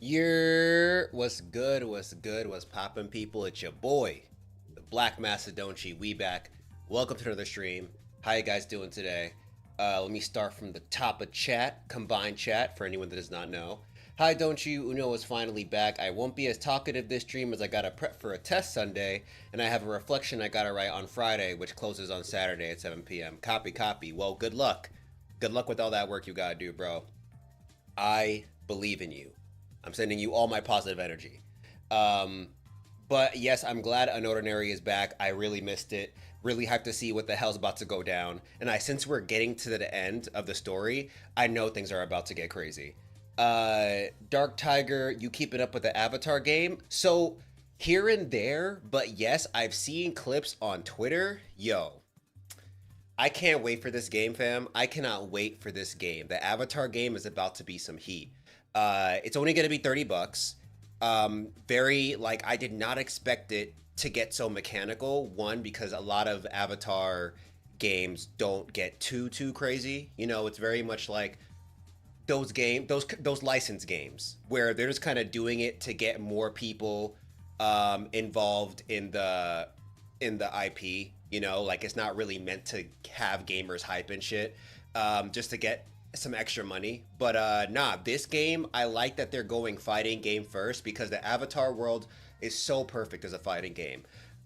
What's good? What's good? What's poppin', people? It's your boy, the Black Macedonchi. We back. Welcome to another stream. How you guys doing today? Let me start from the top of chat, combined chat, for anyone that does not know. Hi, don't you? Uno is finally back. I won't be as talkative this stream as I gotta prep for a test Sunday, and I have a reflection I gotta write on Friday, which closes on Saturday at 7 p.m. Copy. Well, good luck. Good luck with all that work you gotta do, bro. I believe in you. I'm sending you all my positive energy. But yes, I'm glad unOrdinary is back. I really missed it. Really hyped to see what the hell's about to go down. And since we're getting to the end of the story, I know things are about to get crazy. Dark Tiger, you keeping up with the Avatar game? So here and there, but yes, I've seen clips on Twitter. Yo, I can't wait for this game, fam. I cannot wait for this game. The Avatar game is about to be some heat. It's only gonna be $30. I did not expect it to get so mechanical. One, because a lot of Avatar games don't get too crazy. You know, it's very much like those licensed games where they're just kind of doing it to get more people involved in the IP. You know, like it's not really meant to have gamers hype and shit, just to get some extra money. But nah, this game, I like that they're going fighting game first because the Avatar world is so perfect as a fighting game.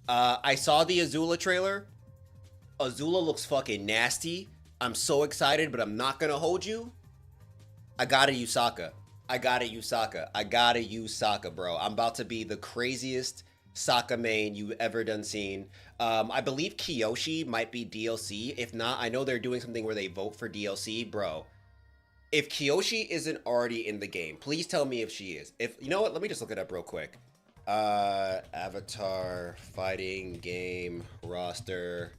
I saw the Azula trailer. Azula looks fucking nasty. I'm so excited, but I'm not gonna hold you. I gotta use Sokka. I gotta use Sokka, bro. I'm about to be the craziest Sokka main you've ever done seen. I believe Kyoshi might be DLC. If not, I know they're doing something where they vote for DLC, bro. If Kyoshi isn't already in the game, please tell me if she is. If you know what, let me just look it up real quick. Avatar fighting game roster.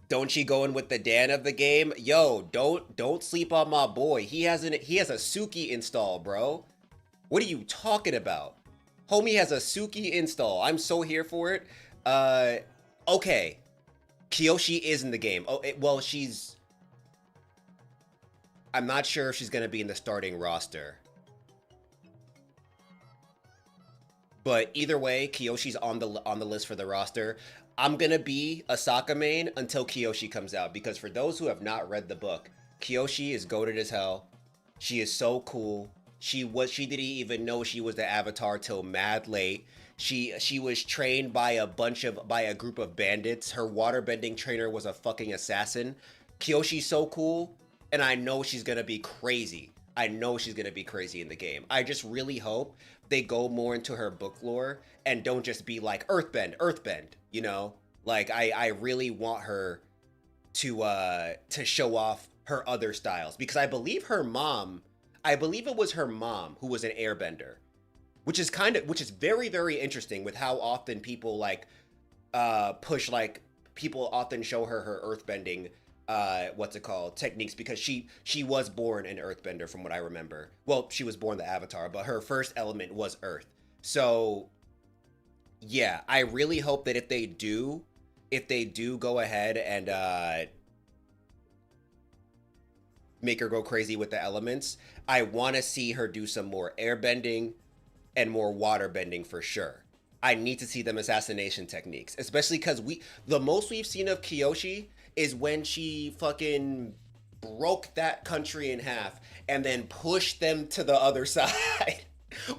Don't she go in with the Dan of the game? Yo, don't sleep on my boy. He has a Suki install, bro. What are you talking about? Homie has a Suki install. I'm so here for it. Okay. Kyoshi is in the game. Well, I'm not sure if she's gonna be in the starting roster. But either way, Kyoshi's on the list for the roster. I'm gonna be a Sokka main until Kyoshi comes out, because for those who have not read the book, Kyoshi is goated as hell. She is so cool. She didn't even know she was the Avatar till mad late. She was trained by a group of bandits. Her waterbending trainer was a fucking assassin. Kyoshi's so cool, and I know she's gonna be crazy. I know she's gonna be crazy in the game. I just really hope they go more into her book lore and don't just be like earthbend, you know? Like I really want her to show off her other styles, because I believe it was her mom who was an airbender, which is very interesting with how often people people often show her earthbending techniques, because she was born an earthbender from what I remember. Well, she was born the Avatar, but her first element was earth. So yeah, I really hope that if they do go ahead and make her go crazy with the elements, I want to see her do some more airbending and more water bending for sure. I need to see them assassination techniques, especially because the most we've seen of Kyoshi is when she fucking broke that country in half and then pushed them to the other side.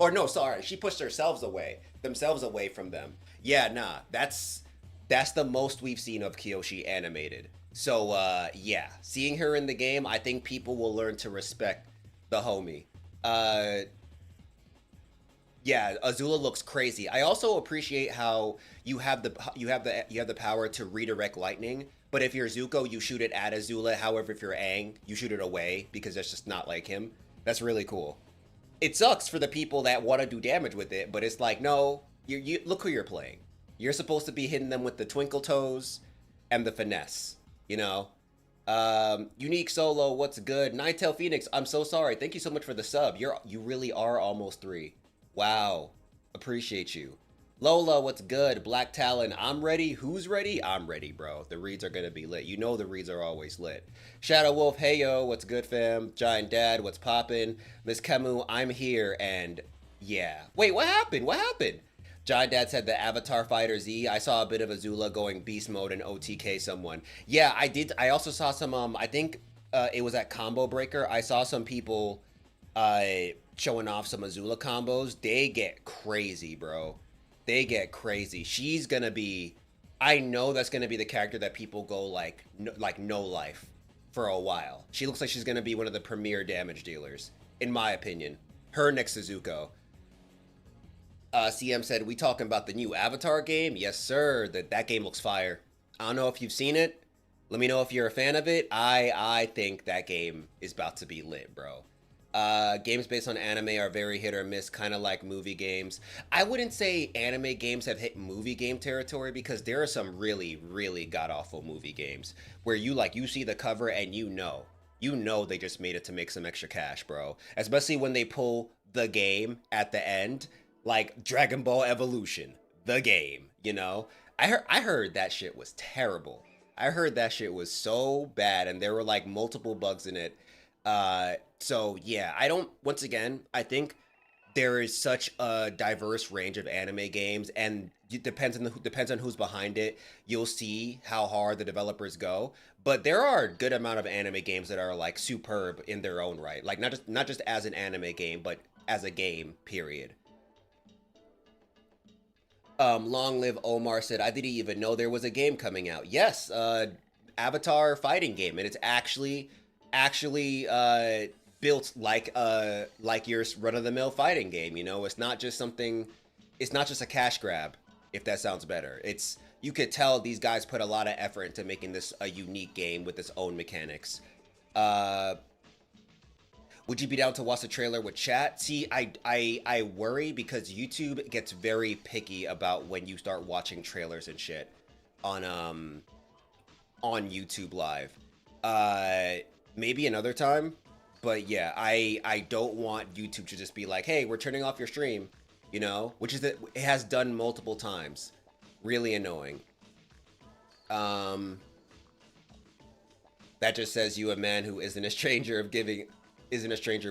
Or no, sorry, she pushed themselves away from them. Yeah, nah, that's the most we've seen of Kyoshi animated. So yeah, seeing her in the game, I think people will learn to respect the homie. Yeah, Azula looks crazy. I also appreciate how you have the power to redirect lightning, but if you're Zuko, you shoot it at Azula. However, if you're Aang, you shoot it away, because that's just not like him. That's really cool. It sucks for the people that want to do damage with it, but it's like, no, you look who you're playing. You're supposed to be hitting them with the twinkle toes and the finesse, you know? Unique Solo, what's good? Ninetail Phoenix, I'm so sorry. Thank you so much for the sub. You really are almost 3. Wow. Appreciate you. Lola, what's good? Black Talon, I'm ready. Who's ready? I'm ready, bro. The reads are gonna be lit. You know the reads are always lit. Shadow Wolf, hey yo, what's good, fam? Giant Dad, what's poppin'? Miss Kemu, I'm here, and yeah. Wait, what happened? What happened? Giant Dad said the Avatar Fighter Z. I saw a bit of Azula going beast mode and OTK someone. Yeah, I did. I also saw some. I think it was at Combo Breaker. I saw some people uh, showing off some Azula combos. They get crazy, bro. They get crazy. She's gonna be. I know that's gonna be the character that people go like no life for a while. She looks like she's gonna be one of the premier damage dealers, in my opinion. Her next to Zuko. CM said, we talking about the new Avatar game? Yes, sir. That game looks fire. I don't know if you've seen it. Let me know if you're a fan of it. I think that game is about to be lit, bro. Games based on anime are very hit or miss, kind of like movie games. I wouldn't say anime games have hit movie game territory because there are some really, really god-awful movie games where you see the cover and you know they just made it to make some extra cash, bro. Especially when they pull the game at the end, like Dragon Ball Evolution, the game, you know? I heard that shit was terrible. I heard that shit was so bad and there were like multiple bugs in it. So yeah, once again, I think there is such a diverse range of anime games and it depends on who's behind it. You'll see how hard the developers go, but there are a good amount of anime games that are like superb in their own right. Like not just as an anime game, but as a game, period. Long live Omar said, I didn't even know there was a game coming out. Yes, Avatar fighting game, and it's actually built like your run-of-the-mill fighting game. You know, it's not just a cash grab. If that sounds better, you could tell these guys put a lot of effort into making this a unique game with its own mechanics. Would you be down to watch the trailer with chat? See, I worry because YouTube gets very picky about when you start watching trailers and shit on YouTube Live. Maybe another time, but yeah, I don't want YouTube to just be like, hey, we're turning off your stream, you know, which is that it has done multiple times. Really annoying. That just says you a man who isn't a stranger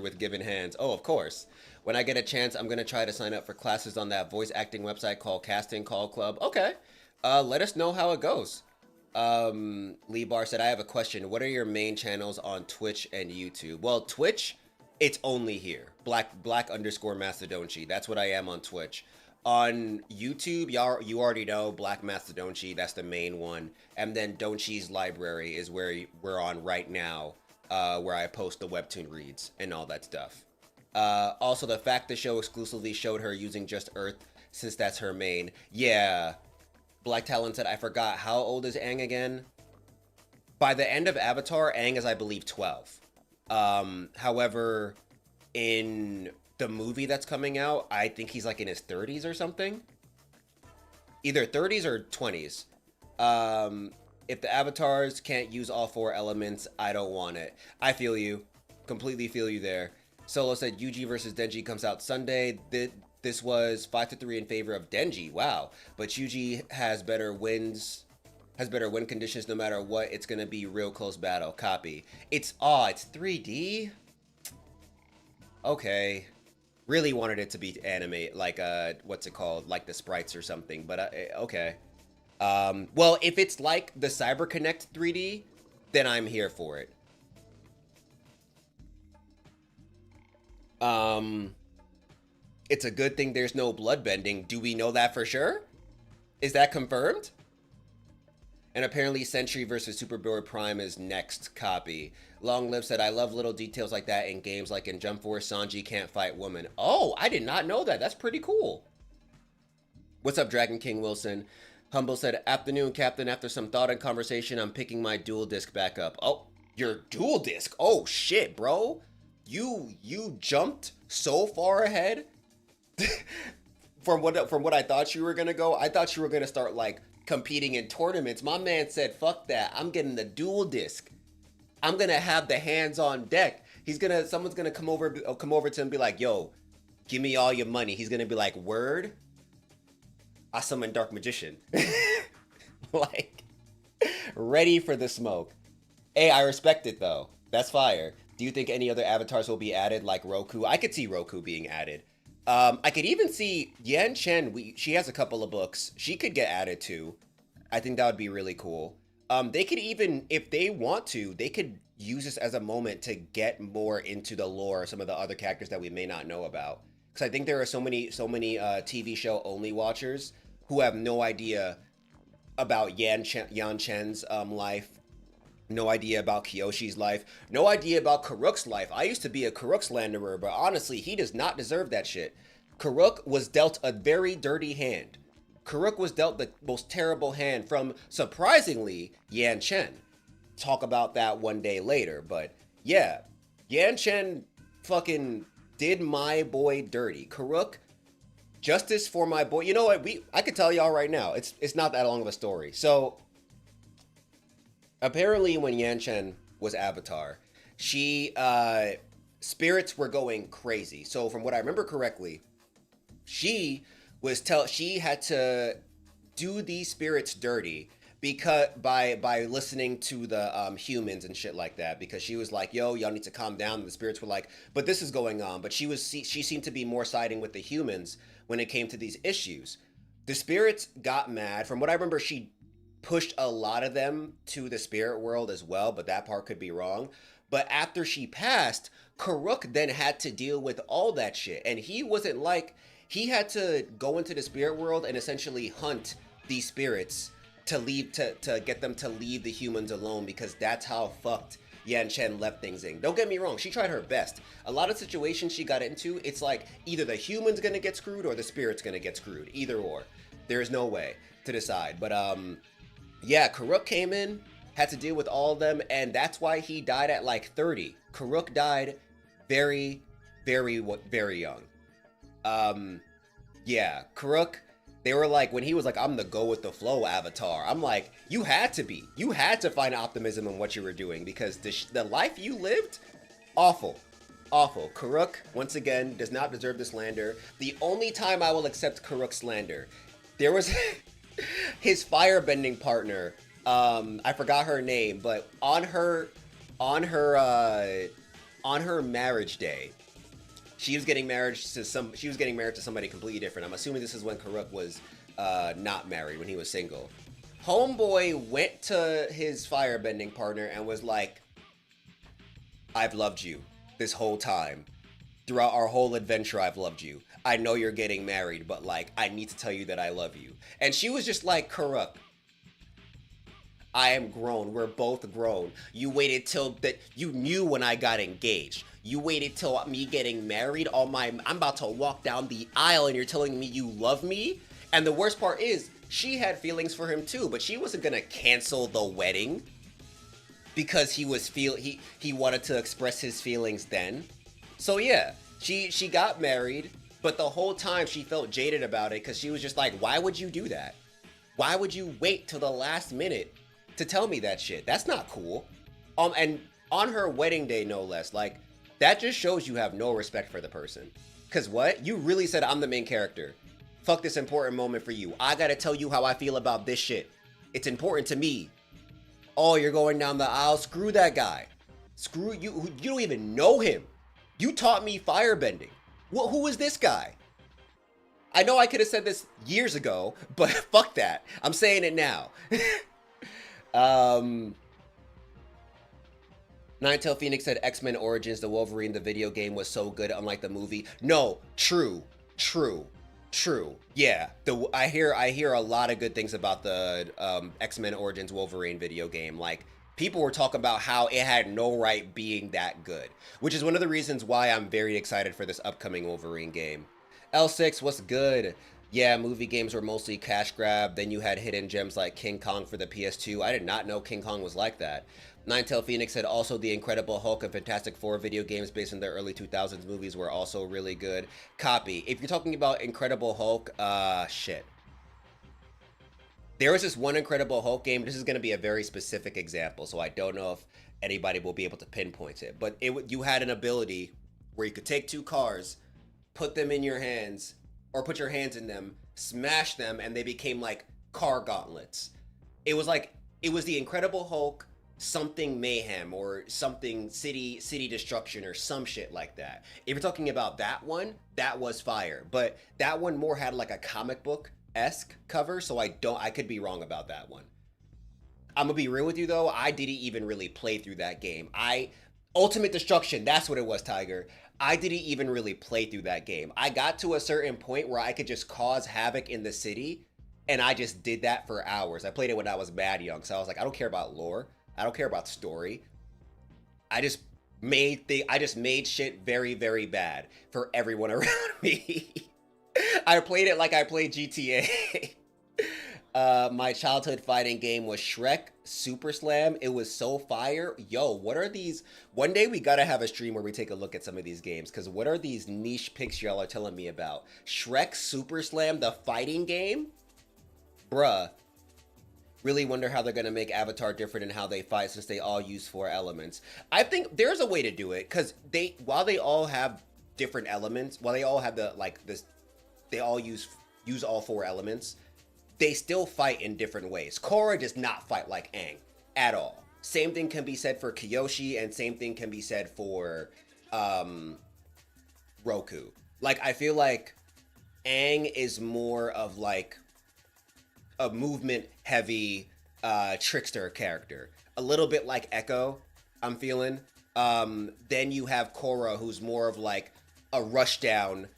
with giving hands. Oh, of course. When I get a chance, I'm gonna try to sign up for classes on that voice acting website called Casting Call Club. Okay. Let us know how it goes. Lee Bar said, I have a question. What are your main channels on Twitch and YouTube? Well, Twitch, it's only here. Black_Macedonchi. That's what I am on Twitch. On YouTube, you already know Black Macedonchi. That's the main one. And then Donchi's Library is where we're on right now. Where I post the webtoon reads and all that stuff. Also, the fact the show exclusively showed her using just Earth, since that's her main. Yeah. Black Talon said, I forgot. How old is Aang again? By the end of Avatar, Aang is, I believe, 12. However, in the movie that's coming out, I think he's like in his 30s or something. Either 30s or 20s. If the avatars can't use all 4 elements, I don't want it. I feel you. Completely feel you there. Solo said Yuji versus Denji comes out Sunday. This was 5-3 in favor of Denji. Wow. But Yuji has better win conditions no matter what. It's going to be real close battle. Copy. It's 3D? Okay. Really wanted it to be anime, like, what's it called? Like the sprites or something, but okay. Well, if it's like the CyberConnect 3D, then I'm here for it. It's a good thing there's no bloodbending. Do we know that for sure? Is that confirmed? And apparently Sentry versus Superboy Prime is next. Copy. Long Live said, I love little details like that in games like in Jump Force, Sanji can't fight woman. Oh, I did not know that. That's pretty cool. What's up, Dragon King Wilson? Humble said, afternoon, Captain. After some thought and conversation, I'm picking my dual disc back up. Oh, your dual disc? Oh, shit, bro. You jumped so far ahead from what I thought you were going to go. I thought you were going to start, like, competing in tournaments. My man said, fuck that. I'm getting the dual disc. I'm going to have the hands on deck. Someone's going to come over to him and be like, yo, give me all your money. He's going to be like, word? I summon Dark Magician. Like, ready for the smoke. Hey, I respect it though. That's fire. Do you think any other avatars will be added like Roku? I could see Roku being added. I could even see Yan Chen. She has a couple of books. She could get added too. I think that would be really cool. They could even, if they want to, they could use this as a moment to get more into the lore of some of the other characters that we may not know about. Because I think there are so many TV show only watchers who have no idea about Yan Chen's life, no idea about Kyoshi's life, no idea about Karuk's life. I used to be a Karuk slanderer, but honestly, he does not deserve that shit. Karuk was dealt a very dirty hand. Karuk was dealt the most terrible hand from, surprisingly, Yan Chen. Talk about that one day later, but yeah, Yan Chen fucking did my boy dirty. Karuk, justice for my boy. You know what? I could tell y'all right now. It's not that long of a story. So apparently when Yan Chen was Avatar, she spirits were going crazy. So from what I remember correctly, she had to do these spirits dirty because by listening to the humans and shit like that, because she was like, yo, y'all need to calm down, and the spirits were like, but this is going on. But she seemed to be more siding with the humans when it came to these issues. The spirits got mad. From what I remember, she pushed a lot of them to the spirit world as well, but that part could be wrong. But after she passed, Karuk then had to deal with all that shit, and he wasn't like, he had to go into the spirit world and essentially hunt these spirits to get them to leave the humans alone, because that's how fucked Yan Chen left things in. Don't get me wrong, she tried her best. A lot of situations she got into, it's like either the human's gonna get screwed or the spirit's gonna get screwed. Either or. There's no way to decide. But yeah, Karuk came in, had to deal with all of them, and that's why he died at like 30. Karuk died very, very, very young. Yeah, Karuk, they were like, when he was like, I'm the go with the flow avatar, I'm like, you had to find optimism in what you were doing, because the life you lived, awful. Karuk, once again, does not deserve the slander. The only time I will accept Karuk's slander, there was his firebending partner, I forgot her name, but on her marriage day, she was getting married to somebody completely different. I'm assuming this is when Karuk was not married, when he was single. Homeboy went to his firebending partner and was like, I've loved you this whole time. Throughout our whole adventure, I've loved you. I know you're getting married, but like, I need to tell you that I love you. And she was just like, Karuk, I am grown. We're both grown. You waited till that. You knew when I got engaged. You waited till me getting married. I'm about to walk down the aisle and you're telling me you love me? And the worst part is, she had feelings for him too, but she wasn't gonna cancel the wedding because he wanted to express his feelings then. So yeah, she got married, but the whole time she felt jaded about it, because she was just like, why would you do that? Why would you wait till the last minute to tell me that shit? That's not cool. And on her wedding day, no less. Like, that just shows you have no respect for the person. Cause what? You really said, I'm the main character. Fuck this important moment for you. I gotta tell you how I feel about this shit. It's important to me. Oh, you're going down the aisle? Screw that guy. Screw you. You don't even know him. You taught me firebending. Who is this guy? I know I could have said this years ago, but fuck that. I'm saying it now. Ninetale Phoenix said X-Men Origins, the Wolverine, the video game was so good, unlike the movie. No, true. Yeah, I hear a lot of good things about the X-Men Origins Wolverine video game. Like, people were talking about how it had no right being that good, which is one of the reasons why I'm very excited for this upcoming Wolverine game. L6, what's good? Yeah, movie games were mostly cash grab. Then you had hidden gems like King Kong for the PS2. I did not know King Kong was like that. Ninetale Phoenix said also the Incredible Hulk and Fantastic Four video games based on the early 2000s movies were also really good. Copy. If you're talking about Incredible Hulk, shit. There was this one Incredible Hulk game. This is going to be a very specific example, so I don't know if anybody will be able to pinpoint it. But you had an ability where you could take two cars, put them in your hands, or put your hands in them, smash them, and they became like car gauntlets. It was the Incredible Hulk, something mayhem or something city destruction or some shit like that. If you're talking about that one, that was fire. But that one more had like a comic book-esque cover, so I could be wrong about that one. I'm gonna be real with you though, I didn't even really play through that game. Ultimate Destruction, that's what it was, Tiger. I didn't even really play through that game. I got to a certain point where I could just cause havoc in the city, and I just did that for hours. I played it when I was mad young, so I was like, I don't care about lore. I don't care about story. I just made shit very, very bad for everyone around me. I played it like I played GTA. My childhood fighting game was Shrek Super Slam. It was so fire. Yo, what are these? One day we gotta have a stream where we take a look at some of these games, because what are these niche picks y'all are telling me about? Shrek Super Slam, the fighting game? Bruh. Really wonder how they're gonna make Avatar different in how they fight, since they all use 4 elements. I think there's a way to do it, because while they all have different elements, while they all have they all use all 4 elements, they still fight in different ways. Korra does not fight like Aang at all. Same thing can be said for Kyoshi, and same thing can be said for Roku. Like, I feel like Aang is more of like a movement heavy trickster character. A little bit like Echo, I'm feeling. Then you have Korra, who's more of like a rushdown.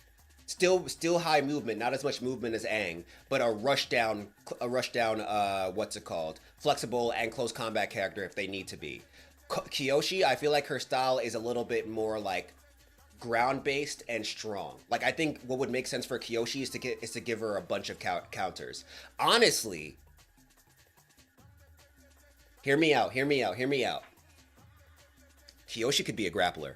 Still high movement, not as much movement as Aang, but a rushdown, what's it called? Flexible and close combat character if they need to be. Kyoshi, I feel like her style is a little bit more like ground-based and strong. Like, I think what would make sense for Kyoshi is to give her a bunch of counters. Honestly, hear me out. Kyoshi could be a grappler.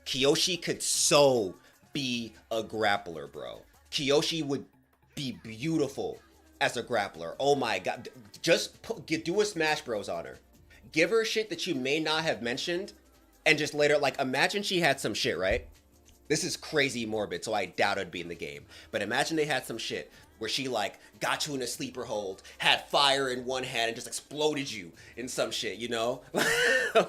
Kyoshi could so be a grappler, bro. Kyoshi would be beautiful as a grappler. Oh my god. Just do a Smash Bros on her. Give her shit that you may not have mentioned, and just later, like, imagine she had some shit, right? This is crazy morbid, so I doubt it'd be in the game. But imagine they had some shit where she, like, got you in a sleeper hold, had fire in one hand, and just exploded you in some shit, you know?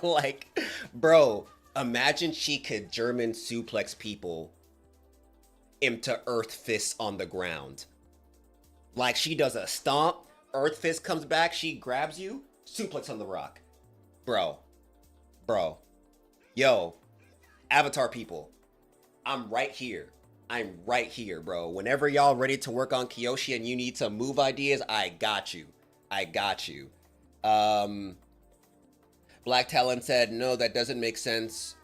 Like, bro, imagine she could German suplex people into Earth Fist on the ground. Like, she does a stomp, Earth Fist comes back, she grabs you, suplex on the rock. Bro. Yo, Avatar people, I'm right here, bro. Whenever y'all ready to work on Kyoshi and you need some move ideas, I got you. Black Talon said, no, that doesn't make sense.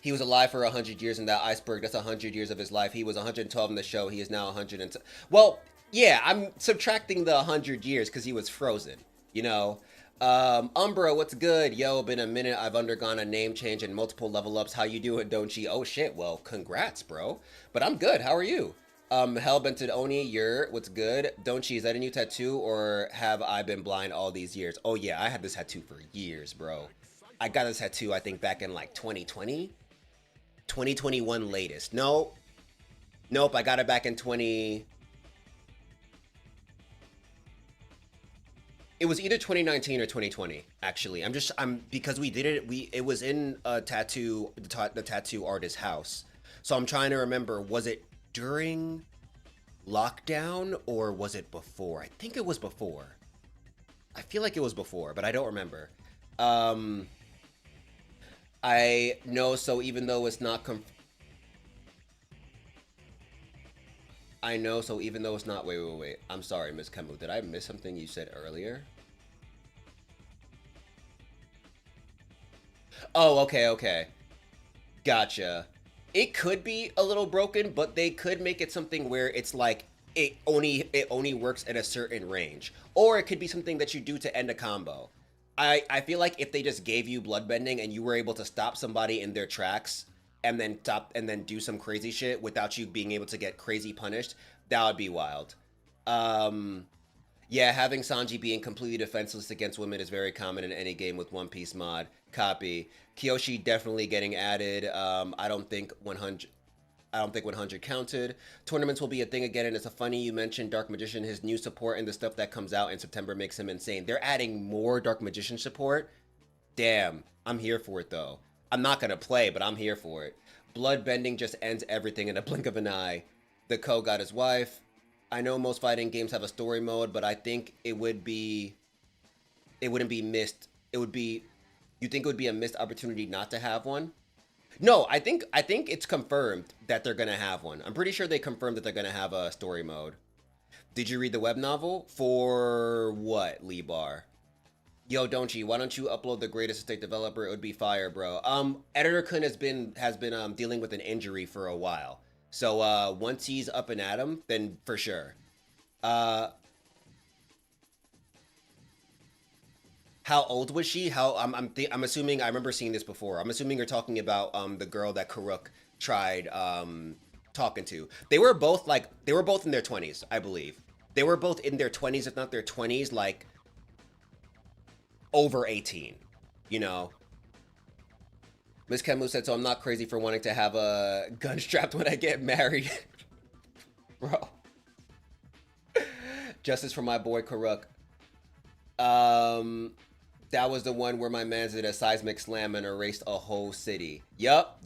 He was alive for 100 years in that iceberg. That's 100 years of his life. He was 112 in the show. He is now 110. Well, yeah, I'm subtracting the 100 years because he was frozen, you know? Umbra, what's good? Yo, been a minute. I've undergone a name change and multiple level ups. How you doing, don't you? Oh shit, well, congrats, bro. But I'm good. How are you? Hellbented Oni, what's good? Don't you, is that a new tattoo, or have I been blind all these years? Oh yeah, I had this tattoo for years, bro. I got this tattoo, I think, back in like 2020. 2021 latest. Nope, I got it back in it was either 2019 or 2020, actually. Because we did it, it was in the tattoo artist's house. So I'm trying to remember, was it during lockdown or was it before? I think it was before. I feel like it was before, but I don't remember. I know, so even though it's not wait. I'm sorry, Miss Kemu. Did I miss something you said earlier? Oh, okay. Gotcha. It could be a little broken, but they could make it something where it's like it only works at a certain range. Or it could be something that you do to end a combo. I feel like if they just gave you bloodbending and you were able to stop somebody in their tracks and then do some crazy shit without you being able to get crazy punished, that would be wild. Yeah, having Sanji being completely defenseless against women is very common in any game with One Piece mod. Copy. Kyoshi definitely getting added. I don't think 100. I don't think 100 counted. Tournaments will be a thing again, and it's a funny you mentioned Dark Magician. His new support and the stuff that comes out in September makes him insane. They're adding more Dark Magician support. Damn, I'm here for it though. I'm not gonna play, but I'm here for it. Blood bending just ends everything in a blink of an eye. The Co got his wife. I know most fighting games have a story mode, but I think it wouldn't be missed. You think it would be a missed opportunity not to have one? No, I think it's confirmed that they're gonna have one. I'm pretty sure they confirmed that they're gonna have a story mode. Did you read the web novel? For what, Lee Bar? Yo, Donchi, why don't you upload the greatest estate developer? It would be fire, bro. Editor Kun has been dealing with an injury for a while. So once he's up and at 'em, then for sure. How old was she? I'm assuming I remember seeing this before. I'm assuming you're talking about the girl that Karuk tried talking to. They were both in their 20s, I believe. They were both in their 20s, if not their 20s, like over 18, you know. Miss Kemu said, so I'm not crazy for wanting to have a gun strapped when I get married. Bro. Justice for my boy Karuk. That was the one where my man did a seismic slam and erased a whole city. Yup,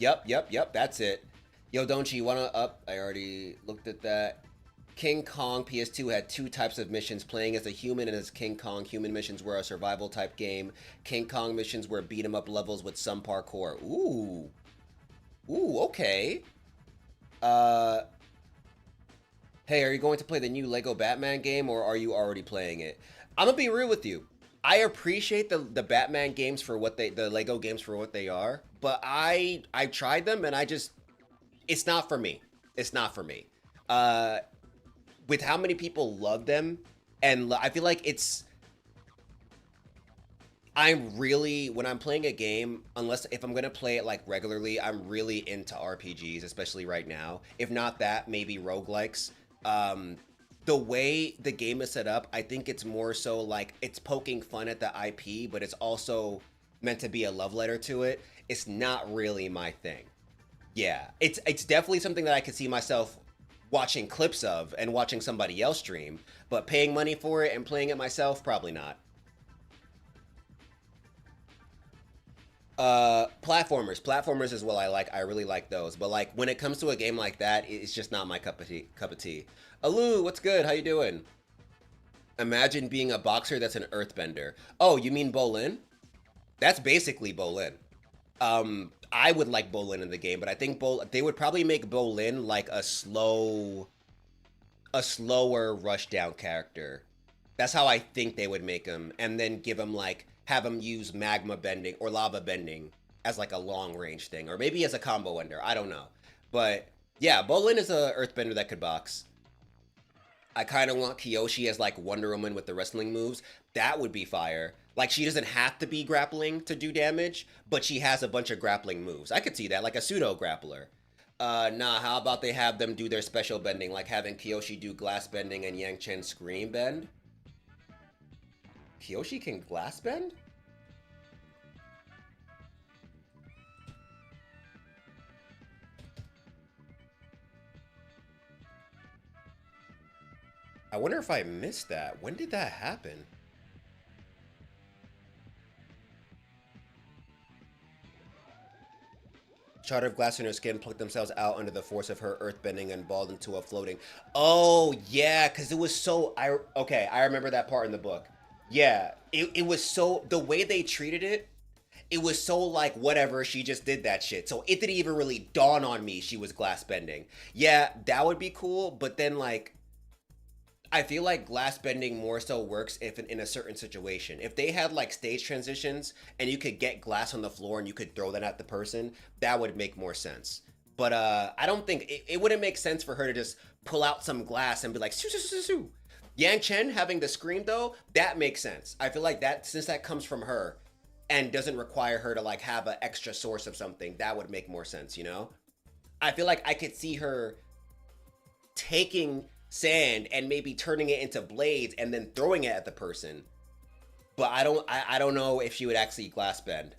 that's it. Yo, don't you wanna up? I already looked at that. King Kong PS2 had two types of missions, playing as a human and as King Kong. Human missions were a survival type game. King Kong missions were beat 'em up levels with some parkour. Ooh, okay. Hey, are you going to play the new Lego Batman game, or are you already playing it? I'm gonna be real with you. I appreciate the Batman games for the Lego games for what they are, but I tried them and it's not for me. It's not for me. With how many people love them, and I feel like when I'm playing a game, if I'm gonna play it like regularly, I'm really into RPGs, especially right now. If not that, maybe roguelikes. The way the game is set up, I think it's more so like it's poking fun at the IP, but it's also meant to be a love letter to it. It's not really my thing. Yeah, it's definitely something that I could see myself watching clips of and watching somebody else stream, but paying money for it and playing it myself, probably not. Platformers as well. I really like those, but like when it comes to a game like that, it's just not my cup of tea. Alu, what's good? How you doing? Imagine being a boxer that's an earthbender. Oh, you mean Bolin? That's basically Bolin. I would like Bolin in the game, but I think they would probably make Bolin like a slower rush down character. That's how I think they would make him, and then have him use magma bending or lava bending as like a long range thing, or maybe as a combo ender. I don't know, but yeah, Bolin is a earthbender that could box. I kind of want Kyoshi as like Wonder Woman with the wrestling moves. That would be fire. Like, she doesn't have to be grappling to do damage, but she has a bunch of grappling moves. I could see that, like a pseudo grappler. Nah, how about they have them do their special bending, like having Kyoshi do glass bending and Yang Chen scream bend? Kyoshi can glass bend? I wonder if I missed that. When did that happen? Shard of glass in her skin plucked themselves out under the force of her earthbending and balled into a floating. Oh, yeah, because it was so... Okay, I remember that part in the book. Yeah, it was so... The way they treated it, it was so like, whatever, she just did that shit. So it didn't even really dawn on me she was glass bending. Yeah, that would be cool, but then like... I feel like glass bending more so works if in a certain situation. If they had like stage transitions and you could get glass on the floor and you could throw that at the person, that would make more sense. But I don't think it wouldn't make sense for her to just pull out some glass and be like, "Sue, sue, sue, sue." Yang Chen having the scream though, that makes sense. I feel like that, since that comes from her and doesn't require her to like have an extra source of something, that would make more sense, you know? I feel like I could see her taking sand and maybe turning it into blades and then throwing it at the person, but I don't know if she would actually glass bend.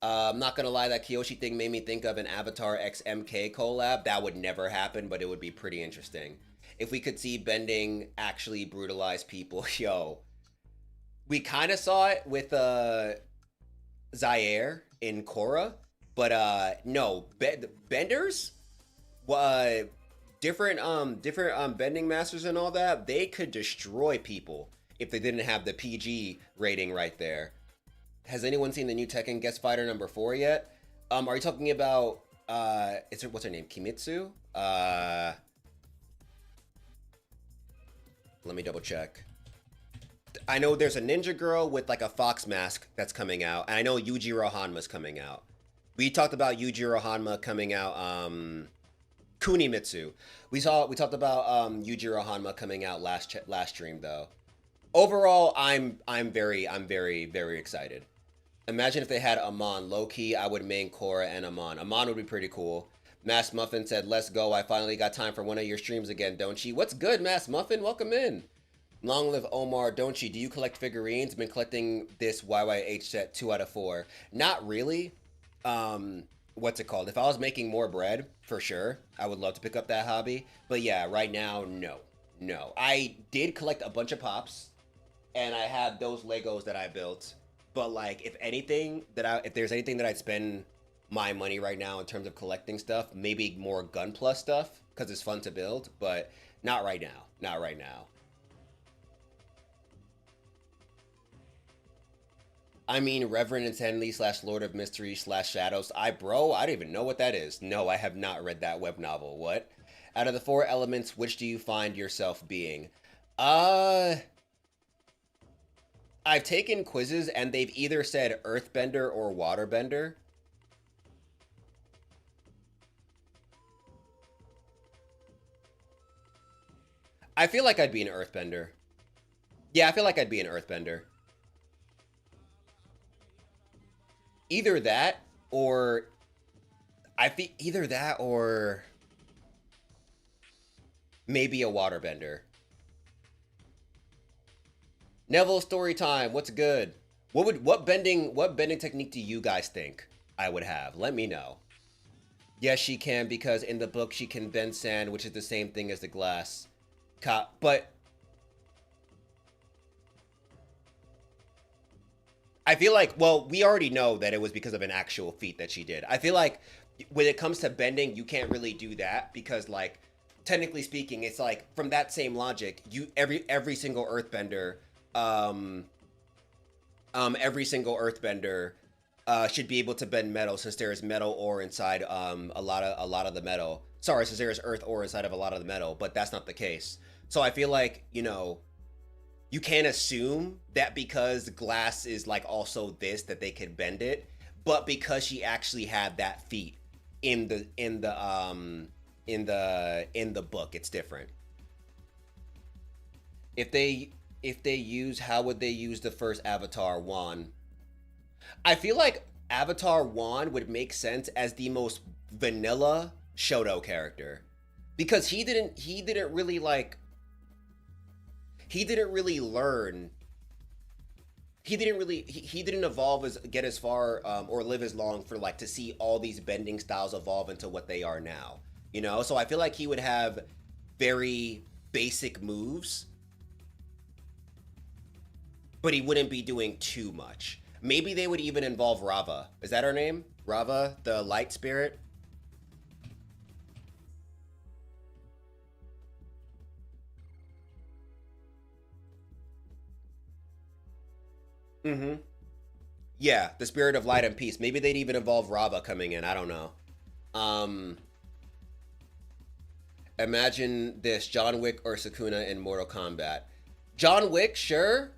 I'm not gonna lie, that Kyoshi thing made me think of an Avatar X MK collab. That would never happen, but it would be pretty interesting. If we could see Bending actually brutalize people, yo. We kind of saw it with Zaire in Korra, but no, Benders, uh, different bending masters and all that, they could destroy people if they didn't have the PG rating right there. Has anyone seen the new Tekken guest fighter number 4 yet? Are you talking about what's her name? Kimitsu? Let me double check. I know there's a ninja girl with like a fox mask that's coming out, and I know Yujiro Hanma's coming out. We talked about Yujiro Hanma coming out. Kunimitsu. We talked about Yujiro Hanma coming out last stream though. Overall, I'm very excited. Imagine if they had Amon. Low key, I would main Korra and Amon. Amon would be pretty cool. Mass Muffin said, "Let's go. I finally got time for one of your streams again, don't you?" What's good, Mass Muffin? Welcome in. Long live Omar, don't you? Do you collect figurines? Been collecting this YYH set 2 out of 4. Not really. What's it called? If I was making more bread, for sure, I would love to pick up that hobby. But yeah, right now, no. I did collect a bunch of pops, and I have those Legos that I built. But like, if there's anything that I'd spend my money right now in terms of collecting stuff, maybe more Gun Plus stuff because it's fun to build. But not right now. Not right now. I mean, Reverend Insanity / Lord of Mystery / Shadows. I don't even know what that is. No, I have not read that web novel. What? Out of the 4 elements, which do you find yourself being? I've taken quizzes and they've either said earthbender or waterbender. I feel like I'd be an earthbender. Yeah, I feel like I'd be an earthbender. Either that or maybe a waterbender. Neville, story time. What's good? What bending technique do you guys think I would have? Let me know. Yes, she can, because in the book she can bend sand, which is the same thing as the glass. But I feel like, well, we already know that it was because of an actual feat that she did. I feel like when it comes to bending, you can't really do that because, like, technically speaking, it's like from that same logic, every single earthbender, should be able to bend metal since there is metal ore inside a lot of the metal. Sorry, since there is earth ore inside of a lot of the metal, but that's not the case. So I feel like, you know, you can't assume that because glass is like also this that they could bend it, but because she actually had that feat in the book, it's different. If they use, how would they use the first Avatar Wan? I feel like Avatar Wan would make sense as the most vanilla Shoto character because he didn't really learn. He didn't evolve get as far or live as long for like to see all these bending styles evolve into what they are now, you know? So I feel like he would have very basic moves, but he wouldn't be doing too much. Maybe they would even involve Rava. Is that her name? Rava, the light spirit? Mm-hmm. Yeah, the spirit of light and peace. Maybe they'd even involve Rava coming in. I don't know. Um, Imagine this: John Wick or Sukuna in Mortal Kombat. John Wick, sure.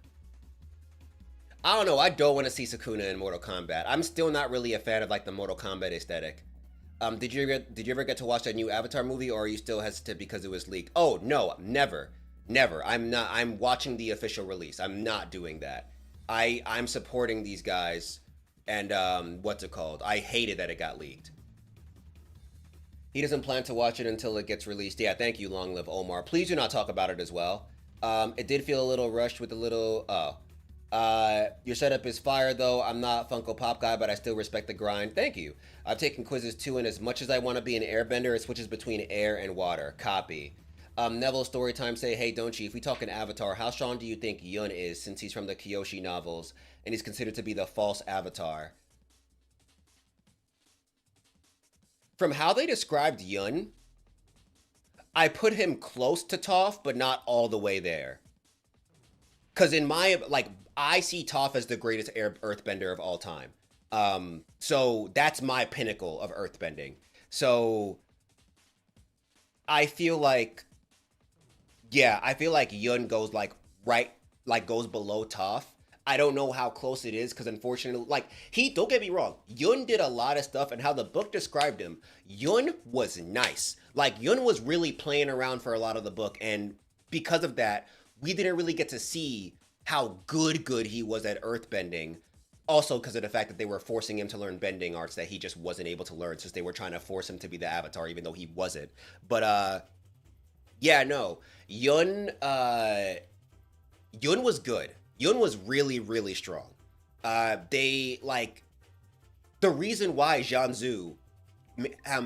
I don't know. I don't want to see Sukuna in Mortal Kombat. I'm still not really a fan of like the Mortal Kombat aesthetic. Did you ever get to watch that new Avatar movie, or are you still hesitant because it was leaked? Oh no, never. I'm not. I'm watching the official release. I'm not doing that. I'm supporting these guys, and what's it called? I hated that it got leaked. He doesn't plan to watch it until it gets released. Yeah, thank you, Long Live Omar. Please do not talk about it as well. It did feel a little rushed with a little. Your setup is fire though. I'm not Funko Pop guy, but I still respect the grind. Thank you. I've taken quizzes too, and as much as I want to be an airbender, it switches between air and water. Copy. Neville Storytime say, hey, don't you? If we talk an Avatar, how strong do you think Yun is since he's from the Kyoshi novels and he's considered to be the false Avatar? From how they described Yun, I put him close to Toph, but not all the way there. Because in my, like, I see Toph as the greatest earthbender of all time. So that's my pinnacle of earthbending. So I feel like, yeah, I feel like Yun goes like right, like goes below Toph. I don't know how close it is because unfortunately, like don't get me wrong, Yun did a lot of stuff and how the book described him, Yun was nice. Like Yun was really playing around for a lot of the book, and because of that, we didn't really get to see how good he was at earthbending. Also because of the fact that they were forcing him to learn bending arts that he just wasn't able to learn since they were trying to force him to be the Avatar even though he wasn't. But yeah, no. Yun was good. Yun was really strong. They like the reason why Zhanzu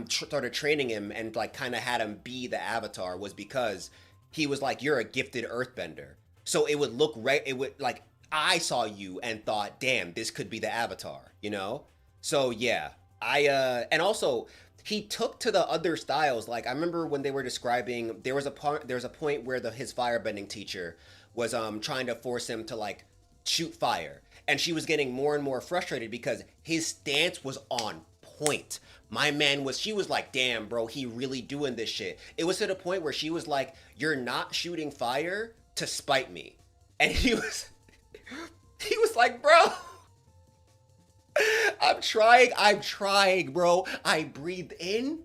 started training him and like kind of had him be the Avatar was because he was like, you're a gifted earthbender. So it would look right. It would like I saw you and thought, damn, this could be the Avatar, you know? So yeah, and also he took to the other styles. Like I remember when they were describing, there was a point where his firebending teacher was trying to force him to like shoot fire, and she was getting more and more frustrated because his stance was on point. She was like, damn, bro, he really doing this shit. It was to the point where she was like, you're not shooting fire to spite me. And he was like, bro, I'm trying, bro. I breathed in,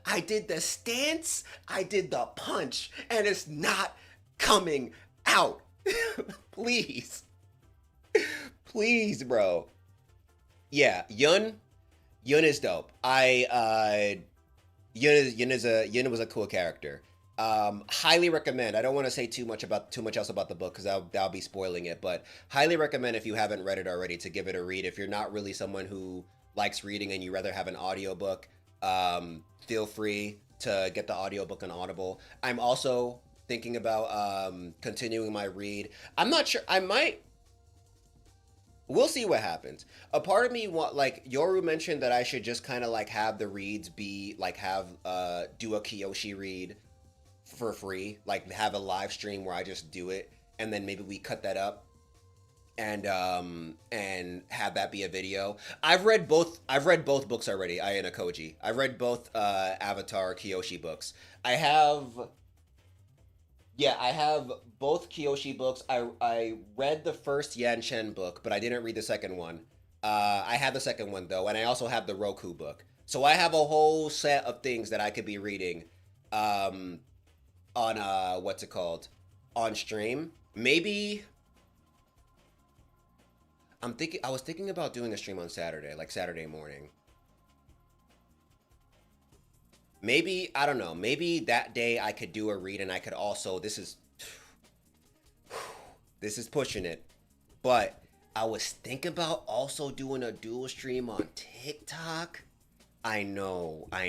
I did the stance, I did the punch, and it's not coming out. Please. Please, bro. Yeah, Yun is dope. Yun was a cool character. Highly recommend. I don't want to say too much else about the book because that'll be spoiling it, but highly recommend if you haven't read it already to give it a read. If you're not really someone who likes reading and you rather have an audiobook, feel free to get the audiobook on Audible. I'm also thinking about continuing my read. I'm not sure. We'll see what happens. A part of me like Yoru mentioned that I should just kind of like have the reads be like do a Kyoshi read for free, like have a live stream where I just do it, and then maybe we cut that up and have that be a video. I've read both books already. Ayana Koji. I've read both Avatar Kyoshi books. I have both Kyoshi books. I read the first Yan Chen book, but I didn't read the second one. I have the second one though, and I also have the Roku book. So I have a whole set of things that I could be reading on what's it called? On stream. Maybe I was thinking about doing a stream on Saturday, like Saturday morning. Maybe, I don't know, maybe that day I could do a read and I could also, this is pushing it, but I was thinking about also doing a dual stream on TikTok. I know, but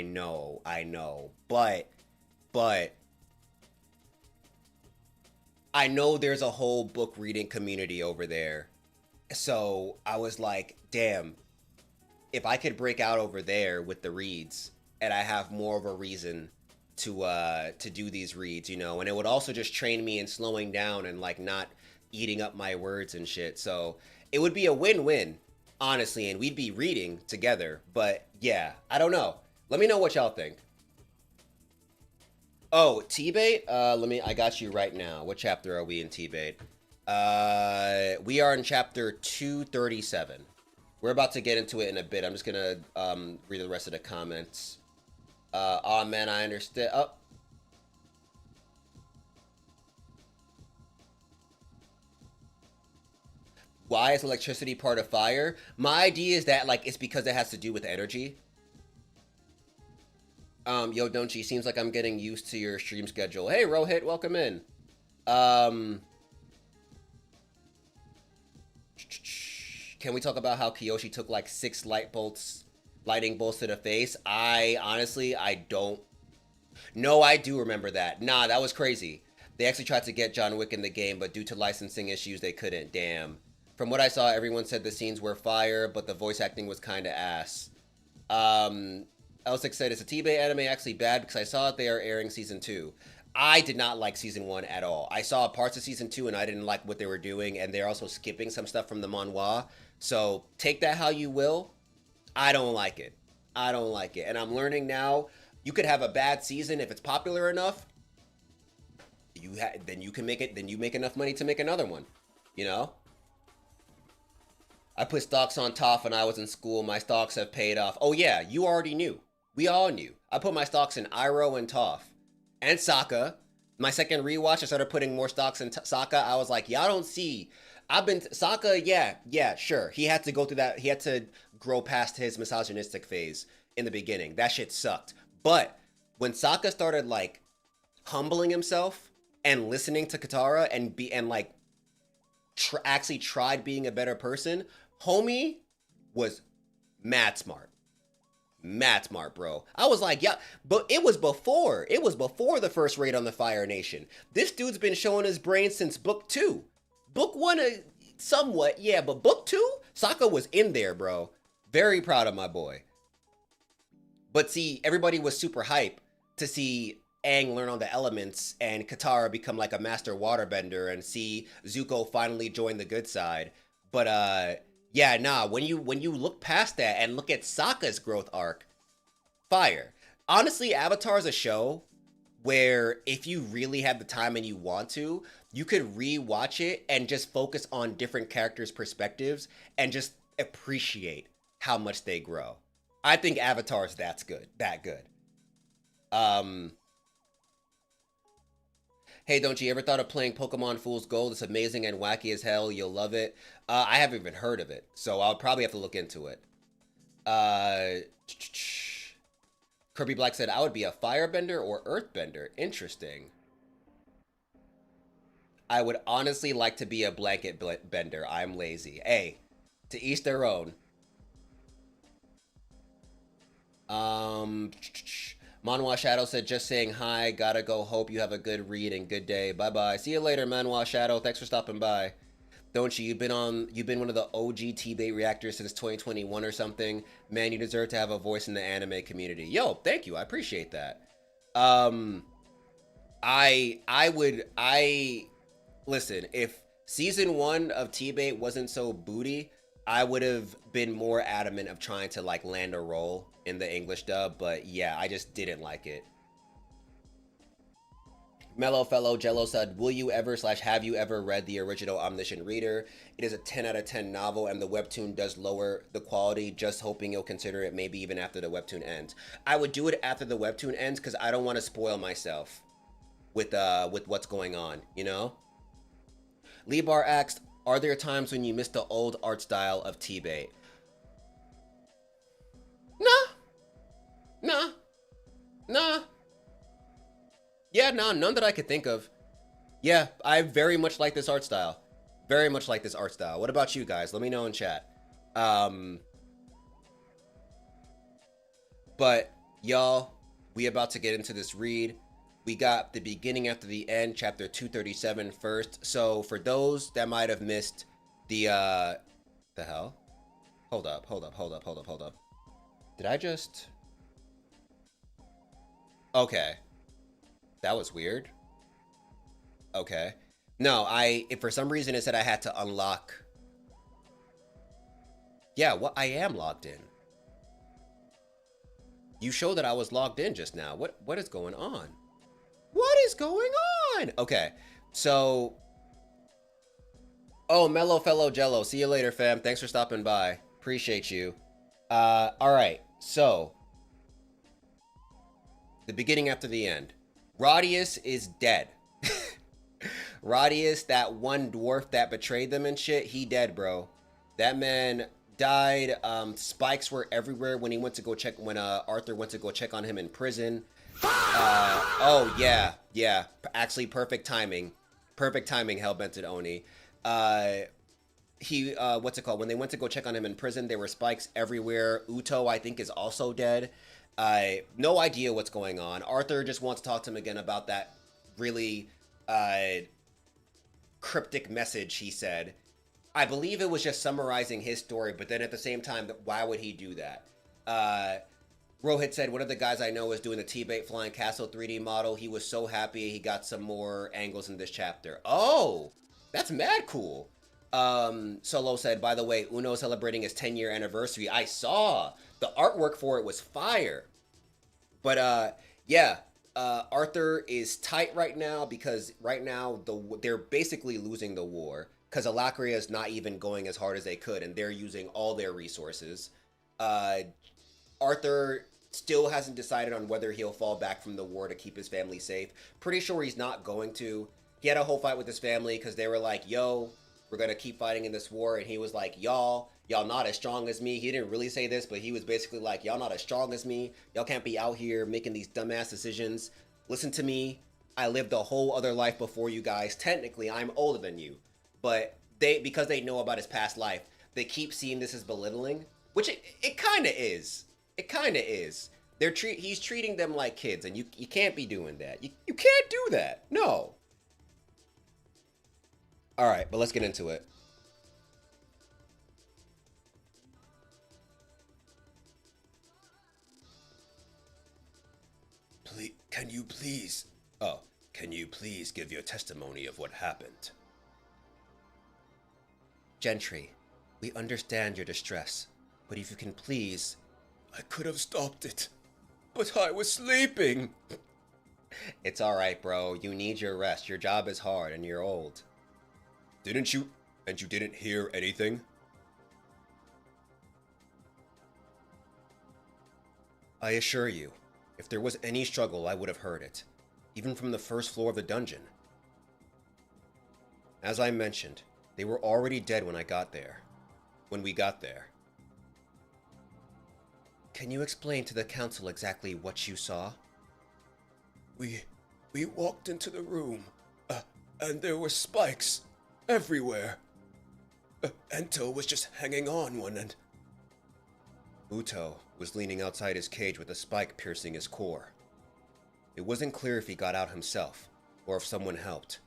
I know there's a whole book reading community over there. So I was like, damn, if I could break out over there with the reads and I have more of a reason to do these reads, you know, and it would also just train me in slowing down and like not eating up my words and shit. So it would be a win-win, honestly, and we'd be reading together. But yeah, I don't know. Let me know what y'all think. Oh, TBATE? I got you right now. What chapter are we in TBATE? We are in chapter 237. We're about to get into it in a bit. I'm just gonna read the rest of the comments. Oh man, I understand. Oh. Why is electricity part of fire? My idea is that like it's because it has to do with energy. Yo, Donchi, seems like I'm getting used to your stream schedule. Hey, Rohit, welcome in. Can we talk about how Kyoshi took like 6 lightning bolts to the face? I don't. No, I do remember that. Nah, that was crazy. They actually tried to get John Wick in the game, but due to licensing issues, they couldn't. Damn. From what I saw, everyone said the scenes were fire, but the voice acting was kind of ass. L6 said, is the TBATE anime actually bad? Because I saw that they are airing season 2. I did not like season 1 at all. I saw parts of season 2 and I didn't like what they were doing, and they're also skipping some stuff from the manhwa. So take that how you will. I don't like it. I don't like it. And I'm learning now, you could have a bad season if it's popular enough. Then you can make it. Then you make enough money to make another one. You know. I put stocks on TOF when I was in school. My stocks have paid off. Oh yeah, you already knew. We all knew. I put my stocks in Iroh and TOF. And Sokka. My second rewatch, I started putting more stocks in Sokka. I was like, y'all don't see. Sokka, yeah, sure. He had to go through that. He had to grow past his misogynistic phase in the beginning. That shit sucked. But when Sokka started like humbling himself and listening to Katara and like actually tried being a better person, homie was mad smart. Mad smart, bro. I was like, yeah, but it was before the first raid on the Fire Nation. This dude's been showing his brain since book 2. Book 1, somewhat, yeah, but book 2, Sokka was in there, bro. Very proud of my boy. But see, everybody was super hype to see Aang learn all the elements and Katara become like a master waterbender and see Zuko finally join the good side. But yeah, nah, when you look past that and look at Sokka's growth arc, fire. Honestly, Avatar's a show where if you really have the time and you want to, you could re-watch it and just focus on different characters' perspectives and just appreciate how much they grow. I think Avatar's that good. Hey, don't you ever thought of playing Pokemon Fool's Gold? It's amazing and wacky as hell. You'll love it. I haven't even heard of it, so I'll probably have to look into it. Kirby Black said, I would be a firebender or earthbender. Interesting. I would honestly like to be a blanket bender. I'm lazy. Hey, to each their own. Manhwa Shadow said, just saying hi, gotta go, hope you have a good read and good day. Bye-bye. See you later, Manhwa Shadow. Thanks for stopping by. Don't you? You've been one of the OG TBATE reactors since 2021 or something. Man, you deserve to have a voice in the anime community. Yo, thank you. I appreciate that. Listen, if season 1 of TBATE wasn't so booty, I would have been more adamant of trying to like land a role in the English dub, but yeah, I just didn't like it. Mellow Fellow Jello said, will you ever / have you ever read the original Omniscient Reader? It is a 10 out of 10 novel and the webtoon does lower the quality, just hoping you'll consider it maybe even after the webtoon ends. I would do it after the webtoon ends because I don't want to spoil myself with what's going on, you know? Lebar asked, are there times when you miss the old art style of TBATE? Nah. Yeah, nah, none that I could think of. Yeah, I very much like this art style. Very much like this art style. What about you guys? Let me know in chat. But, y'all, we about to get into this read. We got the beginning after the end, chapter 237 first. So, for those that might have missed the hell? Hold up. Did I just... Okay. That was weird. Okay. No, if for some reason it said I had to unlock... Yeah, I am logged in. You showed that I was logged in just now. What is going on? What is going on? Okay, so... Oh, Mellow Fellow Jello. See you later, fam. Thanks for stopping by. Appreciate you. Alright, so... The beginning after the end. Rodius is dead. Rodius, that one dwarf that betrayed them and shit, he dead, bro. That man died. Spikes were everywhere when he went to go check, when Arthur went to go check on him in prison. Oh, yeah. Actually, perfect timing. Perfect timing, Hellbented Oni. he what's it called? When they went to go check on him in prison, there were spikes everywhere. Uto, I think, is also dead. No idea what's going on. Arthur just wants to talk to him again about that really cryptic message he said. I believe it was just summarizing his story, but then at the same time, why would he do that? Rohit said, one of the guys I know is doing the TBATE Flying Castle 3D model. He was so happy he got some more angles in this chapter. Oh, that's mad cool. Solo said, by the way, Uno is celebrating his 10-year anniversary. I saw. The artwork for it was fire. But, yeah. Arthur is tight right now because right now they're basically losing the war because Alakria is not even going as hard as they could, and they're using all their resources. Arthur still hasn't decided on whether he'll fall back from the war to keep his family safe. Pretty sure he's not going to. He had a whole fight with his family because they were like, yo, we're going to keep fighting in this war. And he was like, y'all not as strong as me. He didn't really say this, but he was basically like, y'all not as strong as me. Y'all can't be out here making these dumbass decisions. Listen to me. I lived a whole other life before you guys. Technically, I'm older than you. But because they know about his past life, they keep seeing this as belittling, which it kind of is. It kind of is. He's treating them like kids, and you can't be doing that. You can't do that. No. All right, but let's get into it. Please, can you please give your testimony of what happened? Gentry, we understand your distress, but if you can please... I could have stopped it, but I was sleeping. It's alright, bro. You need your rest. Your job is hard and you're old. Didn't you? And you didn't hear anything? I assure you, if there was any struggle, I would have heard it, even from the first floor of the dungeon. As I mentioned, they were already dead when we got there. Can you explain to the council exactly what you saw? We walked into the room, and there were spikes everywhere. Ento was just hanging on one and... Uto was leaning outside his cage with a spike piercing his core. It wasn't clear if he got out himself, or if someone helped.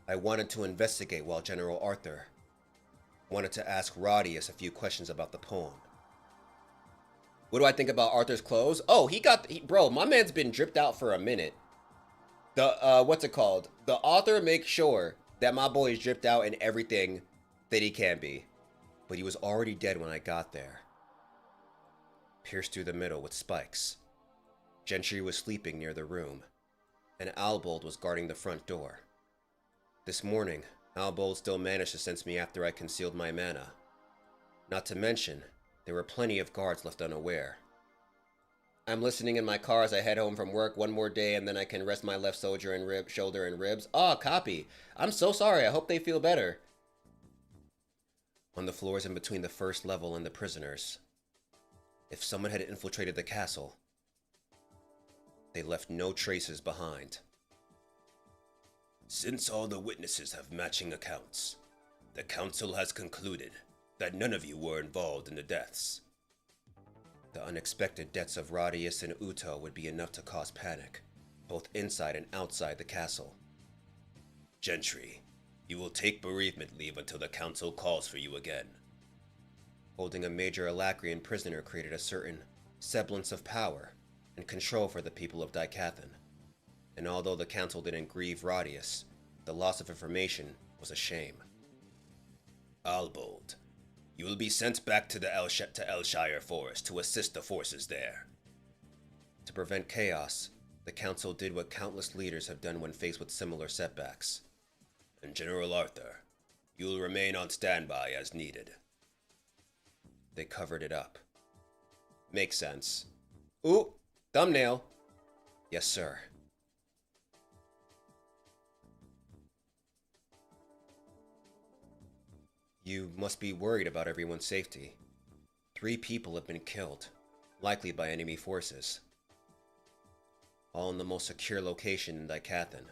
I wanted to investigate while General Arthur wanted to ask Rodius a few questions about the poem. What do I think about Arthur's clothes? Oh, bro, my man's been dripped out for a minute. What's it called? The author makes sure that my boy is dripped out in everything that he can be. But he was already dead when I got there. Pierced through the middle with spikes. Gentry was sleeping near the room, and Albold was guarding the front door. This morning, Albold still managed to sense me after I concealed my mana. Not to mention, there were plenty of guards left unaware. I'm listening in my car as I head home from work. One more day and then I can rest my left shoulder and ribs. Ah, copy. I'm so sorry. I hope they feel better. On the floors in between the first level and the prisoners. If someone had infiltrated the castle, they left no traces behind. Since all the witnesses have matching accounts, the council has concluded that none of you were involved in the deaths. The unexpected deaths of Rodius and Uto would be enough to cause panic, both inside and outside the castle. Gentry, you will take bereavement leave until the council calls for you again. Holding a major Alacrian prisoner created a certain semblance of power and control for the people of Dicathan. And although the council didn't grieve Rodius, the loss of information was a shame. Albold, you will be sent back to Elshire Forest to assist the forces there. To prevent chaos, the council did what countless leaders have done when faced with similar setbacks. And General Arthur, you will remain on standby as needed. They covered it up. Makes sense. Ooh, thumbnail. Yes, sir. You must be worried about everyone's safety. 3 people have been killed, likely by enemy forces. All in the most secure location in Dicathan.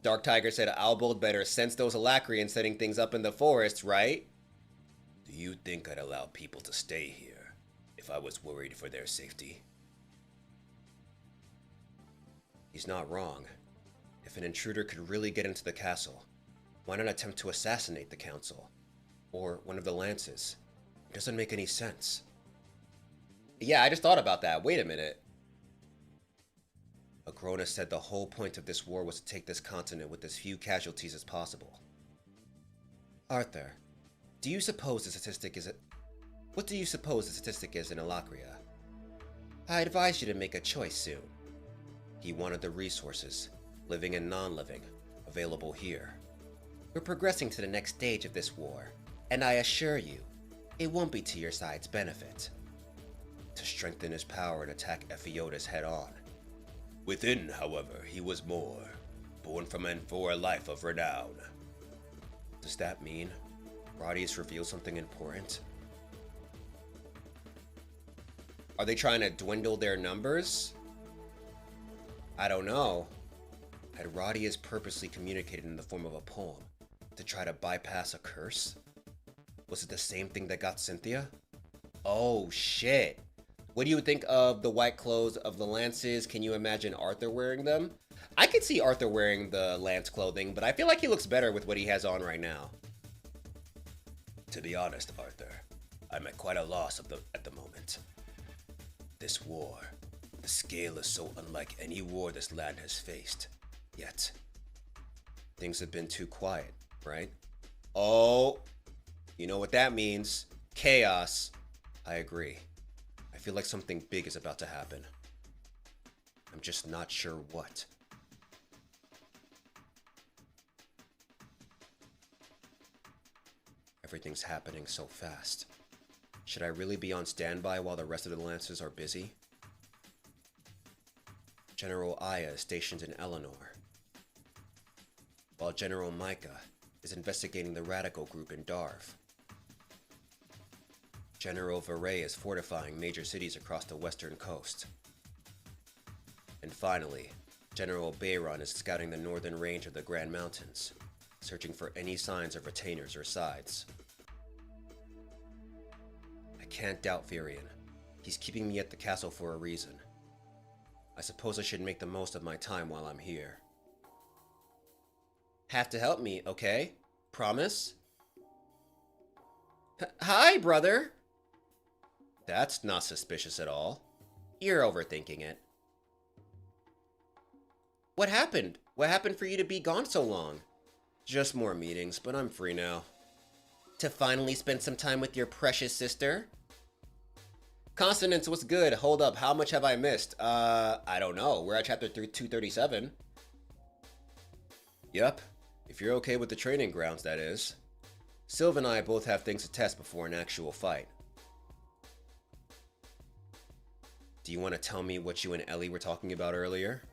Dark Tiger said Albold better sense those Alacrians setting things up in the forests, right? Do you think I'd allow people to stay here if I was worried for their safety? He's not wrong. If an intruder could really get into the castle, why not attempt to assassinate the council? Or one of the lances? It doesn't make any sense. Yeah, I just thought about that. Wait a minute. Agrona said the whole point of this war was to take this continent with as few casualties as possible. Arthur, do you suppose the statistic is... What do you suppose the statistic is in Alacria? I advise you to make a choice soon. He wanted the resources, living and non-living, available here. We're progressing to the next stage of this war, and I assure you, it won't be to your side's benefit. To strengthen his power and attack Ephiotis head-on. Within, however, he was more, born from and for a life of renown. Does that mean Radius revealed something important? Are they trying to dwindle their numbers? I don't know. Had Radius purposely communicated in the form of a poem to try to bypass a curse? Was it the same thing that got Cynthia? Oh shit. What do you think of the white clothes of the lances? Can you imagine Arthur wearing them? I could see Arthur wearing the lance clothing, but I feel like he looks better with what he has on right now. To be honest, Arthur, I'm at quite a loss at the moment. This war, the scale is so unlike any war this land has faced. Yet, things have been too quiet, right? Oh, you know what that means. Chaos. I agree. I feel like something big is about to happen. I'm just not sure what. Everything's happening so fast. Should I really be on standby while the rest of the Lancers are busy? General Aya is stationed in Eleanor, while General Micah is investigating the radical group in Darv. General Veray is fortifying major cities across the western coast. And finally, General Bayron is scouting the northern range of the Grand Mountains, searching for any signs of retainers or sides. I can't doubt Virion. He's keeping me at the castle for a reason. I suppose I should make the most of my time while I'm here. Have to help me, okay? Promise? Hi, brother! That's not suspicious at all. You're overthinking it. What happened? What happened for you to be gone so long? Just more meetings, but I'm free now. To finally spend some time with your precious sister? Consonance, what's good? Hold up, how much have I missed? I don't know. We're at chapter 237. Yep, if you're okay with the training grounds, that is. Sylv and I both have things to test before an actual fight. Do you want to tell me what you and Ellie were talking about earlier?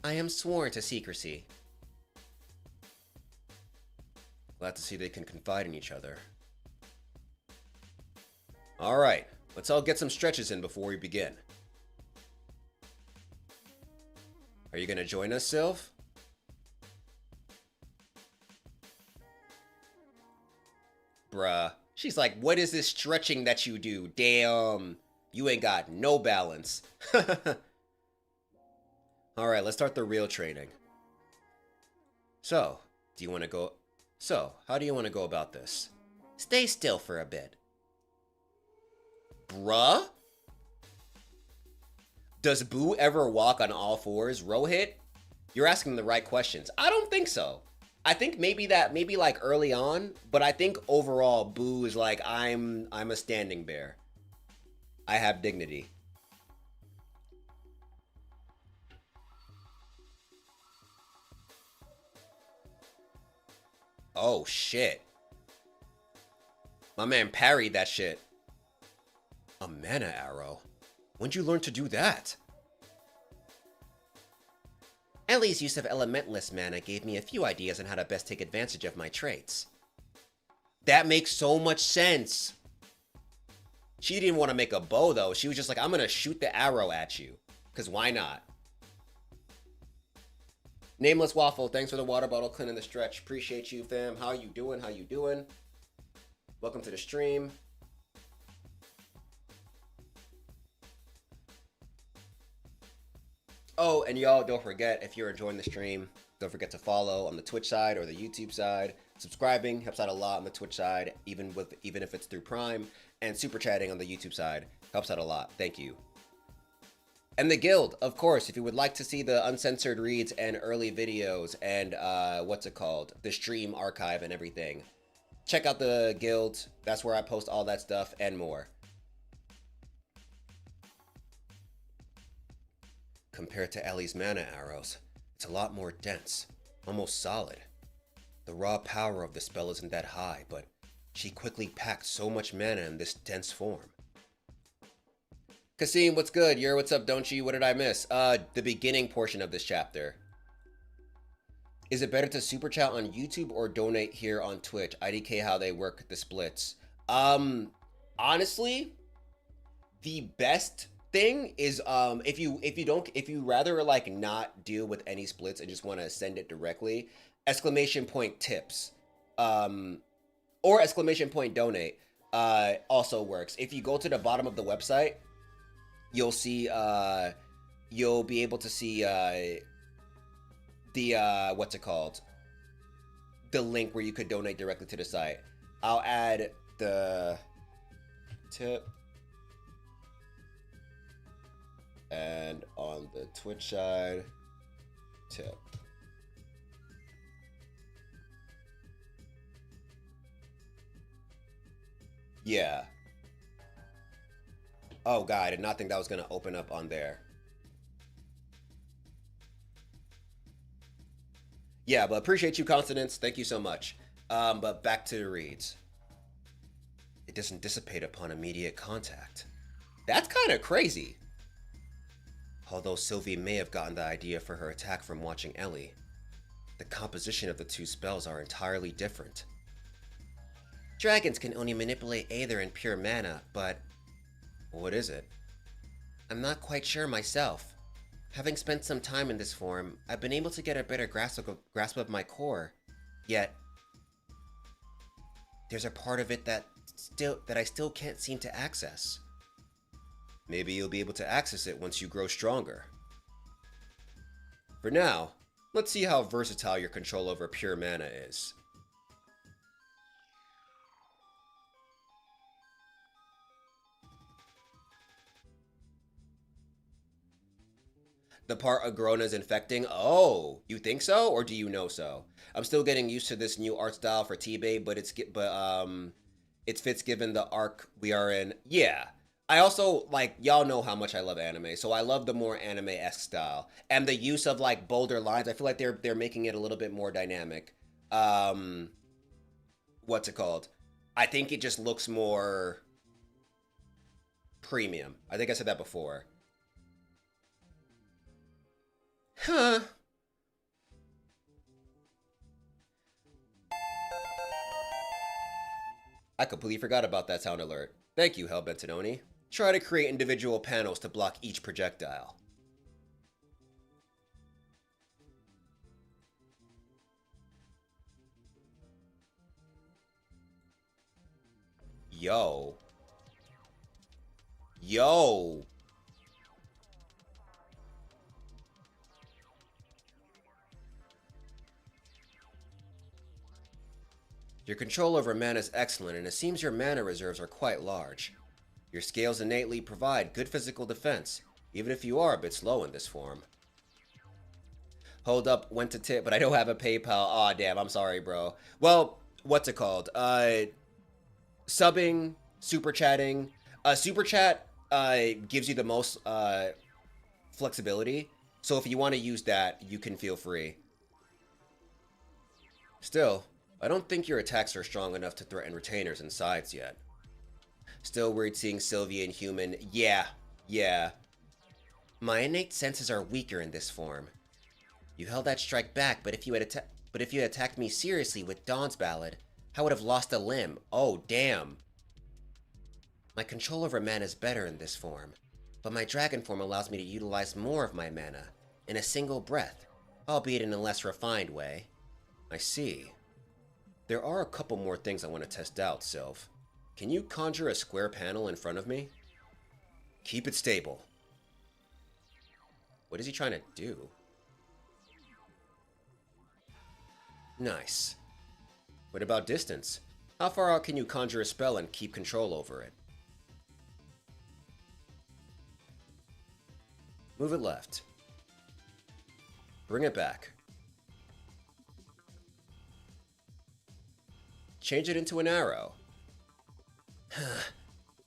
I am sworn to secrecy. Glad to see they can confide in each other. Alright, let's all get some stretches in before we begin. Are you gonna join us, Sylv? Bruh. She's like, what is this stretching that you do? Damn. You ain't got no balance. Alright, let's start the real training. So, how do you want to go about this? Stay still for a bit. Bruh? Does Boo ever walk on all fours? Rohit? You're asking the right questions. I don't think so. I think maybe like early on, but I think overall Boo is like, I'm a standing bear. I have dignity. Oh shit. My man parried that shit. A mana arrow? When'd you learn to do that? Ellie's use of elementalist mana gave me a few ideas on how to best take advantage of my traits. That makes so much sense. She didn't want to make a bow though. She was just like, I'm gonna shoot the arrow at you. Cause why not? Nameless Waffle, thanks for the water bottle cleaning the stretch. Appreciate you, fam. How you doing? How you doing? Welcome to the stream. Oh, and y'all, don't forget, if you're enjoying the stream, don't forget to follow on the Twitch side or the YouTube side. Subscribing helps out a lot on the Twitch side, even if it's through Prime, and super chatting on the YouTube side helps out a lot. Thank you. And the guild, of course, if you would like to see the uncensored reads and early videos and the stream archive and everything, check out the guild. That's where I post all that stuff and more. Compared to Ellie's mana arrows, it's a lot more dense, almost solid. The raw power of the spell isn't that high, but she quickly packed so much mana in this dense form. Kasim, what's good? What's up, don't you? What did I miss? The beginning portion of this chapter. Is it better to super chat on YouTube or donate here on Twitch? IDK how they work the splits. Honestly, the best thing is if you rather like not deal with any splits and just want to send it directly, !tips or !donate also works. If you go to the bottom of the website, you'll see you'll be able to see the the link where you could donate directly to the site. I'll add the tip. And on the Twitch side, tip. Yeah. Oh god, I did not think that was gonna open up on there. Yeah, but appreciate you, Consonance. Thank you so much. But back to the reads. It doesn't dissipate upon immediate contact. That's kind of crazy. Although Sylvie may have gotten the idea for her attack from watching Ellie, the composition of the two spells are entirely different. Dragons can only manipulate Aether and pure mana, but what is it? I'm not quite sure myself. Having spent some time in this form, I've been able to get a better grasp of my core, yet there's a part of it that I still can't seem to access. Maybe you'll be able to access it once you grow stronger. For now, let's see how versatile your control over pure mana is. The part Agrona's infecting? Oh, you think so, or do you know so? I'm still getting used to this new art style for TBATE, but it fits given the arc we are in. Yeah. I also, like, y'all know how much I love anime, so I love the more anime-esque style. And the use of, like, bolder lines, I feel like they're making it a little bit more dynamic. I think it just looks more premium. I think I said that before. Huh. I completely forgot about that sound alert. Thank you, Hellbentononi. Try to create individual panels to block each projectile. Yo. Yo. Your control over mana is excellent, and it seems your mana reserves are quite large. Your scales innately provide good physical defense, even if you are a bit slow in this form. Hold up, went to tip, but I don't have a PayPal. Aw, damn, I'm sorry, bro. Well, subbing, super chatting. Super chat gives you the most flexibility, so if you want to use that, you can feel free. Still, I don't think your attacks are strong enough to threaten retainers and sides yet. Still weird seeing Sylvie in human. Yeah. My innate senses are weaker in this form. You held that strike back, but if you had attacked me seriously with Dawn's Ballad, I would have lost a limb. Oh, damn. My control over mana is better in this form, but my dragon form allows me to utilize more of my mana in a single breath. albeit in a less refined way. I see. There are a couple more things I want to test out, Sylph. Can you conjure a square panel in front of me? Keep it stable. What is he trying to do? Nice. What about distance? How far out can you conjure a spell and keep control over it? Move it left. Bring it back. Change it into an arrow.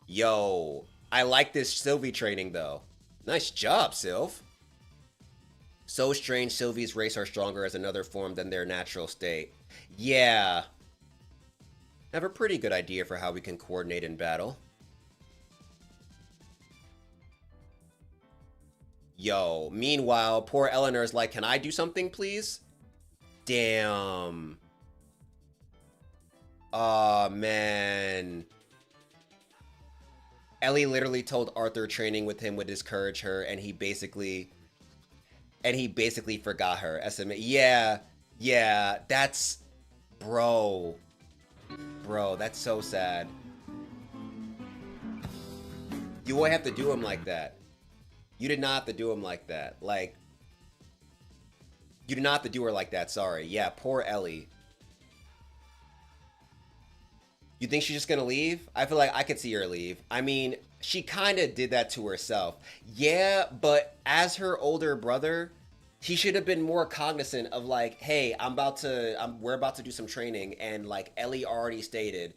Yo, I like this Sylvie training though. Nice job, Sylph. So strange Sylvie's race are stronger as another form than their natural state. Yeah. I have a pretty good idea for how we can coordinate in battle. Yo, meanwhile, poor Eleanor's like, can I do something, please? Damn. Aw, man. Ellie literally told Arthur training with him would discourage her, and he basically forgot her. SMA. Yeah, that's... Bro, that's so sad. You won't have to do him like that. You did not have to do him like that. Like, you did not have to do her like that, sorry. Yeah, poor Ellie. You think she's just gonna leave? I feel like I could see her leave. I mean, she kind of did that to herself. Yeah, but as her older brother, he should have been more cognizant of like, hey, we're about to do some training, and like Ellie already stated,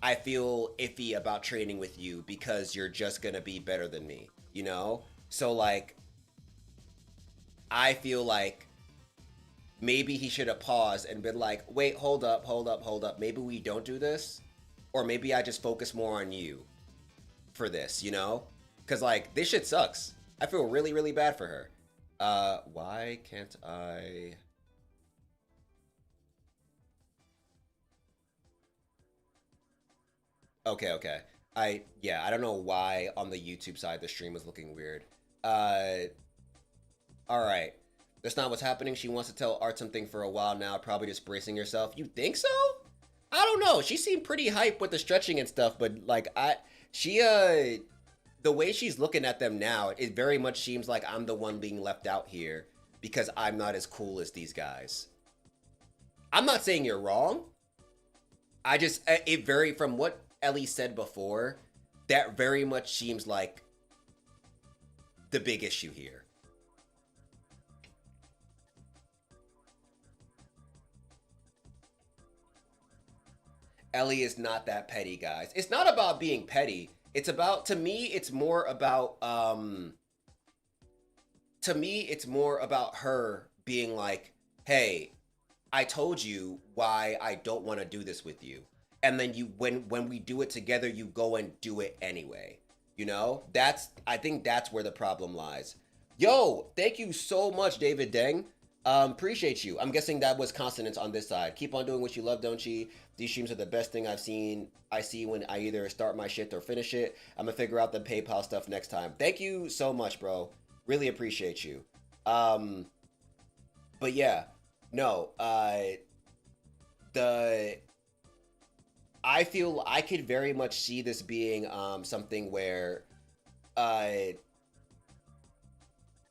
I feel iffy about training with you because you're just gonna be better than me, you know? So like, I feel like maybe he should have paused and been like, wait, hold up. Maybe we don't do this. Or maybe I just focus more on you for this, you know? Because, like, this shit sucks. I feel really, really bad for her. Why can't I... Okay. I don't know why on the YouTube side the stream was looking weird. Alright. That's not what's happening. She wants to tell Art something for a while now, probably just bracing herself. You think so? I don't know. She seemed pretty hype with the stretching and stuff, but like the way she's looking at them now, it very much seems like I'm the one being left out here because I'm not as cool as these guys. I'm not saying you're wrong. From what Ellie said before, that very much seems like the big issue here. Ellie is not that petty, guys. It's not about being petty. It's about, to me, it's more about her being like, hey, I told you why I don't want to do this with you. And then when we do it together, you go and do it anyway. You know? I think that's where the problem lies. Yo, thank you so much, David Deng. Appreciate you. I'm guessing that was consonants on this side. Keep on doing what you love, don't you? These streams are the best thing I see when I either start my shit or finish it. I'm gonna figure out the PayPal stuff next time. Thank you so much, bro. Really appreciate you. But yeah, no, I feel I could very much see this being something where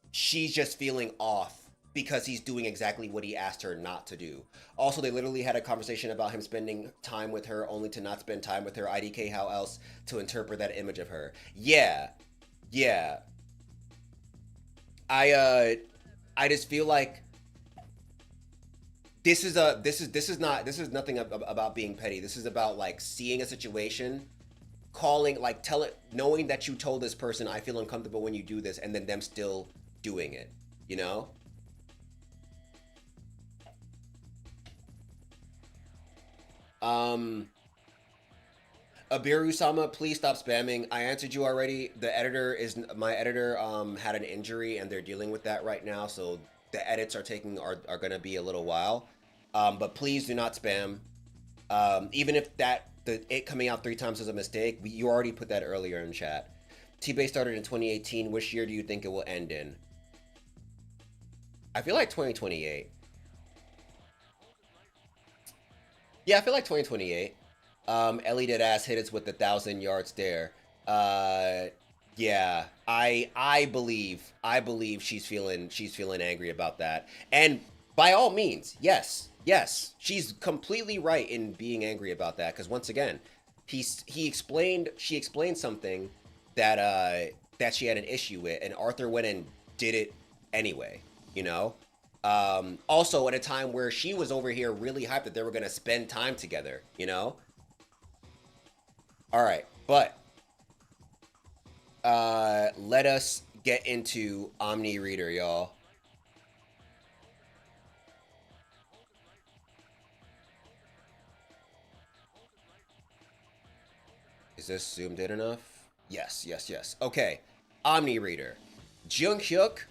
she's just feeling off because he's doing exactly what he asked her not to do. Also, they literally had a conversation about him spending time with her only to not spend time with her. IDK, how else to interpret that image of her? Yeah. I just feel like this is nothing about being petty. This is about like seeing a situation, knowing that you told this person, I feel uncomfortable when you do this, and then them still doing it, you know? Abiru-sama, please stop spamming. I answered you already. My editor had an injury and they're dealing with that right now, so the edits are gonna be a little while. But please do not spam. Even if it coming out 3 times is a mistake, you already put that earlier in chat. TBATE started in 2018. Which year do you think it will end in? I feel like 2028. Yeah, I feel like 2028. Ellie did ass hit us with the 1,000 yard stare. Uh, yeah, I believe she's feeling angry about that. And by all means, yes, she's completely right in being angry about that. Because once again, she explained something that she had an issue with, and Arthur went and did it anyway. You know. Also at a time where she was over here really hyped that they were gonna spend time together. You know. All right, but let us get into Omni Reader, y'all. Is this zoomed in enough? Yes. Okay, Omni Reader. Jung Hyuk.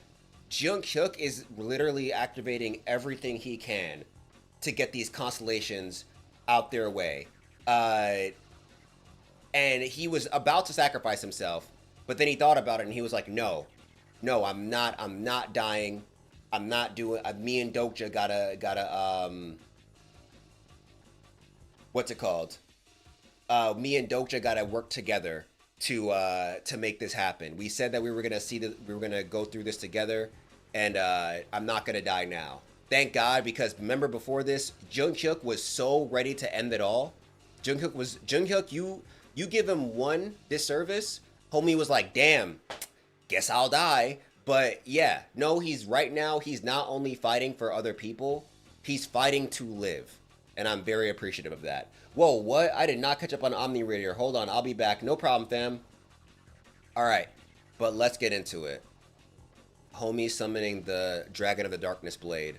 Jung Hyuk is literally activating everything he can to get these constellations out their way. And he was about to sacrifice himself, but then he thought about it and he was like, no, I'm not dying. I'm not doing. Me and Dokja gotta what's it called? Me and Dokja gotta work together to make this happen. We said that we were gonna go through this together, and I'm not gonna die now. Thank God, because remember before this, Jung Hyuk was so ready to end it all. Jung Hyuk, you give him one disservice, homie was like, damn, guess I'll die. But yeah, no, he's right now, he's not only fighting for other people, he's fighting to live. And I'm very appreciative of that. Whoa, what? I did not catch up on Omni Reader. Hold on, I'll be back. No problem, fam. Alright, but let's get into it. Homie summoning the Dragon of the Darkness Blade.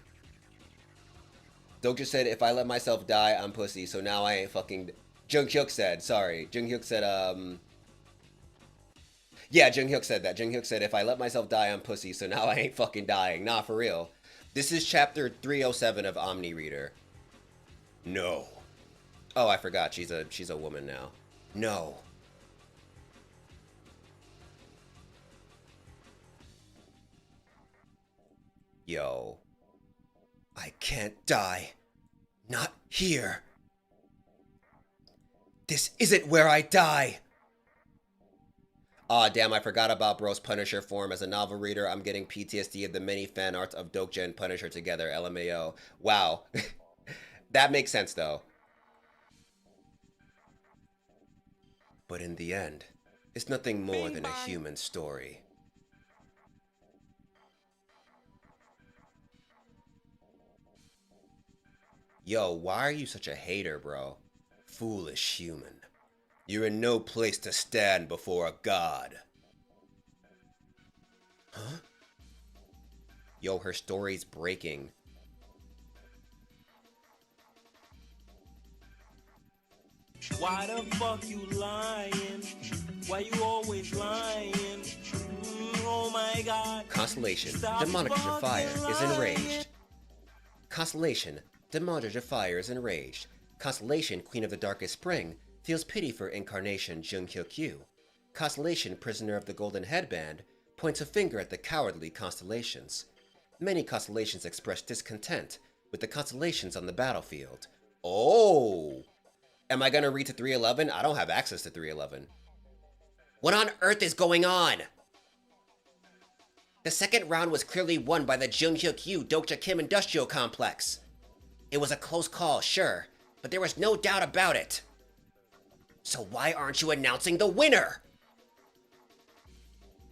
Dokja said, if I let myself die, I'm pussy, so now I ain't fucking... Jung Hyuk said, sorry. Jung Hyuk said, yeah, Jung Hyuk said that. Jung Hyuk said, if I let myself die, I'm pussy, so now I ain't fucking dying. Nah, for real. This is chapter 307 of Omni Reader. No. Oh, I forgot. She's a woman now. No. Yo. I can't die. Not here. This isn't where I die. Aw, damn, I forgot about bro's Punisher form. As a novel reader, I'm getting PTSD of the many fan arts of Dokja and Punisher together, LMAO. Wow. That makes sense, though. But in the end, it's nothing more than a human story. Yo, why are you such a hater, bro? Foolish human. You're in no place to stand before a god. Huh? Yo, her story's breaking. Why the fuck you lying? Why you always lying? Oh my god. Constellation, the monitor of fire, is enraged. Constellation, the monitor of fire is enraged. Constellation, Queen of the Darkest Spring, feels pity for Incarnation Jung Hyuk-yu. Constellation, Prisoner of the Golden Headband, points a finger at the cowardly constellations. Many constellations express discontent with the constellations on the battlefield. Oh! Am I gonna read to 311? I don't have access to 311. What on earth is going on? The second round was clearly won by the Jung Hyuk-yu Dokja Kim Industrial Complex. It was a close call, sure, but there was no doubt about it. So why aren't you announcing the winner?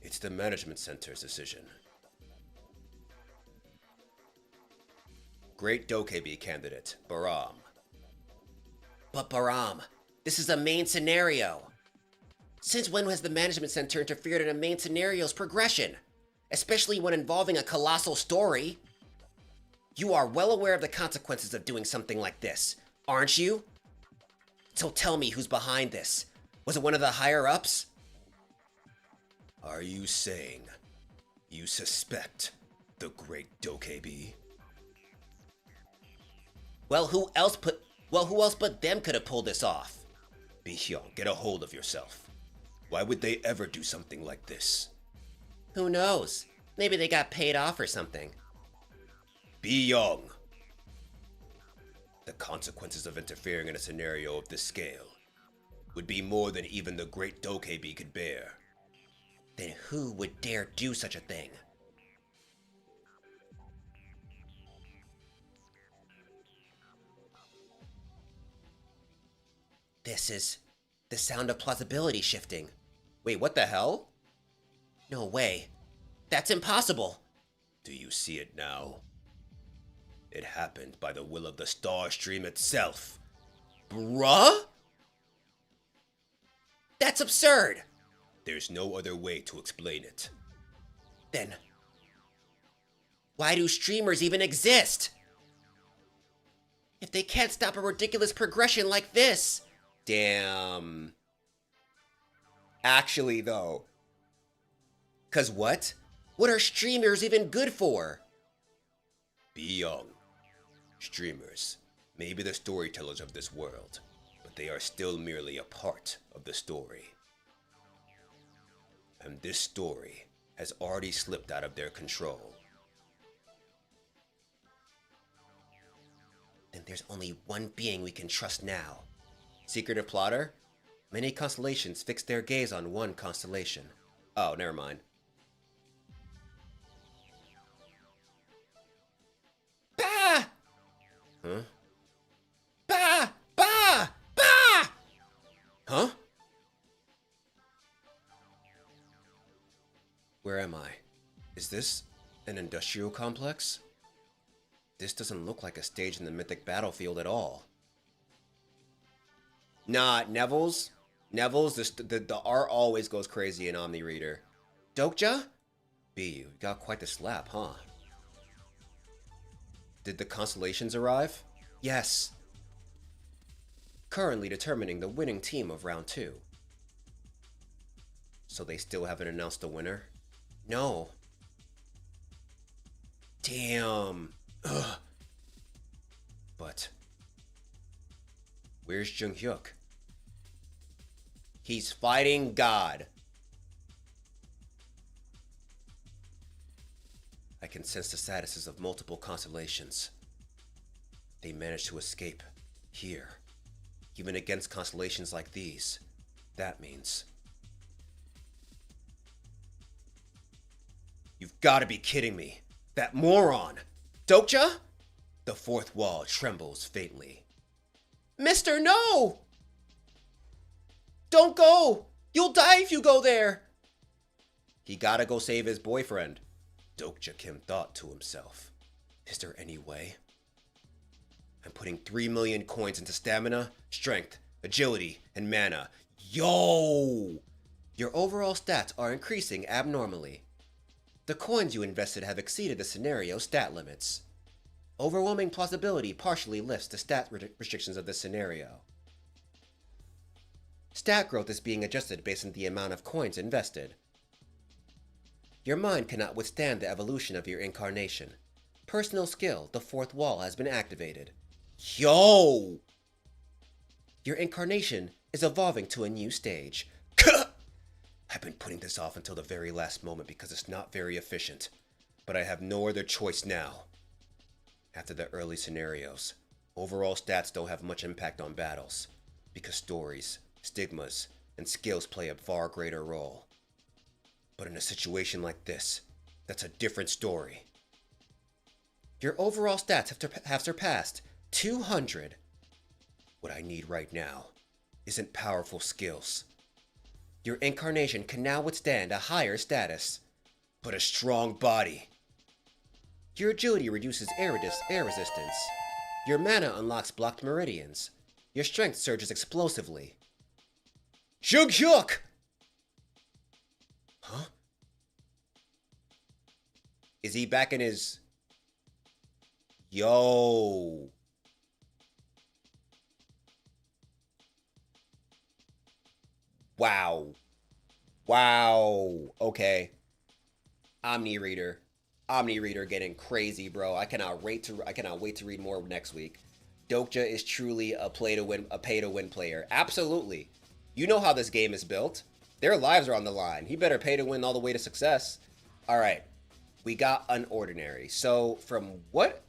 It's the management center's decision. Great Dokkaebi candidate, Baram. But Baram, this is a main scenario. Since when has the management center interfered in a main scenario's progression? Especially when involving a colossal story. You are well aware of the consequences of doing something like this, aren't you? So tell me who's behind this. Was it one of the higher-ups? Are you saying you suspect the great Dokkaebi? Well, who else but them could have pulled this off? Bihyung, get a hold of yourself. Why would they ever do something like this? Who knows? Maybe they got paid off or something. Be young. The consequences of interfering in a scenario of this scale would be more than even the great Dokebi could bear. Then who would dare do such a thing? This is the sound of plausibility shifting. Wait, what the hell? No way. That's impossible. Do you see it now? It happened by the will of the star stream itself. Bruh? That's absurd! There's no other way to explain it. Then, why do streamers even exist? If they can't stop a ridiculous progression like this. Damn. Actually, though. 'Cause what? What are streamers even good for? Be young. Streamers may be the storytellers of this world, but they are still merely a part of the story. And this story has already slipped out of their control. Then there's only one being we can trust now. Secretive plotter? Many constellations fix their gaze on one constellation. Oh, never mind. Bah! Huh? Bah! Bah! Bah! Huh? Where am I? Is this an industrial complex? This doesn't look like a stage in the mythic battlefield at all. Nah, Neville's, the art always goes crazy in Omni Reader. Dokja? You got quite the slap, huh? Did the constellations arrive? Yes. Currently determining the winning team of round 2. So they still haven't announced the winner? No. Damn. Ugh. But where's Jung-hyuk? He's fighting God. I can sense the statuses of multiple constellations. They managed to escape here, even against constellations like these. That means you've got to be kidding me. That moron! Dokja? The fourth wall trembles faintly. Mister, no! Don't go! You'll die if you go there! He gotta go save his boyfriend. Dokja Kim thought to himself. Is there any way? I'm putting 3 million coins into stamina, strength, agility, and mana. Yo! Your overall stats are increasing abnormally. The coins you invested have exceeded the scenario stat limits. Overwhelming plausibility partially lifts the stat restrictions of this scenario. Stat growth is being adjusted based on the amount of coins invested. Your mind cannot withstand the evolution of your incarnation. Personal skill, the fourth wall, has been activated. Yo! Your incarnation is evolving to a new stage. I've been putting this off until the very last moment because it's not very efficient. But I have no other choice now. After the early scenarios, overall stats don't have much impact on battles, because stories, stigmas, and skills play a far greater role. But in a situation like this, that's a different story. Your overall stats have surpassed 200. What I need right now isn't powerful skills. Your incarnation can now withstand a higher status, but a strong body. Your agility reduces air resistance. Your mana unlocks blocked meridians. Your strength surges explosively. Jung-hyuk! Huh? Is he back in his... Yo! Wow. Wow. Okay. Omni Reader getting crazy, bro. I cannot wait to read more next week. Dokja is truly a pay to win player. Absolutely. You know how this game is built. Their lives are on the line. He better pay to win all the way to success. All right. We got unOrdinary. So from what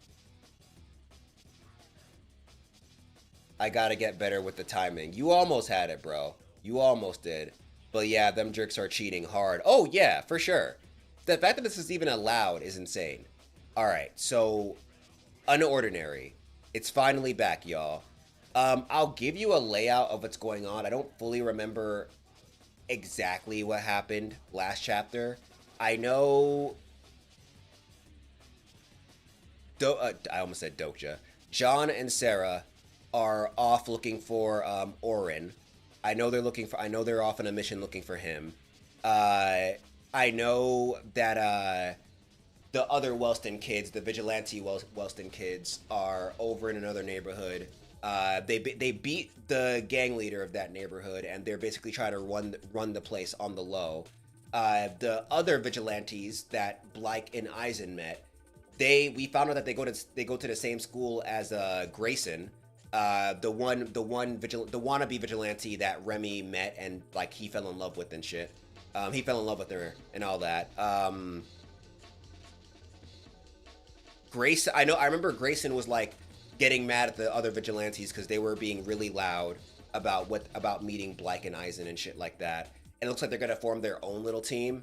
I gotta get better with the timing. You almost had it, bro. You almost did. But yeah, them jerks are cheating hard. Oh yeah, for sure. The fact that this is even allowed is insane. Alright, so unOrdinary. It's finally back, y'all. I'll give you a layout of what's going on. I don't fully remember exactly what happened last chapter. I know I almost said Dokja. John and Sarah are off looking for Orin. I know they're off on a mission looking for him. I know that the other Wellston kids, the vigilante Wellston kids, are over in another neighborhood. They beat the gang leader of that neighborhood, and they're basically trying to run the place on the low. The other vigilantes that Blyke and Eisen met, we found out that they go to the same school as Grayson, the wannabe vigilante that Remy met and like he fell in love with and shit. He fell in love with her and all that. I remember Grayson was like getting mad at the other vigilantes because they were being really loud about meeting Blyke and Eisen and shit like that. And it looks like they're gonna form their own little team.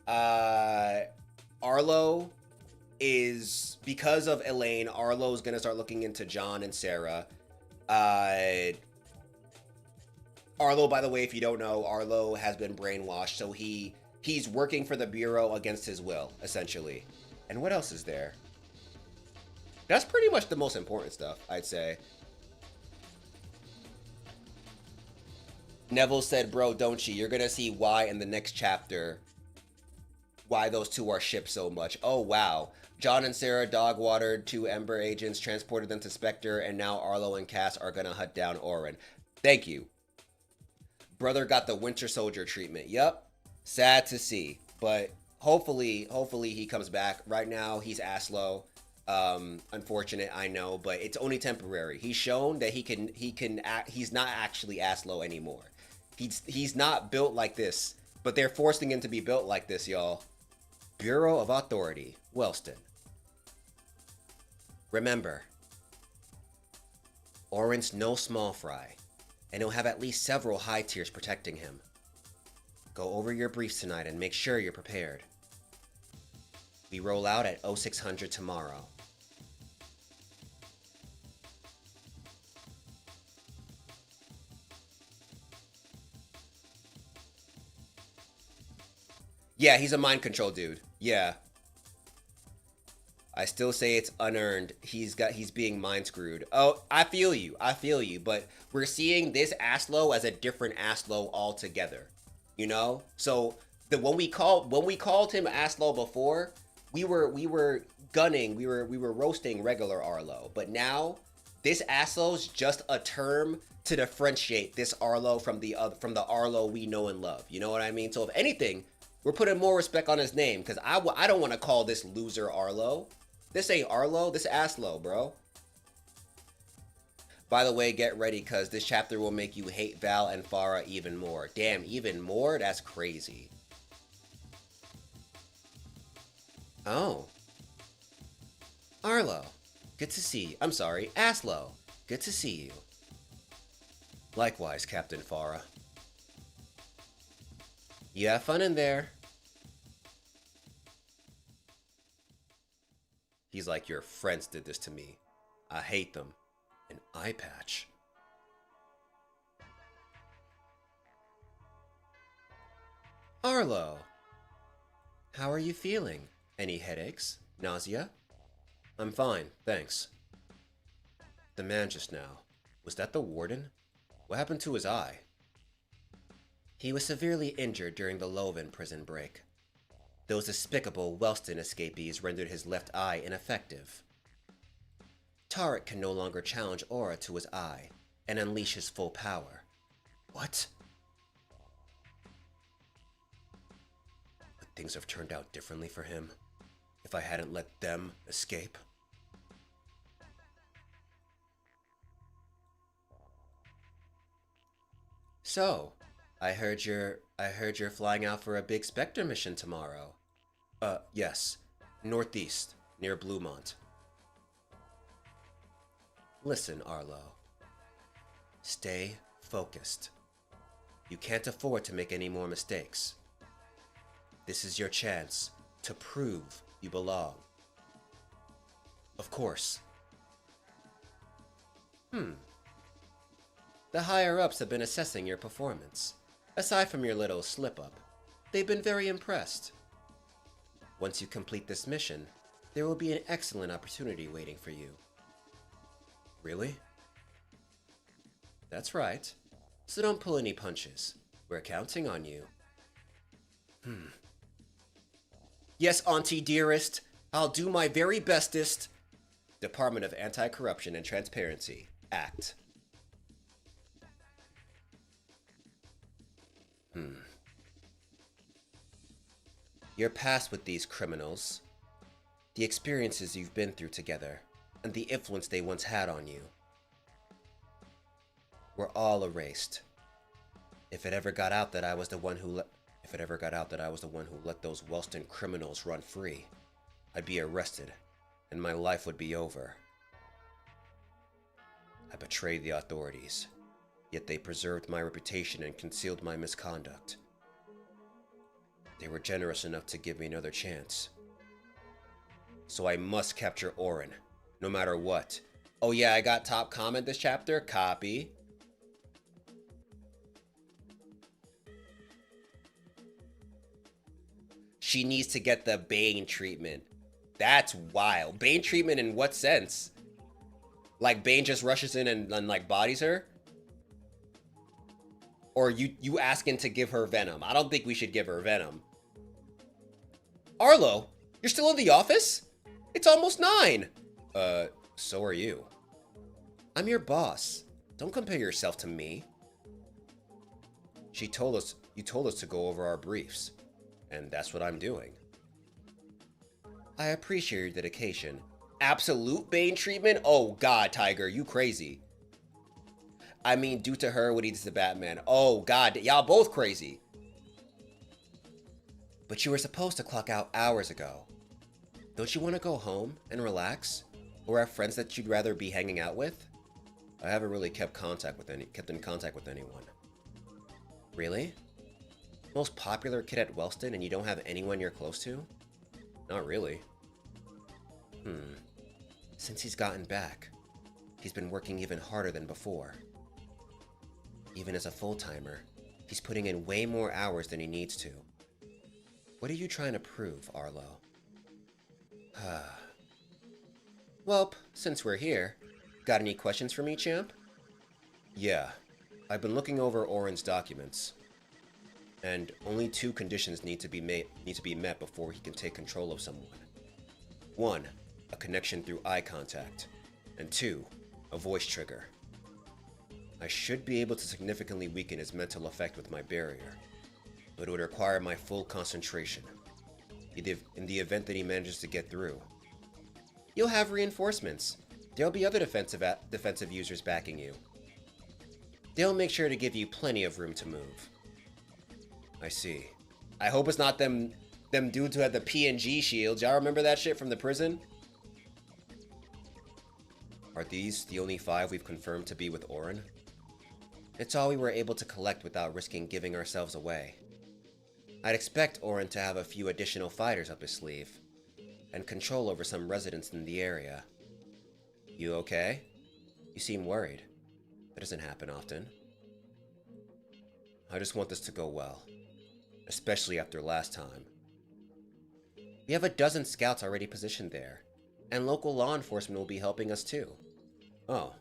Arlo is, because of Elaine, Arlo's gonna start looking into John and Sarah. Arlo, by the way, if you don't know, Arlo has been brainwashed, so he's working for the Bureau against his will, essentially. And what else is there? That's pretty much the most important stuff, I'd say. Neville said, bro, don't you? You're gonna see why in the next chapter, why those two are shipped so much. Oh, wow. John and Sarah dog-watered two Ember agents, transported them to Spectre, and now Arlo and Cass are gonna hunt down Orin. Thank you. Brother got the Winter Soldier treatment. Yep. Sad to see. But hopefully he comes back. Right now, he's ass low. Unfortunate, I know, but it's only temporary. He's shown that he's not actually ass low anymore. He's not built like this, but they're forcing him to be built like this, y'all. Bureau of Authority, Wellston. Remember, Orin's no small fry, and he'll have at least several high tiers protecting him. Go over your briefs tonight and make sure you're prepared. We roll out at 0600 tomorrow. Yeah, he's a mind control dude. Yeah. I still say it's unearned. He's being mind screwed. Oh, I feel you. But we're seeing this Aslo as a different Aslo altogether. You know? So when we called him Aslo before, we were gunning, we were roasting regular Arlo. But now this Aslo's just a term to differentiate this Arlo from the Arlo we know and love. You know what I mean? So if anything, we're putting more respect on his name, because I don't want to call this loser Arlo. This ain't Arlo, this Aslo, bro. By the way, get ready, because this chapter will make you hate Val and Farah even more. Damn, even more? That's crazy. Oh. Arlo. Good to see you. I'm sorry, Aslo. Good to see you. Likewise, Captain Farah. You have fun in there. He's like, your friends did this to me. I hate them. An eye patch. Arlo. How are you feeling? Any headaches? Nausea? I'm fine, thanks. The man just now. Was that the warden? What happened to his eye? He was severely injured during the Loven prison break. Those despicable Wellston escapees rendered his left eye ineffective. Tarek can no longer challenge Aura to his eye and unleash his full power. What? Would things have turned out differently for him if I hadn't let them escape? So, I heard you're flying out for a big Spectre mission tomorrow. Yes. Northeast, near Bluemont. Listen, Arlo. Stay focused. You can't afford to make any more mistakes. This is your chance to prove you belong. Of course. The higher-ups have been assessing your performance. Aside from your little slip-up, they've been very impressed. Once you complete this mission, there will be an excellent opportunity waiting for you. Really? That's right. So don't pull any punches. We're counting on you. Yes, Auntie dearest. I'll do my very bestest. Department of Anti-Corruption and Transparency, Act. Your past with these criminals, the experiences you've been through together, and the influence they once had on you, were all erased. If it ever got out that I was the one who let those Wellston criminals run free, I'd be arrested, and my life would be over. I betrayed the authorities, yet they preserved my reputation and concealed my misconduct. They were generous enough to give me another chance. So I must capture Orin, no matter what. Oh yeah, I got top comment this chapter. Copy. She needs to get the Bane treatment. That's wild. Bane treatment in what sense? Like Bane just rushes in and like bodies her? Or you asking to give her Venom? I don't think we should give her Venom. Arlo, you're still in the office? It's almost 9. So are you. I'm your boss. Don't compare yourself to me. You told us to go over our briefs, and that's what I'm doing. I appreciate your dedication. Absolute Bane treatment? Oh God, Tiger, you crazy. I mean, due to her what he did to Batman. Oh God, y'all both crazy. But you were supposed to clock out hours ago. Don't you want to go home and relax? Or have friends that you'd rather be hanging out with? I haven't really kept in contact with anyone. Really? Most popular kid at Wellston and you don't have anyone you're close to? Not really. Since he's gotten back, he's been working even harder than before. Even as a full-timer, he's putting in way more hours than he needs to. What are you trying to prove, Arlo? Welp, since we're here, got any questions for me, champ? Yeah, I've been looking over Orin's documents, and only 2 conditions need to be met before he can take control of someone. 1, a connection through eye contact, and 2, a voice trigger. I should be able to significantly weaken his mental effect with my barrier, but it would require my full concentration. In the event that he manages to get through, you'll have reinforcements. There'll be other defensive users backing you. They'll make sure to give you plenty of room to move. I see. I hope it's not them dudes who had the PNG shields. Y'all remember that shit from the prison? Are these the only 5 we've confirmed to be with Orin? It's all we were able to collect without risking giving ourselves away. I'd expect Orin to have a few additional fighters up his sleeve, and control over some residents in the area. You okay? You seem worried. That doesn't happen often. I just want this to go well, especially after last time. We have a dozen scouts already positioned there, and local law enforcement will be helping us too. Oh.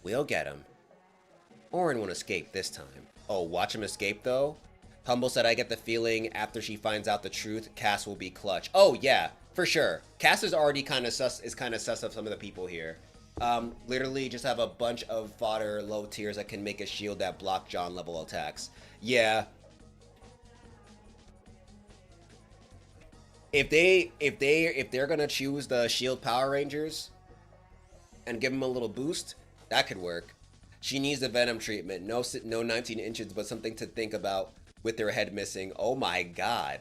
We'll get him. Orin won't escape this time. Oh, watch him escape though? Humble said, I get the feeling after she finds out the truth, Cass will be clutch. Oh yeah, for sure. Cass is already kind of sus of some of the people here. Literally just have a bunch of fodder low tiers that can make a shield that block John level attacks. Yeah. If they're gonna choose the shield Power Rangers and give them a little boost, that could work. She needs the Venom treatment. No 19 inches, but something to think about with their head missing. Oh my god.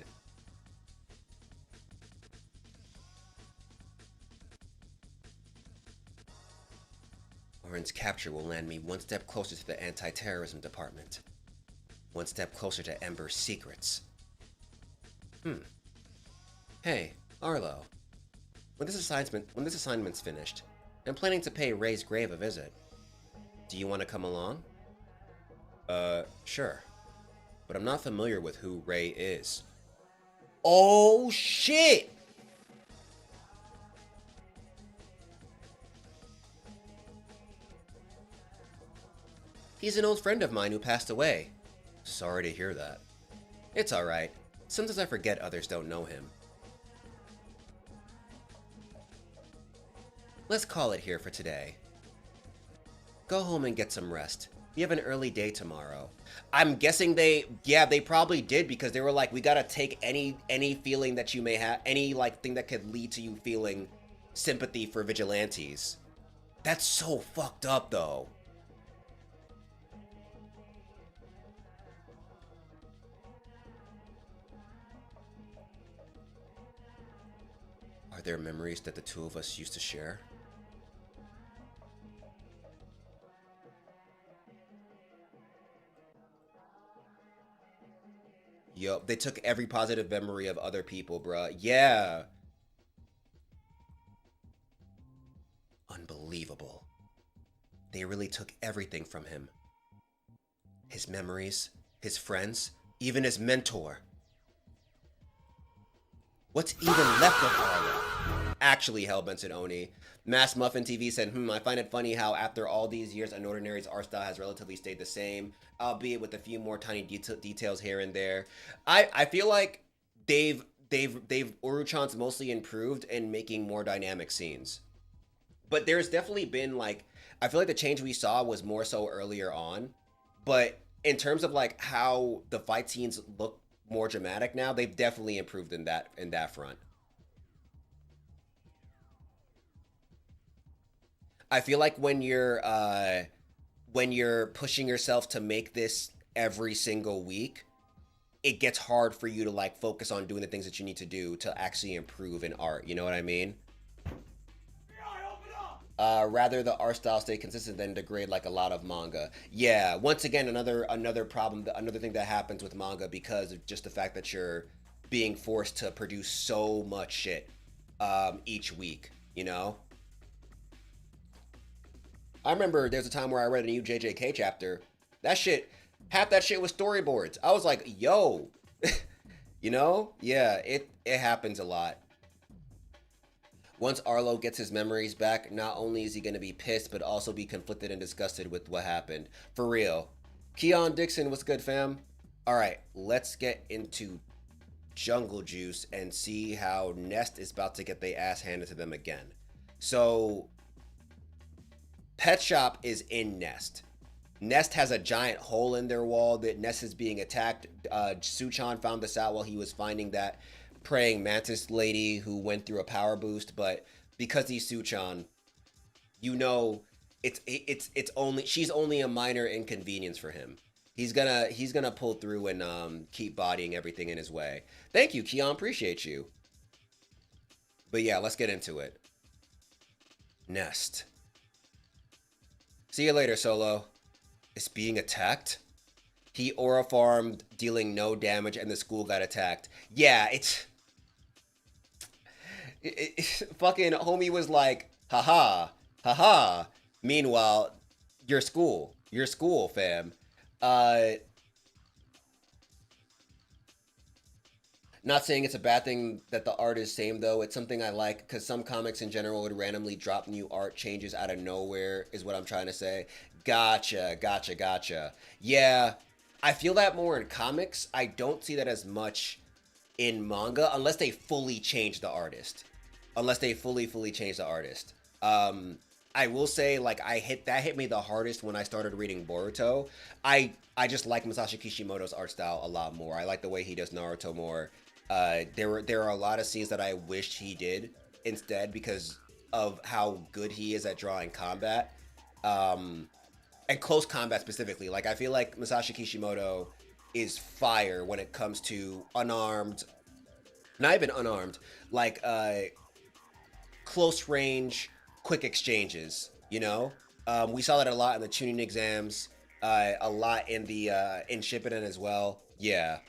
Oren's capture will land me one step closer to the anti-terrorism department. One step closer to Ember's secrets. Hey, Arlo. When this assignment's finished, I'm planning to pay Ray's grave a visit. Do you want to come along? Sure. But I'm not familiar with who Ray is. Oh, shit! He's an old friend of mine who passed away. Sorry to hear that. It's alright. Sometimes I forget others don't know him. Let's call it here for today. Go home and get some rest. You have an early day tomorrow. I'm guessing they probably did, because they were like, we gotta take any feeling that you may have, any like thing that could lead to you feeling sympathy for vigilantes. That's so fucked up though. Are there memories that the two of us used to share? Yo, they took every positive memory of other people, bruh. Yeah. Unbelievable. They really took everything from him. His memories, his friends, even his mentor. What's even left of Arlo? Actually, Hellbent, said Oni. Mass Muffin TV said, I find it funny how after all these years, unOrdinary's art style has relatively stayed the same, albeit with a few more tiny details here and there. I feel like Uruchan's mostly improved in making more dynamic scenes. But there's definitely been like, I feel like the change we saw was more so earlier on. But in terms of like how the fight scenes look more dramatic now, they've definitely improved in that front. I feel like when you're pushing yourself to make this every single week, it gets hard for you to like focus on doing the things that you need to do to actually improve in art. You know what I mean? Rather the art style stay consistent than degrade like a lot of manga. Yeah, once again, another problem, another thing that happens with manga because of just the fact that you're being forced to produce so much shit each week, you know? I remember there's a time where I read a new JJK chapter. That shit, half that shit was storyboards. I was like, yo, you know? Yeah, it happens a lot. Once Arlo gets his memories back, not only is he going to be pissed, but also be conflicted and disgusted with what happened. For real. Keon Dixon, what's good, fam? Alright, let's get into Jungle Juice and see how Nest is about to get their ass handed to them again. So, Pet Shop is in Nest. Nest has a giant hole in their wall that Nest is being attacked. Suchan found this out while he was finding that praying mantis lady who went through a power boost, but because he's Suchan, you know, she's only a minor inconvenience for him. He's gonna pull through and keep bodying everything in his way. Thank you, Keon, appreciate you. But yeah, let's get into it. Nest. See you later, Solo. Is being attacked? He aura farmed, dealing no damage, and the school got attacked. Yeah, fucking homie was like, haha, haha. Meanwhile, your school, fam. Not saying it's a bad thing that the art is same though. It's something I like because some comics in general would randomly drop new art changes out of nowhere is what I'm trying to say. Gotcha. Yeah, I feel that more in comics. I don't see that as much in manga unless they fully change the artist. Unless they fully change the artist. I will say, like, that hit me the hardest when I started reading Boruto. I just like Masashi Kishimoto's art style a lot more. I like the way he does Naruto more. There are a lot of scenes that I wished he did instead because of how good he is at drawing combat. And close combat specifically. Like, I feel like Masashi Kishimoto is fire when it comes to unarmed, not even unarmed, like, close range, quick exchanges, you know? We saw that a lot in the tuning exams, a lot in the in Shippuden as well. Yeah.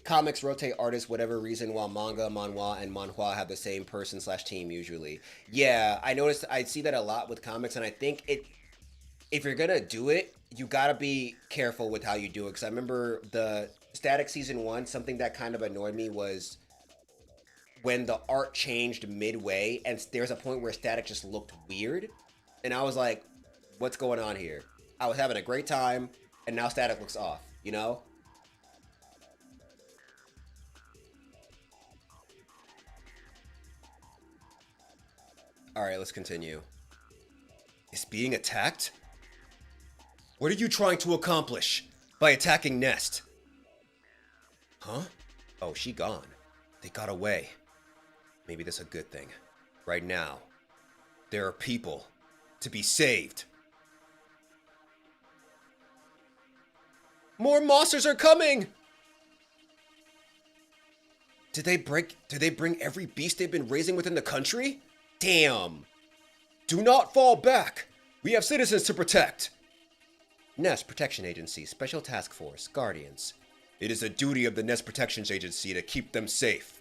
Comics rotate artists whatever reason, while manga, manhwa, and manhwa have the same person slash team usually. Yeah, I noticed. I see that a lot with comics, and I think it. If you're gonna do it, you gotta be careful with how you do it. Because I remember the Static season 1. Something that kind of annoyed me was when the art changed midway, and there's a point where Static just looked weird, and I was like, "What's going on here?" I was having a great time, and now Static looks off. You know. Alright, let's continue. Is being attacked? What are you trying to accomplish by attacking Nest? Huh? Oh, she gone. They got away. Maybe that's a good thing. Right now, there are people to be saved. More monsters are coming! Did they bring every beast they've been raising within the country? Damn! Do not fall back! We have citizens to protect! Nest Protection Agency, Special Task Force, Guardians. It is the duty of the Nest Protection Agency to keep them safe.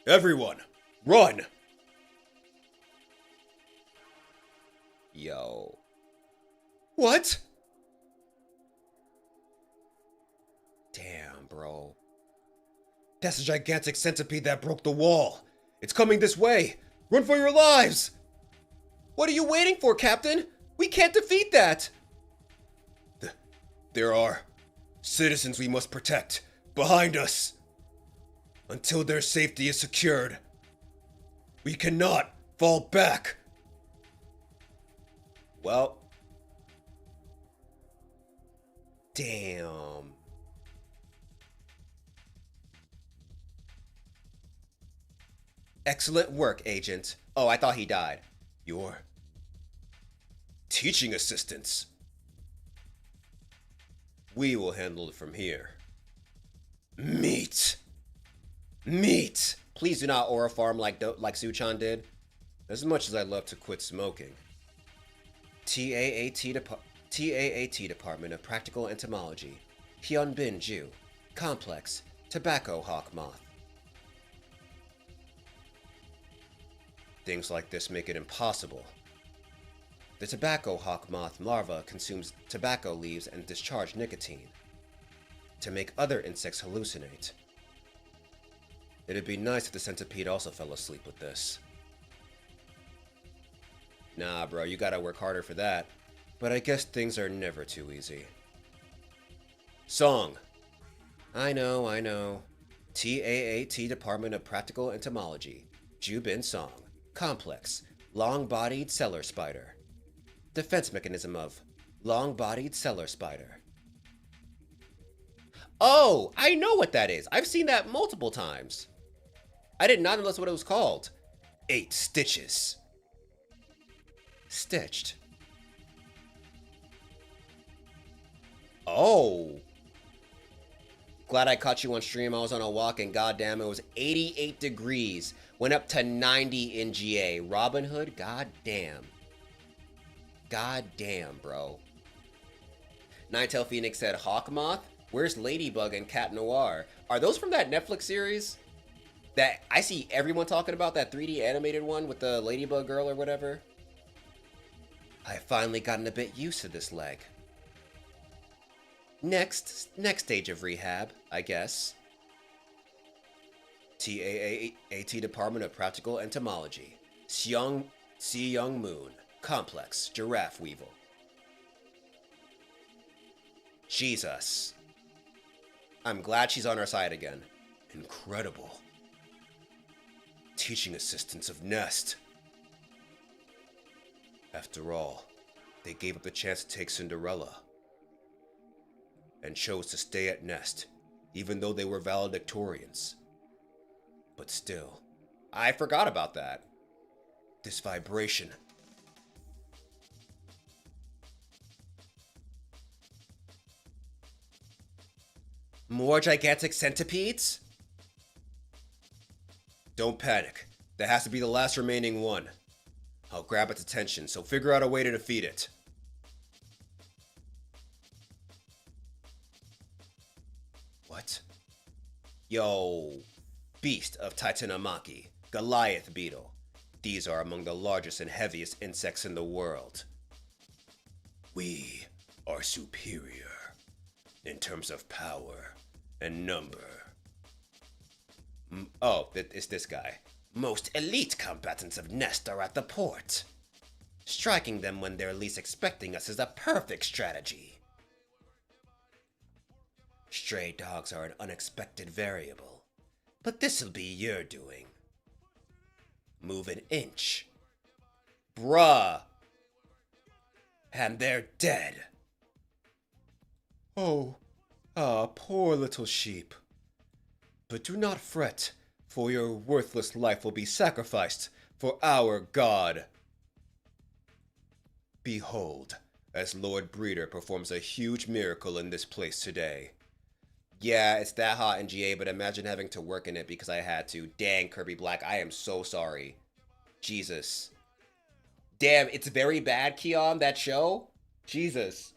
Everyone, run! Yo. What? Damn, bro. That's a gigantic centipede that broke the wall. It's coming this way. Run for your lives! What are you waiting for, Captain? We can't defeat that! There are citizens we must protect behind us. Until their safety is secured, we cannot fall back. Well. Damn. Excellent work, Agent. Oh, I thought he died. Your teaching assistants. We will handle it from here. Meat. Meat. Please do not aura farm like Suchan did. As much as I'd love to quit smoking. TAAT Department of Practical Entomology. Hyunbin Ju. Complex. Tobacco hawk moth. Things like this make it impossible. The tobacco hawk moth larva consumes tobacco leaves and discharge nicotine to make other insects hallucinate. It'd be nice if the centipede also fell asleep with this. Nah, bro, you gotta work harder for that. But I guess things are never too easy. Song. I know. TAAT Department of Practical Entomology. Jubin Song. Complex. Long-bodied cellar spider. Defense mechanism of long-bodied cellar spider. Oh, I know what that is. I've seen that multiple times. I did not know that's what it was called. 8 stitches. Stitched. Oh. Glad I caught you on stream. I was on a walk and goddamn, it was 88 degrees. Went up to 90 in GA. Robin Hood, goddamn. Goddamn, bro. Ninetail Phoenix said Hawkmoth. Where's Ladybug and Cat Noir? Are those from that Netflix series? That I see everyone talking about, that 3D animated one with the Ladybug girl or whatever. I've finally gotten a bit used to this leg. Next stage of rehab, I guess. TAAT Department of Practical Entomology. Si Young Moon. Complex. Giraffe Weevil. Jesus. I'm glad she's on our side again. Incredible. Teaching assistants of Nest. After all, they gave up the chance to take Cinderella. And chose to stay at Nest, even though they were valedictorians. But still, I forgot about that. This vibration. More gigantic centipedes? Don't panic. That has to be the last remaining one. I'll grab its attention, so figure out a way to defeat it. What? Yo, beast of Titanomachy, Goliath beetle. These are among the largest and heaviest insects in the world. We are superior in terms of power and number. Oh, it's this guy. Most elite combatants of Nest are at the port. Striking them when they're least expecting us is a perfect strategy. Stray dogs are an unexpected variable, but this'll be your doing. Move an inch. Bruh. And they're dead. Oh, poor little sheep. But do not fret, for your worthless life will be sacrificed for our God. Behold, as Lord Breeder performs a huge miracle in this place today. Yeah, it's that hot in GA, but imagine having to work in it because I had to. Dang, Kirby Black, I am so sorry. Jesus. Damn, it's very bad, Keon, that show? Jesus.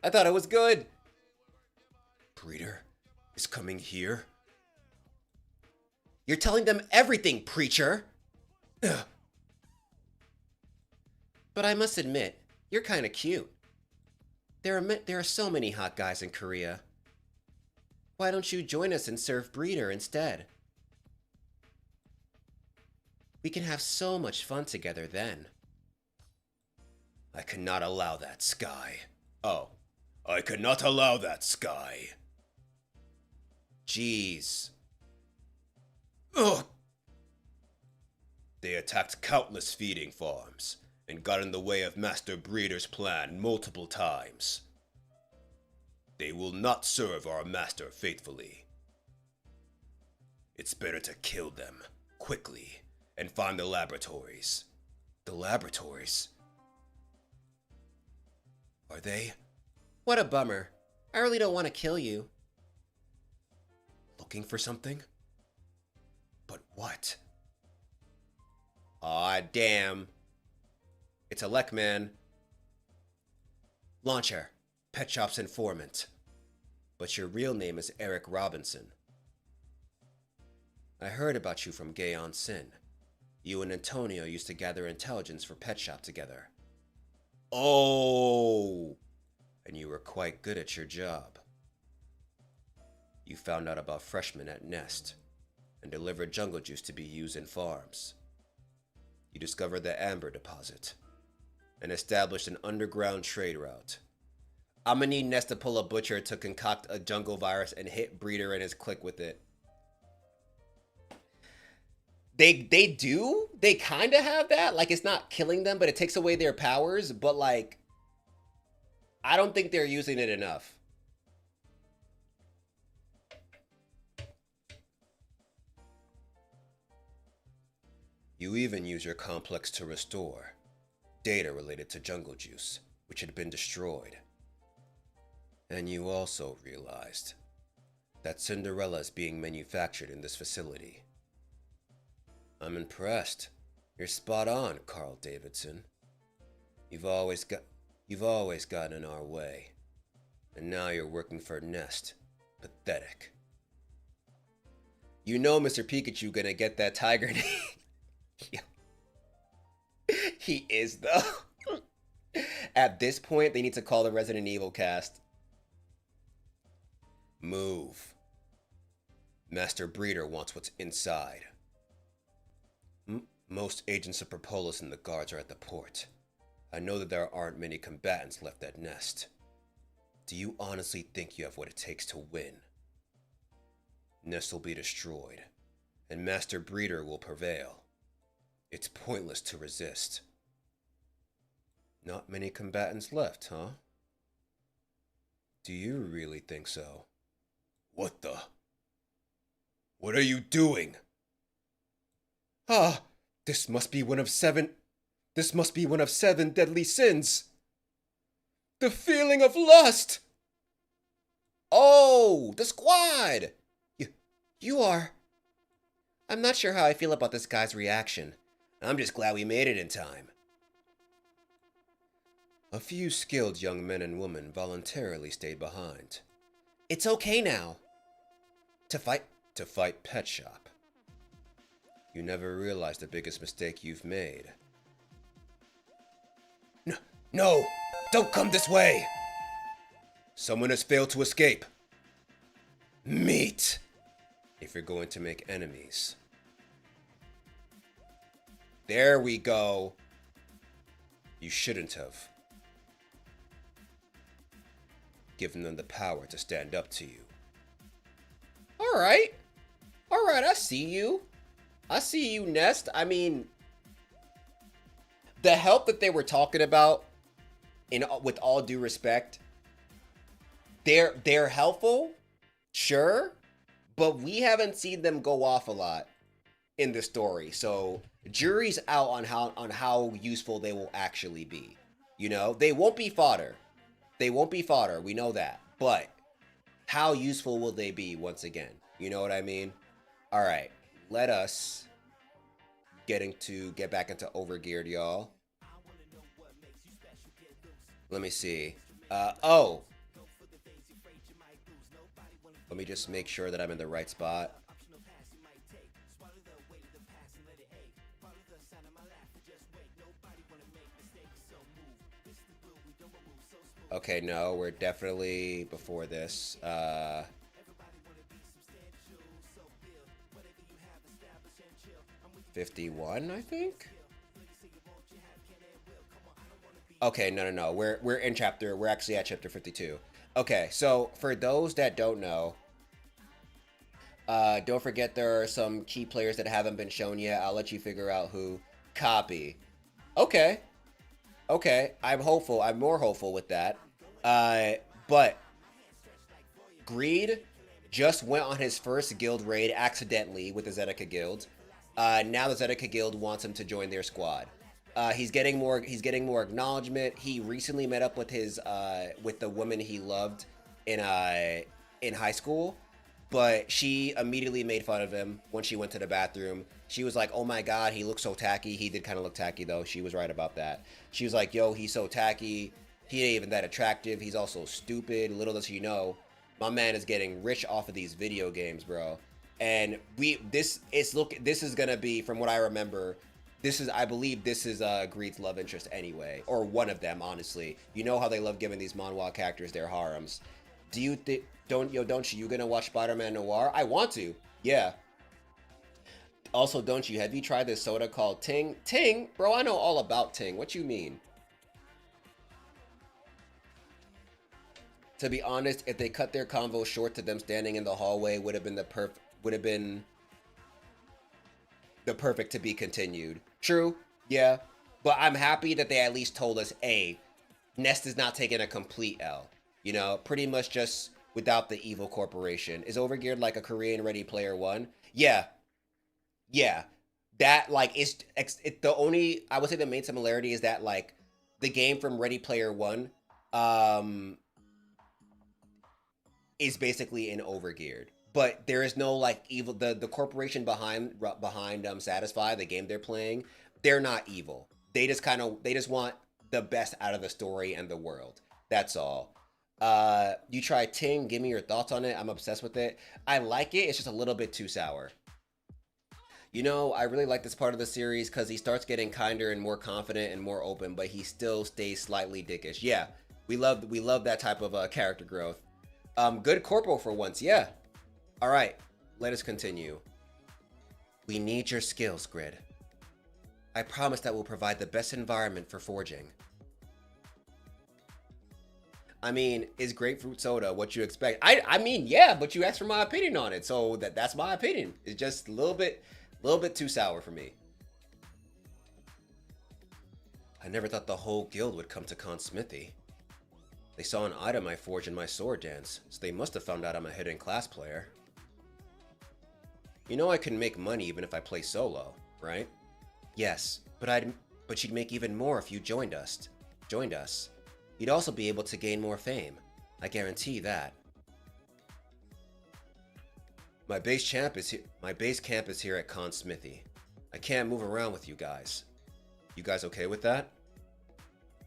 I thought it was good. Breeder is coming here? You're telling them everything, preacher! Ugh. But I must admit, you're kinda cute. There are so many hot guys in Korea. Why don't you join us and serve Breeder instead? We can have so much fun together then. I cannot allow that, Sky. Oh, I cannot allow that, Sky. Jeez. Ugh. They attacked countless feeding farms and got in the way of Master Breeder's plan multiple times. They will not serve our master faithfully. It's better to kill them quickly and find the laboratories. The laboratories? Are they? What a bummer. I really don't want to kill you. Looking for something? But what? Aw, damn. It's a Lekman. Launcher, Pet Shop's informant. But your real name is Eric Robinson. I heard about you from Gaon Sin. You and Antonio used to gather intelligence for Pet Shop together. Oh! And you were quite good at your job. You found out about freshmen at Nest and delivered jungle juice to be used in farms. You discovered the Amber deposit and established an underground trade route. I'm gonna need Nest to pull a butcher to concoct a jungle virus and hit Breeder and his clique with it. They do? They kind of have that? Like, it's not killing them, but it takes away their powers, but like, I don't think they're using it enough. You even use your complex to restore data related to jungle juice, which had been destroyed. And you also realized that Cinderella is being manufactured in this facility. I'm impressed. You're spot on, Carl Davidson. You've always gotten in our way. And now you're working for Nest. Pathetic. You know Mr. Pikachu gonna get that tiger name. Yeah. He is, though. At this point, they need to call the Resident Evil cast. Move. Master Breeder wants what's inside. Most agents of Propolis and the guards are at the port. I know that there aren't many combatants left at Nest. Do you honestly think you have what it takes to win? Nest will be destroyed, and Master Breeder will prevail. It's pointless to resist. Not many combatants left, huh? Do you really think so? What the? What are you doing? Ah, this must be one of seven deadly sins. The feeling of lust. Oh, the squad. You are. I'm not sure how I feel about this guy's reaction. I'm just glad we made it in time. A few skilled young men and women voluntarily stayed behind. It's okay now. To fight Pet Shop. You never realized the biggest mistake you've made. No! Don't come this way! Someone has failed to escape. Meet! If you're going to make enemies. There we go. You shouldn't have given them the power to stand up to you. Alright, I see you. I see you, Nest. I mean, the help that they were talking about, with all due respect, they're helpful, sure, but we haven't seen them go off a lot in the story. So jury's out on how useful they will actually be. You know, they won't be fodder. They won't be fodder. We know that. But how useful will they be once again? You know what I mean? All right, let us get back into Overgeared, y'all. Let me see. Oh. Let me just make sure that I'm in the right spot. Okay, no, we're definitely before this. 51, I think? Okay, no. We're in chapter. We're actually at chapter 52. Okay, so for those that don't know, don't forget there are some key players that haven't been shown yet. I'll let you figure out who. Copy. Okay. I'm hopeful. I'm more hopeful with that. But Greed just went on his first guild raid accidentally with the Zedeka guild. Now the Zedeka guild wants him to join their squad. He's getting more acknowledgement. He recently met up with with the woman he loved in high school, but she immediately made fun of him when she went to the bathroom. She was like, "Oh my God, he looks so tacky." He did kind of look tacky though. She was right about that. She was like, "Yo, he's so tacky. He ain't even that attractive. He's also stupid." Little does she know, my man is getting rich off of these video games, bro. And this is gonna be, from what I remember, I believe this is Greed's love interest anyway, or one of them, honestly. You know how they love giving these manhwa characters their harems. Do you think? Don't you gonna watch Spider-Man Noir? I want to. Yeah. Also, don't you? Have you tried this soda called Ting? Ting? Bro, I know all about Ting. What you mean? To be honest, if they cut their convo short to them standing in the hallway, would have been the perfect to be continued. True, yeah. But I'm happy that they at least told us, A, Nest is not taking a complete L. You know, pretty much just without the evil corporation. Is Overgeared like a Korean Ready Player One? Yeah. That, like, it's the only, I would say the main similarity is that, like, the game from Ready Player One, is basically in Overgeared. But there is no, like, evil, the corporation behind Satisfy, the game they're playing, they're not evil. They just want the best out of the story and the world. That's all. You try Ting, give me your thoughts on it. I'm obsessed with it. I like it, it's just a little bit too sour. You know, I really like this part of the series because he starts getting kinder and more confident and more open, but he still stays slightly dickish. Yeah, we love that type of character growth. Good corporal for once, yeah. All right, let us continue. We need your skills, Grid. I promise that we'll provide the best environment for forging. I mean, is grapefruit soda what you expect? I mean, yeah, but you asked for my opinion on it, so that's my opinion. It's just a little bit too sour for me. I never thought the whole guild would come to Con Smithy. They saw an item I forged in my sword dance, so they must have found out I'm a hidden class player. You know I can make money even if I play solo, right? Yes, but you'd make even more if you joined us. You'd also be able to gain more fame. I guarantee that. My base camp is here at Con Smithy. I can't move around with you guys. You guys okay with that?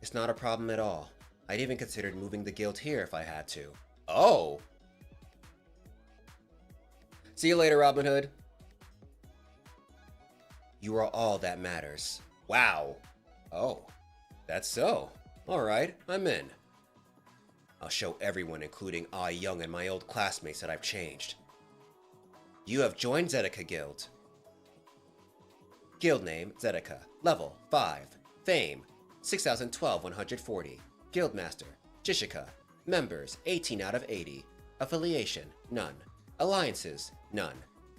It's not a problem at all. I'd even considered moving the guild here if I had to. Oh! See you later, Robin Hood. You are all that matters. Wow. Oh, that's so. Alright, I'm in. I'll show everyone, including Ah Young and my old classmates, that I've changed. You have joined Zedica Guild. Guild name, Zedica. Level, 5. Fame, 6012-140. Guildmaster, Jishika. Members, 18 out of 80. Affiliation, none. Alliances, none.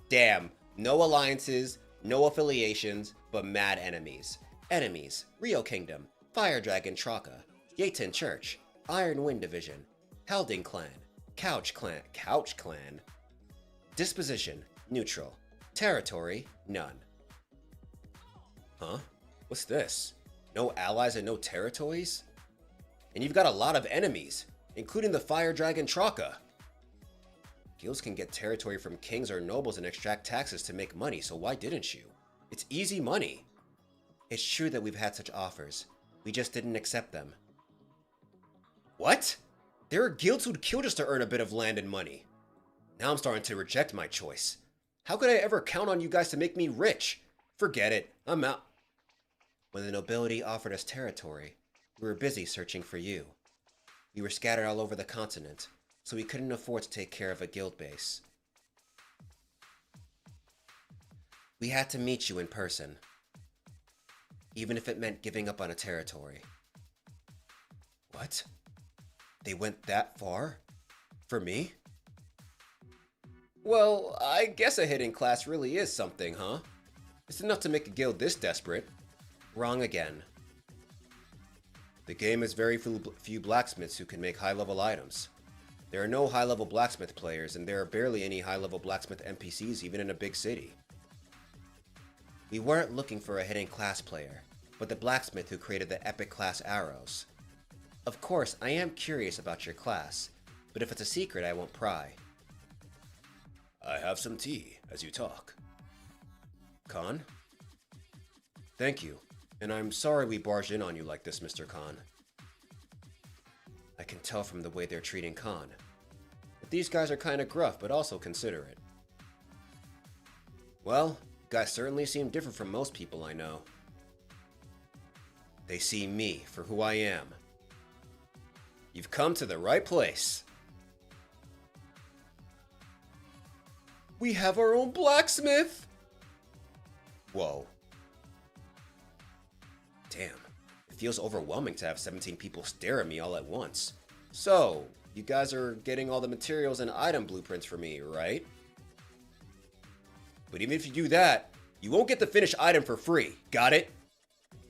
Damn, no alliances, no affiliations, but mad enemies. Enemies, Rio Kingdom, Fire Dragon Traka, Yeton Church, Iron Wind Division, Helding Clan, Couch Clan. Disposition, neutral. Territory, none. Huh? What's this? No allies and no territories? And you've got a lot of enemies, including the Fire Dragon Traka. Guilds can get territory from kings or nobles and extract taxes to make money, so why didn't you? It's easy money. It's true that we've had such offers. We just didn't accept them. What? There are guilds who'd kill just to earn a bit of land and money. Now I'm starting to reject my choice. How could I ever count on you guys to make me rich? Forget it. I'm out. When the nobility offered us territory, we were busy searching for you. We were scattered all over the continent, so we couldn't afford to take care of a guild base. We had to meet you in person, even if it meant giving up on a territory. What? They went that far? For me? Well, I guess a hidden class really is something, huh? It's enough to make a guild this desperate. Wrong again. The game has very few blacksmiths who can make high-level items. There are no high-level blacksmith players, and there are barely any high-level blacksmith NPCs even in a big city. We weren't looking for a hidden class player, but the blacksmith who created the epic class arrows. Of course, I am curious about your class, but if it's a secret, I won't pry. I have some tea as you talk. Khan? Thank you, and I'm sorry we barged in on you like this, Mr. Khan. I can tell from the way they're treating Khan. But these guys are kinda gruff, but also considerate. Well, guys certainly seem different from most people I know. They see me for who I am. You've come to the right place. We have our own blacksmith! Whoa. Damn, it feels overwhelming to have 17 people stare at me all at once. So, you guys are getting all the materials and item blueprints for me, right? But even if you do that, you won't get the finished item for free, got it?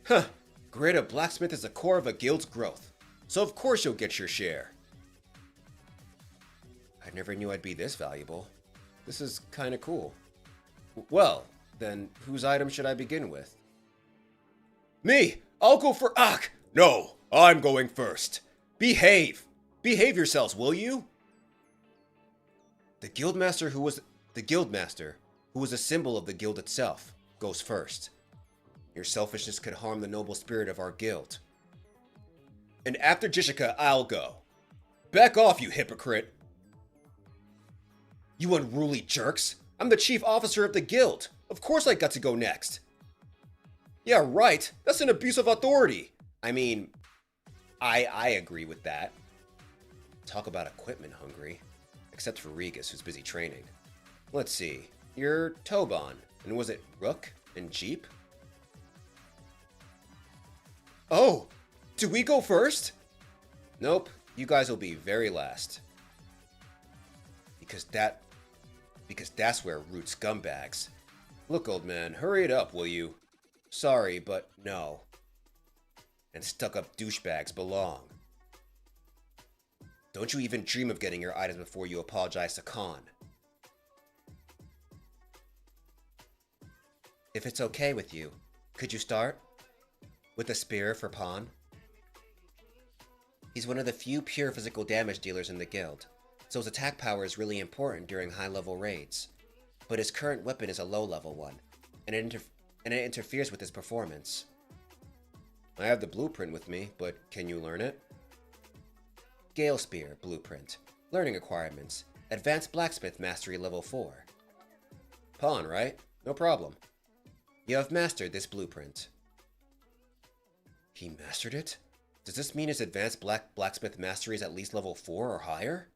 Huh, great, a blacksmith is the core of a guild's growth, so of course you'll get your share. I never knew I'd be this valuable. This is kinda cool. Well, then whose item should I begin with? Me! I'll go for No, I'm going first. Behave! Behave yourselves, will you? The guildmaster who was a symbol of the guild itself, goes first. Your selfishness could harm the noble spirit of our guild. And after Jishika, I'll go. Back off, you hypocrite! You unruly jerks! I'm the chief officer of the guild. Of course I got to go next. Yeah, right. That's an abuse of authority. I mean, I agree with that. Talk about equipment hungry. Except for Regis, who's busy training. Let's see. You're Toban. And was it Rook and Jeep? Oh! Do we go first? Nope. You guys will be very last. Because that's where root scumbags. Look, old man, hurry it up, will you? Sorry, but no. And stuck-up douchebags belong. Don't you even dream of getting your items before you apologize to Khan. If it's okay with you, could you start? With a spear for Pawn? He's one of the few pure physical damage dealers in the guild, so his attack power is really important during high-level raids. But his current weapon is a low-level one, and it interferes with his performance. I have the blueprint with me, but can you learn it? Gale Spear Blueprint. Learning requirements. Advanced Blacksmith Mastery Level 4. Pawn, right? No problem. You have mastered this blueprint. He mastered it? Does this mean his advanced blacksmith mastery is at least level 4 or higher?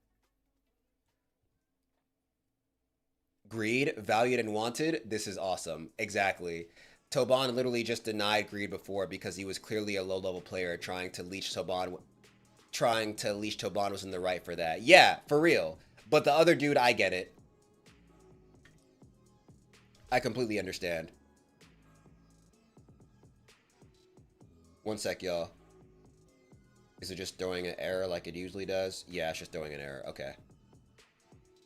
Greed, valued and wanted? This is awesome. Exactly. Toban literally just denied Greed before because he was clearly a low-level player trying to leech Toban was in the right for that. Yeah, for real. But the other dude, I get it. I completely understand. One sec, y'all. Is it just throwing an error like it usually does? Yeah, it's just throwing an error. Okay.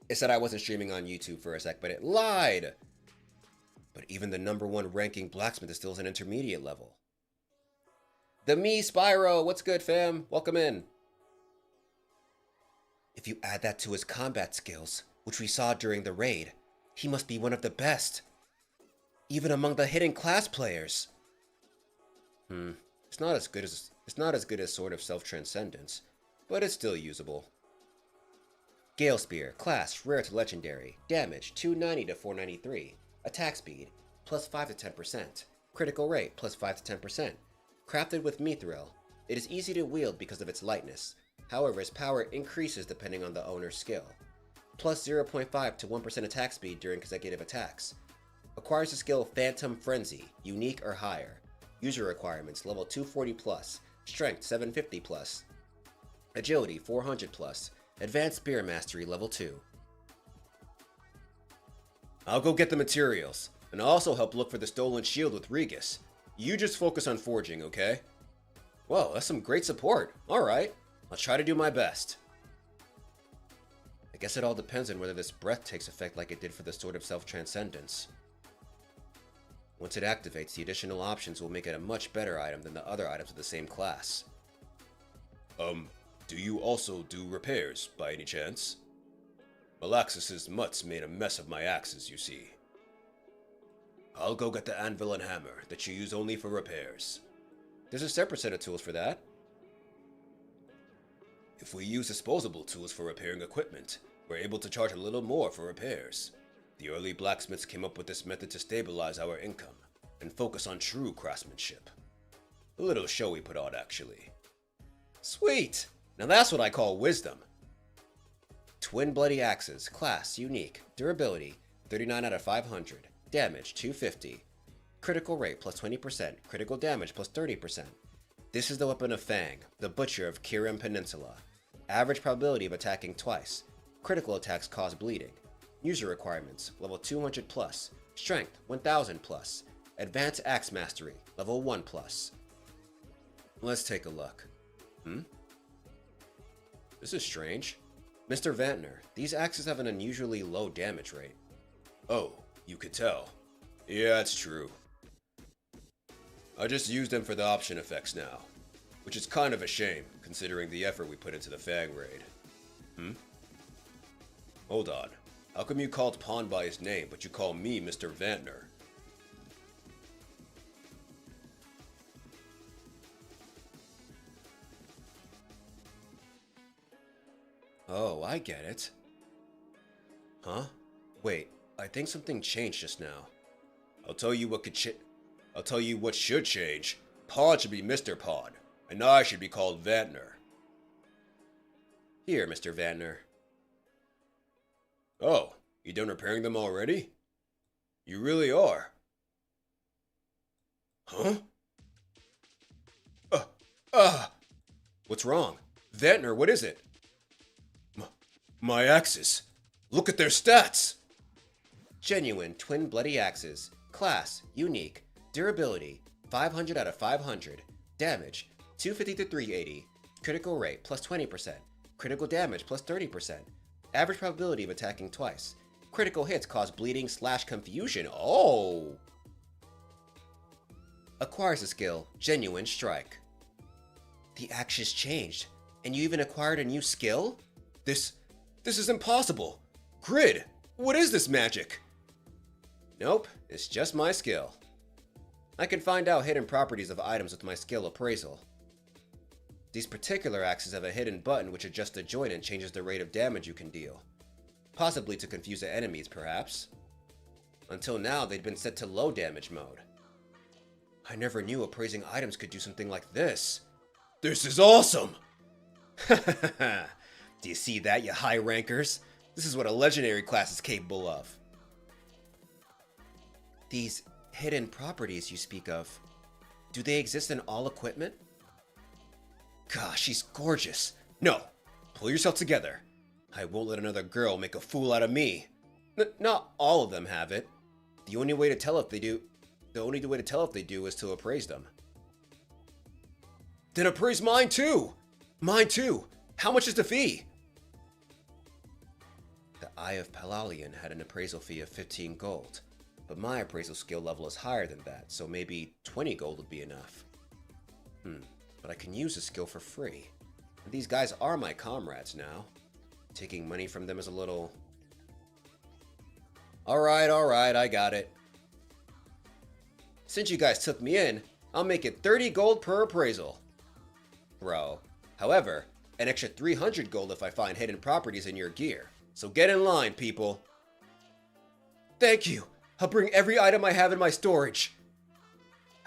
It said I wasn't streaming on YouTube for a sec, but it lied! But even the #1 ranking blacksmith is still at an intermediate level. The me, Spyro! What's good, fam? Welcome in. If you add that to his combat skills, which we saw during the raid, he must be one of the best. Even among the hidden class players. It's not as good as Sword of Self-Transcendence, but it's still usable. Gale Spear, class, rare to legendary, damage 290 to 493, attack speed, plus 5 to 10%, critical rate, plus 5 to 10%. Crafted with Mithril, it is easy to wield because of its lightness. However, its power increases depending on the owner's skill. Plus 0.5 to 1% attack speed during consecutive attacks. Acquires the skill Phantom Frenzy, unique or higher. User requirements, level 240 plus, strength 750 plus, agility 400 plus, advanced spear mastery level 2. I'll go get the materials, and I'll also help look for the stolen shield with Regis. You just focus on forging, okay? Whoa, that's some great support. Alright, I'll try to do my best. I guess it all depends on whether this breath takes effect like it did for the Sword of Self-Transcendence. Once it activates, the additional options will make it a much better item than the other items of the same class. Do you also do repairs, by any chance? Malaxis's mutts made a mess of my axes, you see. I'll go get the anvil and hammer that you use only for repairs. There's a separate set of tools for that. If we use disposable tools for repairing equipment, we're able to charge a little more for repairs. The early blacksmiths came up with this method to stabilize our income and focus on true craftsmanship. A little show we put on, actually. Sweet! Now that's what I call wisdom. Twin Bloody Axes, class, unique, durability, 39 out of 500, damage, 250, critical rate, plus 20%, critical damage, plus 30%. This is the weapon of Fang, the Butcher of Kirim Peninsula. Average probability of attacking twice. Critical attacks cause bleeding. User requirements, level 200 plus, strength 1000 plus, advanced axe mastery, level 1 plus. Let's take a look. This is strange. Mr. Vantner, these axes have an unusually low damage rate. Oh, you could tell. Yeah, it's true. I just use them for the option effects now, which is kind of a shame, considering the effort we put into the Fang raid. Hold on. How come you called Pawn by his name, but you call me Mr. Vantner? Oh, I get it. Huh? Wait, I think something changed just now. I'll tell you what should change. Pawn should be Mr. Pawn, and I should be called Vantner. Here, Mr. Vantner. Oh, you done repairing them already? You really are. Huh? What's wrong? Vantner, what is it? My axes. Look at their stats! Genuine Twin Bloody Axes. Class, unique. Durability, 500 out of 500. Damage, 250 to 380. Critical rate, plus 20%. Critical damage, plus 30%. Average probability of attacking twice. Critical hits cause bleeding / confusion. Oh! Acquires the skill, Genuine Strike. The action's changed, and you even acquired a new skill? This is impossible! Grid, what is this magic? Nope, it's just my skill. I can find out hidden properties of items with my skill appraisal. These particular axes have a hidden button which adjusts the joint and changes the rate of damage you can deal. Possibly to confuse the enemies, perhaps. Until now, they'd been set to low damage mode. I never knew appraising items could do something like this. This is awesome! Do you see that, you high rankers? This is what a legendary class is capable of. These hidden properties you speak of, do they exist in all equipment? Gosh, she's gorgeous. No, pull yourself together. I won't let another girl make a fool out of me. Not all of them have it. The only way to tell if they do is to appraise them. Then appraise mine too! Mine too! How much is the fee? The Eye of Palalian had an appraisal fee of 15 gold, but my appraisal skill level is higher than that, so maybe 20 gold would be enough. But I can use the skill for free. And these guys are my comrades now. Taking money from them is a little... Alright, I got it. Since you guys took me in, I'll make it 30 gold per appraisal. Bro. However, an extra 300 gold if I find hidden properties in your gear. So get in line, people. Thank you. I'll bring every item I have in my storage.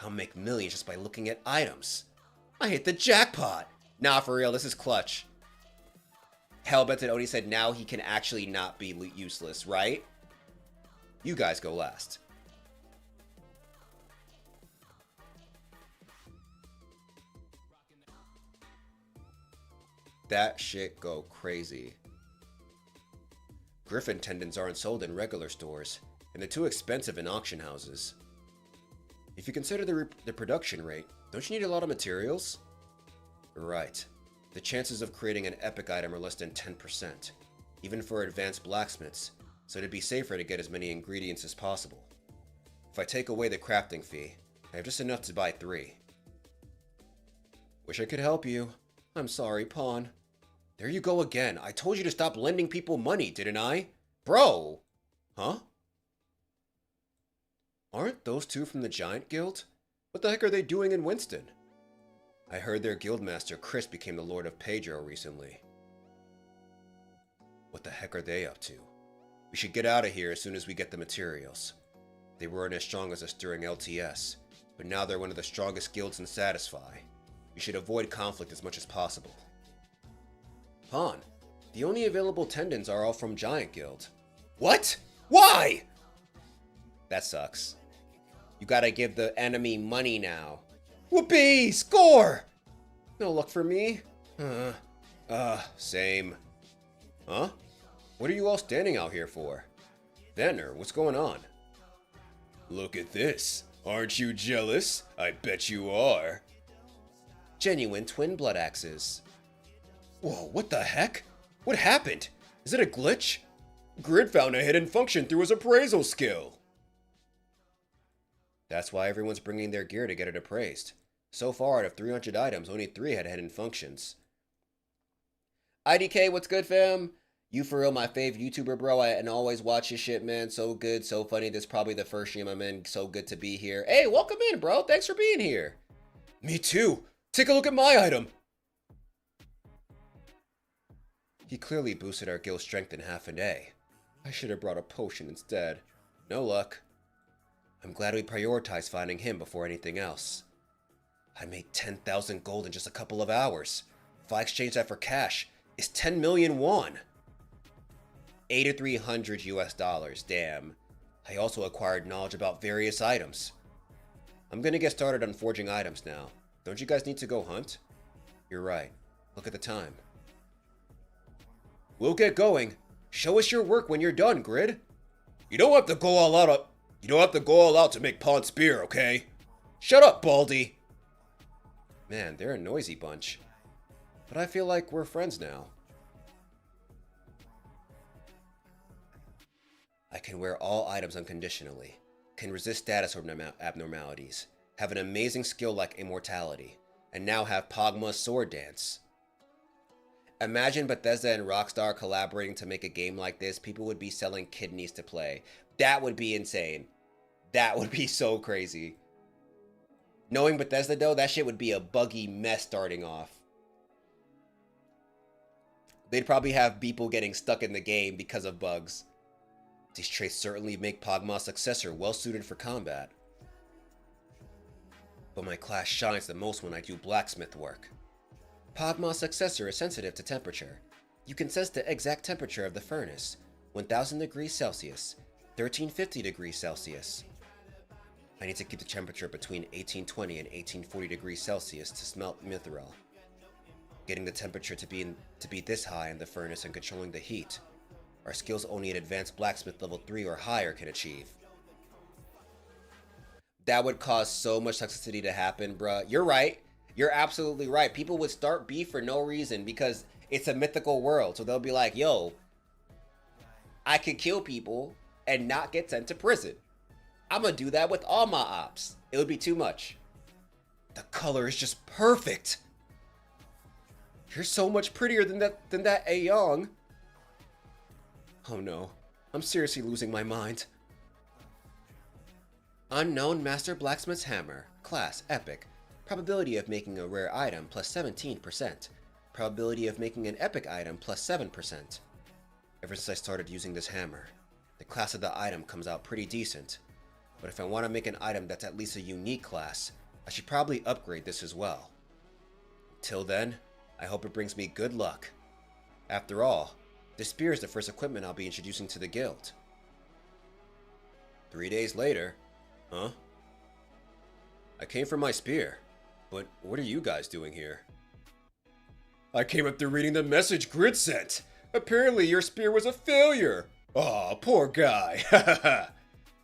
I'll make millions just by looking at items. I hit the jackpot. Nah, for real, this is clutch. Hellbent had only said now he can actually not be useless, right? You guys go last. That shit go crazy. Griffin tendons aren't sold in regular stores, and they're too expensive in auction houses. If you consider the production rate, don't you need a lot of materials? Right. The chances of creating an epic item are less than 10%, even for advanced blacksmiths, so it'd be safer to get as many ingredients as possible. If I take away the crafting fee, I have just enough to buy 3. Wish I could help you. I'm sorry, Pawn. There you go again. I told you to stop lending people money, didn't I? Bro! Huh? Aren't those two from the Giant Guild? What the heck are they doing in Winston? I heard their guildmaster Chris became the Lord of Pedro recently. What the heck are they up to? We should get out of here as soon as we get the materials. They weren't as strong as us during LTS, but now they're one of the strongest guilds in Satisfy. We should avoid conflict as much as possible. Pawn, the only available tendons are all from Giant Guild. What? Why? That sucks. You gotta give the enemy money now. Whoopee! Score! No luck for me. Same. Huh? What are you all standing out here for? Venner, what's going on? Look at this. Aren't you jealous? I bet you are. Genuine twin blood axes. Whoa, what the heck? What happened? Is it a glitch? Grid found a hidden function through his appraisal skill. That's why everyone's bringing their gear to get it appraised. So far, out of 300 items, only 3 had hidden functions. IDK, what's good, fam? You for real, my fave YouTuber, bro. And always watch your shit, man. So good, so funny. This is probably the first stream I'm in. So good to be here. Hey, welcome in, bro. Thanks for being here. Me too. Take a look at my item. He clearly boosted our guild strength in half a day. I should have brought a potion instead. No luck. I'm glad we prioritized finding him before anything else. I made 10,000 gold in just a couple of hours. If I exchange that for cash, it's 10 million won. 8,300 US dollars, damn. I also acquired knowledge about various items. I'm gonna get started on forging items now. Don't you guys need to go hunt? You're right. Look at the time. We'll get going. Show us your work when you're done, Grid. You don't have to go all out. You don't have to go all out to make Pawn Spear, okay? Shut up, Baldy. Man, they're a noisy bunch. But I feel like we're friends now. I can wear all items unconditionally, can resist status abnormalities, have an amazing skill like immortality, and now have Pogma's sword dance. Imagine Bethesda and Rockstar collaborating to make a game like this. People would be selling kidneys to play. That would be insane. That would be so crazy. Knowing Bethesda though, that shit would be a buggy mess starting off. They'd probably have people getting stuck in the game because of bugs. These traits certainly make Pogma's successor well suited for combat. But my class shines the most when I do blacksmith work. Pogma's successor is sensitive to temperature. You can sense the exact temperature of the furnace, 1000 degrees Celsius, 1350 degrees Celsius. I need to keep the temperature between 1820 and 1840 degrees Celsius to smelt mithril. Getting the temperature to be this high in the furnace and controlling the heat are skills only an advanced blacksmith level 3 or higher can achieve. That would cause so much toxicity to happen, bruh. You're right. You're absolutely right. People would start beef for no reason because it's a mythical world. So they'll be like, yo, I can kill people and not get sent to prison. I'm gonna do that with all my ops. It would be too much. The color is just perfect. You're so much prettier than that Aeong. Oh no, I'm seriously losing my mind. Unknown Master Blacksmith's Hammer. Class Epic. Probability of making a rare item plus 17%. Probability of making an epic item plus 7%. Ever since I started using this hammer, the class of the item comes out pretty decent. But if I want to make an item that's at least a unique class, I should probably upgrade this as well. Till then, I hope it brings me good luck. After all, this spear is the first equipment I'll be introducing to the guild. 3 days later, huh? I came for my spear, but what are you guys doing here? I came after reading the message Grid sent. Apparently your spear was a failure. Aw, poor guy.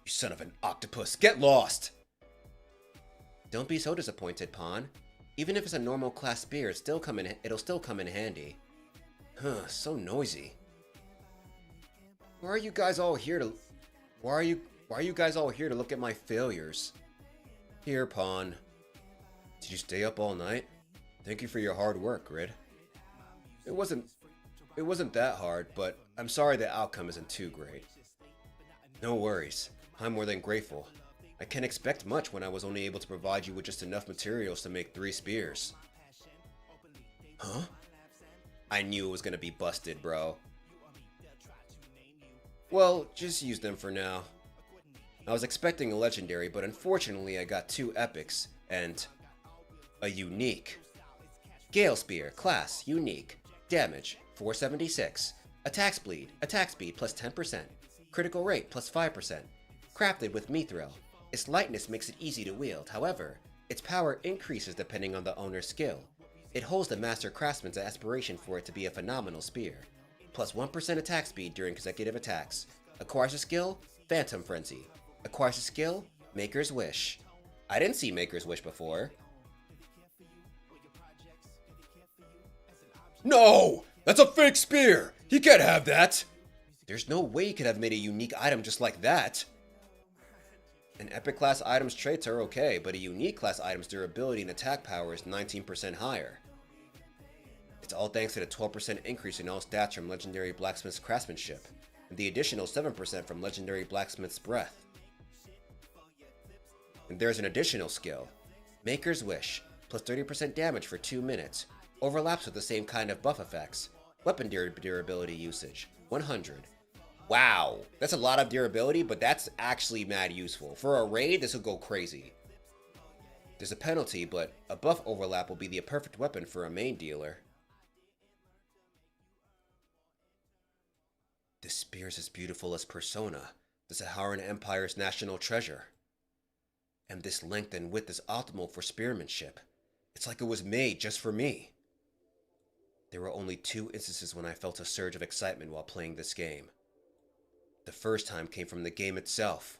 You son of an octopus, get lost! Don't be so disappointed, Pawn. Even if it's a normal class spear, it'll still come in handy. Huh, so noisy. Why are you guys all here to look at my failures? Here, Pawn. Did you stay up all night? Thank you for your hard work, Grid. It wasn't that hard, but I'm sorry the outcome isn't too great. No worries. I'm more than grateful. I can't expect much when I was only able to provide you with just enough materials to make 3 spears. Huh? I knew it was gonna be busted, bro. Well, just use them for now. I was expecting a legendary, but unfortunately I got 2 epics and a unique. Gale Spear, class, unique. Damage, 476. Attack speed plus 10%. Critical rate plus 5%. Crafted with mithril. Its lightness makes it easy to wield, however, its power increases depending on the owner's skill. It holds the master craftsman's aspiration for it to be a phenomenal spear. Plus 1% attack speed during consecutive attacks. Acquires a skill, Phantom Frenzy. Acquires a skill, Maker's Wish. I didn't see Maker's Wish before. No! That's a fake spear! He can't have that! There's no way he could have made a unique item just like that. An epic class item's traits are okay, but a unique class item's durability and attack power is 19% higher. It's all thanks to the 12% increase in all stats from Legendary Blacksmith's Craftsmanship, and the additional 7% from Legendary Blacksmith's Breath. And there's an additional skill, Maker's Wish, plus 30% damage for 2 minutes, overlaps with the same kind of buff effects. Weapon durability usage, 100. Wow, that's a lot of durability, but that's actually mad useful. For a raid, this will go crazy. There's a penalty, but a buff overlap will be the perfect weapon for a main dealer. This spear is as beautiful as Persona, the Saharan Empire's national treasure. And this length and width is optimal for spearmanship. It's like it was made just for me. There were only 2 instances when I felt a surge of excitement while playing this game. The first time came from the game itself,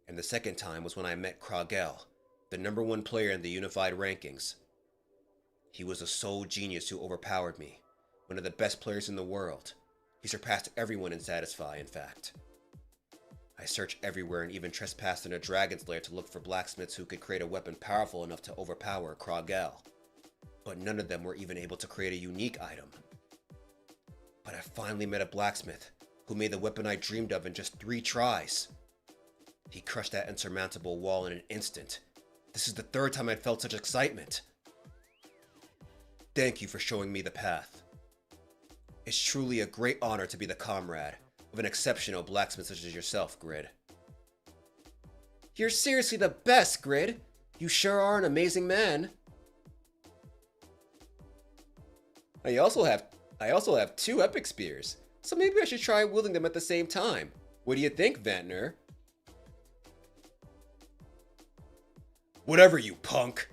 and the second time was when I met Krogel, the #1 player in the unified rankings. He was a sole genius who overpowered me, one of the best players in the world. He surpassed everyone in Satisfy, in fact. I searched everywhere and even trespassed in a dragon's lair to look for blacksmiths who could create a weapon powerful enough to overpower Krogel, but none of them were even able to create a unique item. But I finally met a blacksmith who made the weapon I dreamed of in just 3 tries. He crushed that insurmountable wall in an instant, This is the third time I'd felt such excitement. Thank you for showing me the path. It's truly a great honor to be the comrade of an exceptional blacksmith such as yourself, Grid. You're seriously the best, Grid. You sure are an amazing man. I also have 2 epic spears, so maybe I should try wielding them at the same time. What do you think, Vantner? Whatever, you punk!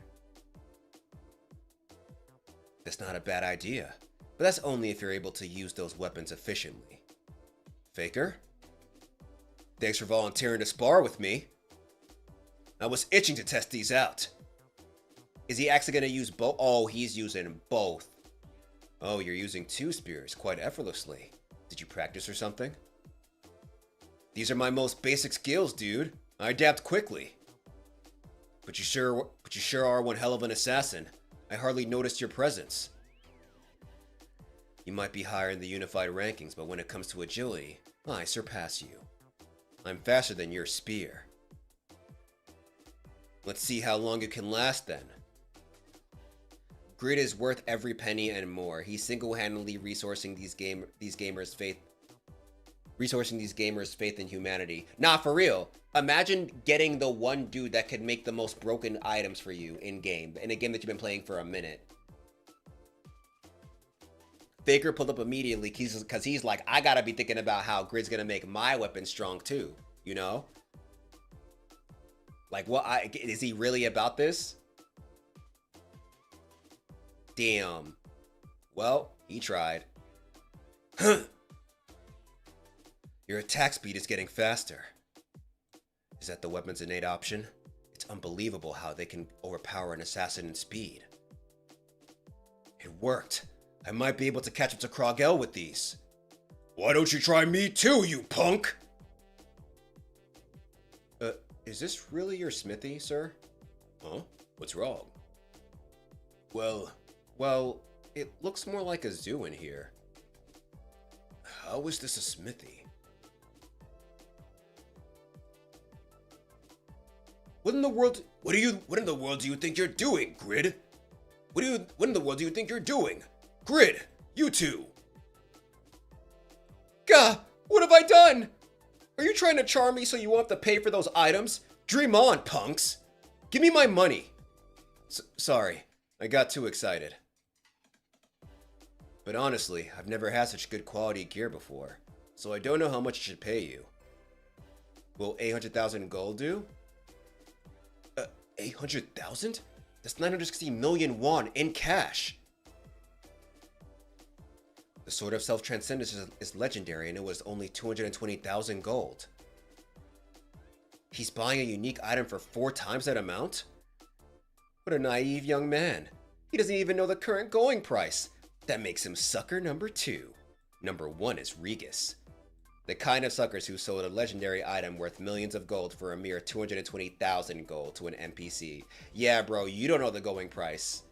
That's not a bad idea, but that's only if you're able to use those weapons efficiently. Faker? Thanks for volunteering to spar with me. I was itching to test these out. Is he actually going to use both? Oh, he's using both. Oh, you're using 2 spears quite effortlessly. Did you practice or something? These are my most basic skills, dude. I adapt quickly. But you sure are one hell of an assassin. I hardly noticed your presence. You might be higher in the unified rankings, but when it comes to agility, I surpass you. I'm faster than your spear. Let's see how long you can last then. Grid is worth every penny and more. He's single-handedly resourcing these gamers' faith in humanity. Nah, for real. Imagine getting the one dude that could make the most broken items for you in-game, in a game that you've been playing for a minute. Faker pulled up immediately because he's like, I gotta be thinking about how Grid's gonna make my weapon strong too, you know? Like, what? Is he really about this? Damn. Well, he tried. Huh. Your attack speed is getting faster. Is that the weapon's innate option? It's unbelievable how they can overpower an assassin in speed. It worked. I might be able to catch up to Krogel with these. Why don't you try me too, you punk? Is this really your smithy, sir? Huh? What's wrong? Well, it looks more like a zoo in here. How is this a smithy? What in the world do you think you're doing, Grid? What in the world do you think you're doing? Grid, you two! Gah! What have I done? Are you trying to charm me so you won't have to pay for those items? Dream on, punks! Give me my money! Sorry, I got too excited. But honestly, I've never had such good quality gear before, so I don't know how much I should pay you. Will 800,000 gold do? 800,000? That's 960 million won in cash! The Sword of Self-Transcendence is legendary and it was only 220,000 gold. He's buying a unique item for 4 times that amount? What a naive young man. He doesn't even know the current going price. That makes him sucker number 2. Number 1 is Regis. The kind of suckers who sold a legendary item worth millions of gold for a mere 220,000 gold to an NPC. Yeah, bro, you don't know the going price.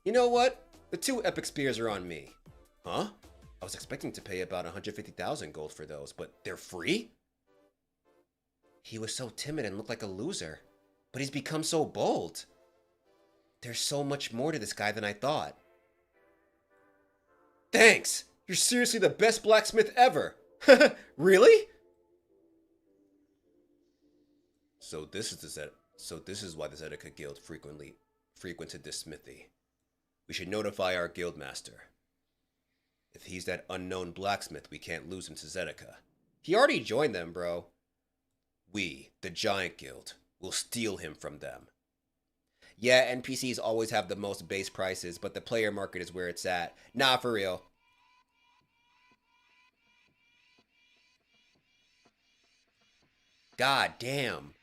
You know what? The 2 epic spears are on me. Huh? I was expecting to pay about 150,000 gold for those, but they're free? He was so timid and looked like a loser, but he's become so bold. There's so much more to this guy than I thought. Thanks! You're seriously the best blacksmith ever! Really? So this is why the Zedeka Guild frequented this smithy. We should notify our guildmaster. If he's that unknown blacksmith, we can't lose him to Zedeka. He already joined them, bro. We, the Giant Guild, will steal him from them. Yeah, NPCs always have the most base prices, but the player market is where it's at. Nah, for real. God damn.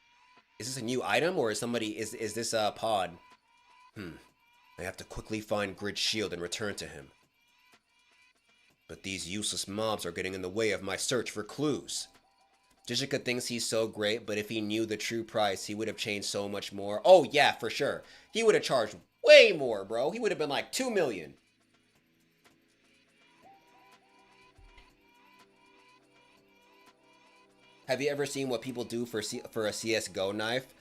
Is this a new item or is this a pod? I have to quickly find Grid's shield and return to him. But these useless mobs are getting in the way of my search for clues. Jishika thinks he's so great, but if he knew the true price, he would have changed so much more. Oh yeah, for sure. He would have charged way more, bro. He would have been like 2 million. Have you ever seen what people do for a CSGO knife?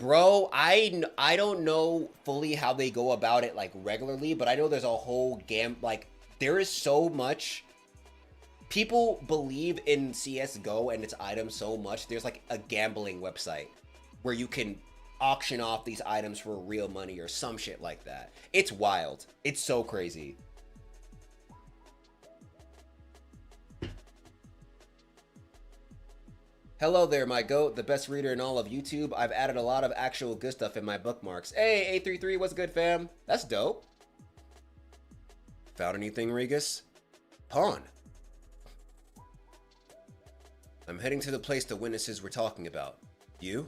Bro, I don't know fully how they go about it like regularly, but I know there's a whole like there is so much. People believe in CS:GO and its items so much. There's like a gambling website where you can auction off these items for real money or some shit like that. It's wild. It's so crazy. Hello there, my goat, the best reader in all of YouTube. I've added a lot of actual good stuff in my bookmarks. Hey, 833, what's good, fam? That's dope. Found anything, Regus? Pawn. I'm heading to the place the witnesses were talking about. You?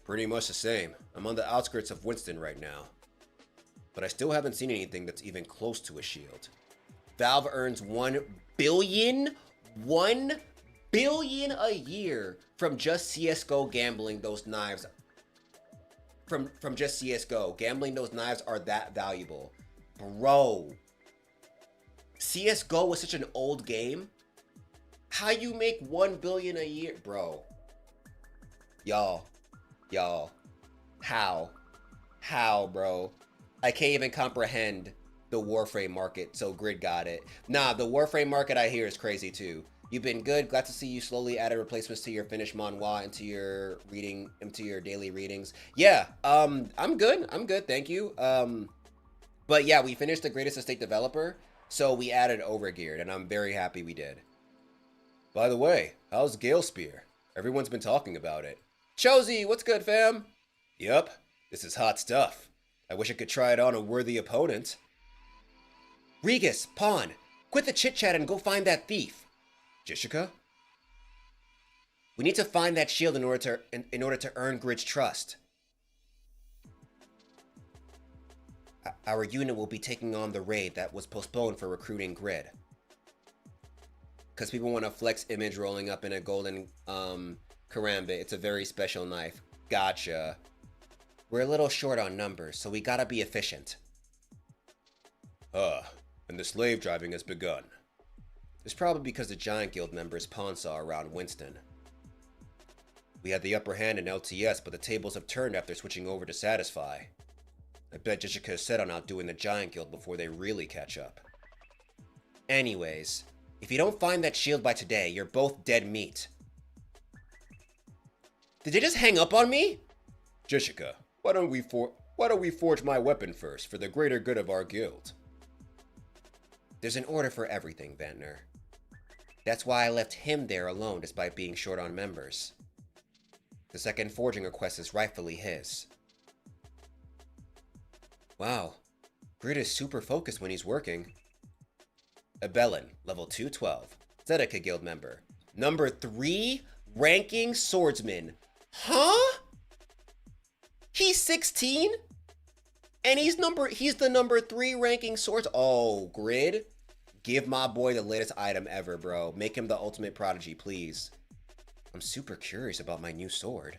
Pretty much the same. I'm on the outskirts of Winston right now. But I still haven't seen anything that's even close to a shield. Valve earns $1 billion a year from just CS:GO gambling those knives. From just CS:GO. Gambling those knives are that valuable. Bro. CS:GO was such an old game. How you make $1 billion a year, bro? Y'all, how, bro? I can't even comprehend the Warframe market. So Grid got it. Nah, the Warframe market I hear is crazy too. You've been good. Glad to see you slowly added replacements to your finished manhwa into your daily readings. Yeah, I'm good. Thank you. But yeah, we finished the Greatest Estate Developer, so we added Overgeared, and I'm very happy we did. By the way, how's Gale Spear? Everyone's been talking about it. Chosy, what's good, fam? Yup, this is hot stuff. I wish I could try it on a worthy opponent. Regus, Pawn, quit the chit-chat and go find that thief. Jessica? We need to find that shield in order to earn Grid's trust. Our unit will be taking on the raid that was postponed for recruiting Grid. Because people want to flex image rolling up in a golden karambit. It's a very special knife. Gotcha. We're a little short on numbers, so we gotta be efficient. And the slave driving has begun. It's probably because the Giant Guild members pawn saw around Winston. We had the upper hand in LTS, but the tables have turned after switching over to Satisfy. I bet Jessica is set on outdoing the Giant Guild before they really catch up. Anyways, if you don't find that shield by today, you're both dead meat. Did they just hang up on me? Jessica, why don't we forge my weapon first for the greater good of our guild? There's an order for everything, Ventnor. That's why I left him there alone despite being short on members. The second forging request is rightfully his. Wow, Grid is super focused when he's working. Abelin, level 212, Zedeka Guild member. Number 3 ranking swordsman. Huh? He's 16? And he's the number 3 ranking swords. Oh, Grid. Give my boy the latest item ever, bro. Make him the ultimate prodigy, please. I'm super curious about my new sword.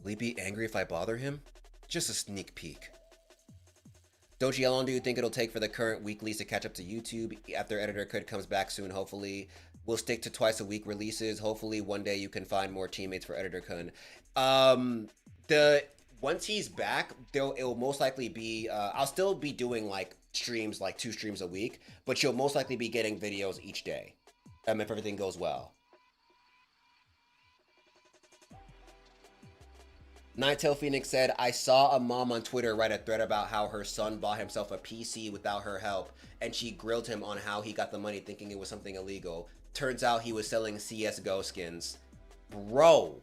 Will he be angry if I bother him? Just a sneak peek. Doji, how long do you think it'll take for the current weeklies to catch up to YouTube after Editor Cut comes back soon, hopefully? We'll stick to twice a week releases. Hopefully one day you can find more teammates for Editor Kun. Once he's back, it'll most likely be, I'll still be doing like streams, like 2 streams a week, but you'll most likely be getting videos each day, if everything goes well. Ninetail Phoenix said, I saw a mom on Twitter write a thread about how her son bought himself a PC without her help, and she grilled him on how he got the money thinking it was something illegal. Turns out he was selling CS:GO skins. Bruh,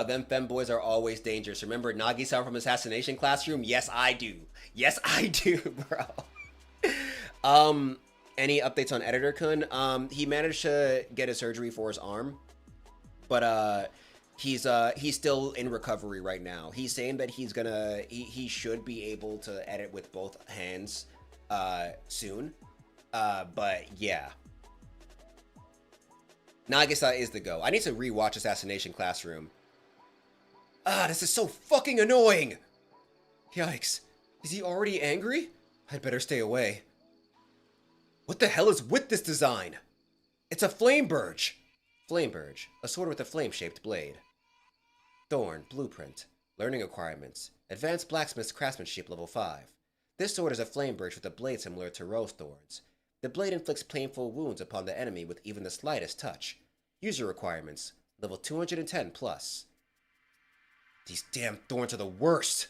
them femboys are always dangerous. Remember Nagi-san from Assassination Classroom? Yes, I do. Yes, I do, bro. Any updates on Editor Kun? He managed to get a surgery for his arm, but he's still in recovery right now. He's saying that he should be able to edit with both hands soon. But yeah. Nagisa is the go. I need to rewatch Assassination Classroom. This is so fucking annoying! Yikes. Is he already angry? I'd better stay away. What the hell is with this design? It's a flame birch. Flameburge, a sword with a flame-shaped blade. Thorn, blueprint. Learning requirements. Advanced Blacksmith's Craftsmanship level 5. This sword is a flameburge with a blade similar to rose thorns. The blade inflicts painful wounds upon the enemy with even the slightest touch. User requirements. Level 210 plus. These damn thorns are the worst!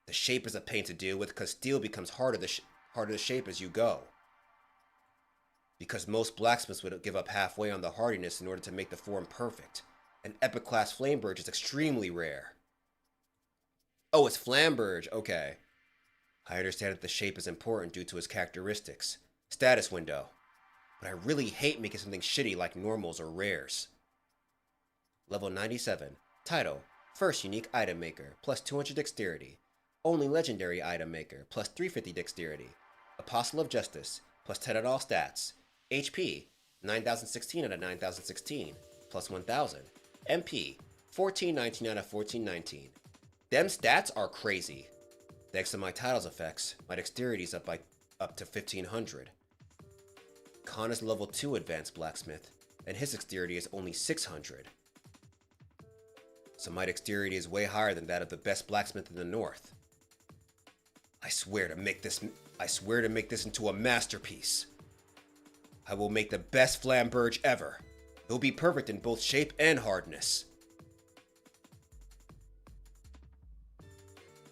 The shape is a pain to deal with because steel becomes harder to shape as you go. Because most blacksmiths would give up halfway on the hardiness in order to make the form perfect. An epic class flameburge is extremely rare. Oh, it's flamberge, okay. I understand that the shape is important due to its characteristics. Status window. But I really hate making something shitty like normals or rares. Level 97. Title. First unique item maker, plus 200 dexterity. Only legendary item maker, plus 350 dexterity. Apostle of Justice, plus 10 on all stats. HP, 9016 out of 9016, plus 1000. MP, 1419 out of 1419. Them stats are crazy. Thanks to my title's effects, my dexterity is up to 1500. Khan is level 2 advanced blacksmith, and his dexterity is only 600. So my dexterity is way higher than that of the best blacksmith in the north. I swear to make this into a masterpiece. I will make the best flamberge ever. It will be perfect in both shape and hardness.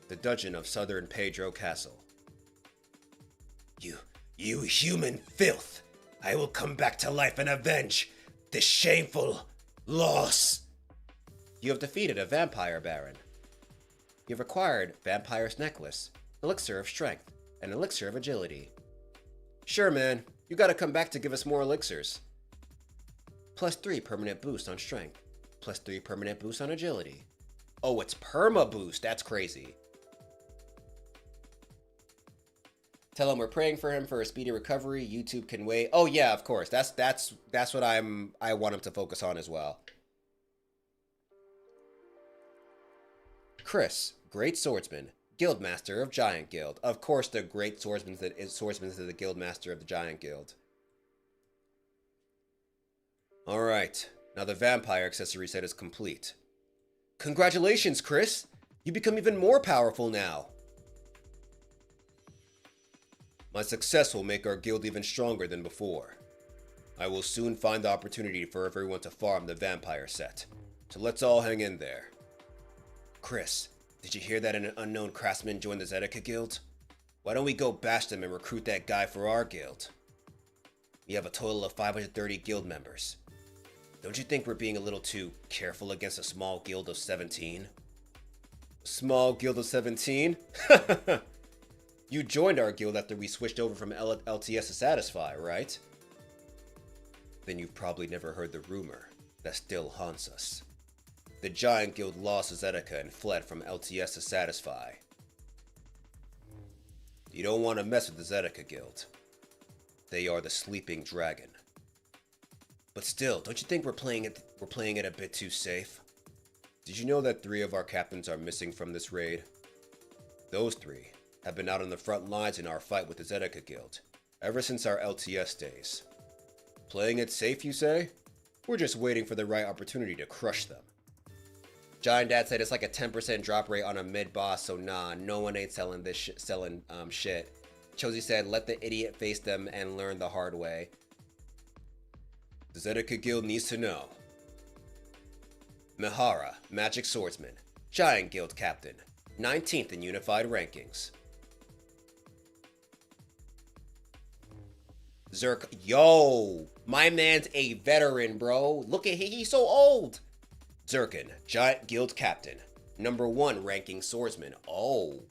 The dungeon of Southern Pedro Castle. You human filth! I will come back to life and avenge this shameful loss. You have defeated a vampire baron. You have acquired Vampire's Necklace, Elixir of Strength, and Elixir of Agility. Sure, man, you gotta come back to give us more elixirs. Plus 3 permanent boost on Strength, plus 3 permanent boost on Agility. Oh, it's perma boost, that's crazy. Tell him we're praying for him for a speedy recovery. YouTube can wait. Oh yeah, of course. That's what I want him to focus on as well. Chris, Great Swordsman, Guildmaster of Giant Guild. Of course, the Great Swordsman is the Guildmaster of the Giant Guild. All right, now the vampire accessory set is complete. Congratulations, Chris! You become even more powerful now. My success will make our guild even stronger than before. I will soon find the opportunity for everyone to farm the vampire set, so let's all hang in there. Chris, did you hear that an unknown craftsman joined the Zedeka Guild? Why don't we go bash them and recruit that guy for our guild? We have a total of 530 guild members. Don't you think we're being a little too careful against a small guild of 17? Small guild of 17? You joined our guild after we switched over from LTS to Satisfy, right? Then you've probably never heard the rumor that still haunts us. The Giant Guild lost to Zedeka and fled from LTS to Satisfy. You don't want to mess with the Zedeka Guild. They are the sleeping dragon. But still, don't you think we're playing it a bit too safe? Did you know that 3 of our captains are missing from this raid? Those 3 have been out on the front lines in our fight with the Zedeka Guild, ever since our LTS days. Playing it safe, you say? We're just waiting for the right opportunity to crush them. Giant Dad said it's like a 10% drop rate on a mid-boss, so nah, no one ain't selling this shit. Chosy said, let the idiot face them and learn the hard way. The Zedeka Guild needs to know. Mihara, Magic Swordsman, Giant Guild Captain, 19th in Unified Rankings. Zerk, yo, my man's a veteran, bro. Look at him, he's so old. Zirkin, Giant Guild Captain, number 1 ranking swordsman. Oh,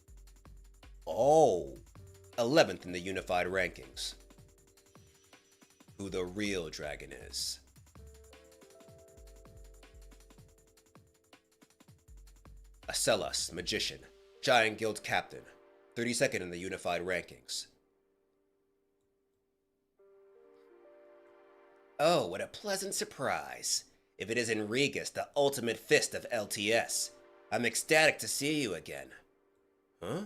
11th in the Unified Rankings. Who the real dragon is. Acelus, Magician, Giant Guild Captain, 32nd in the Unified Rankings. Oh, what a pleasant surprise. If it isn't Regus, the ultimate fist of LTS. I'm ecstatic to see you again. Huh?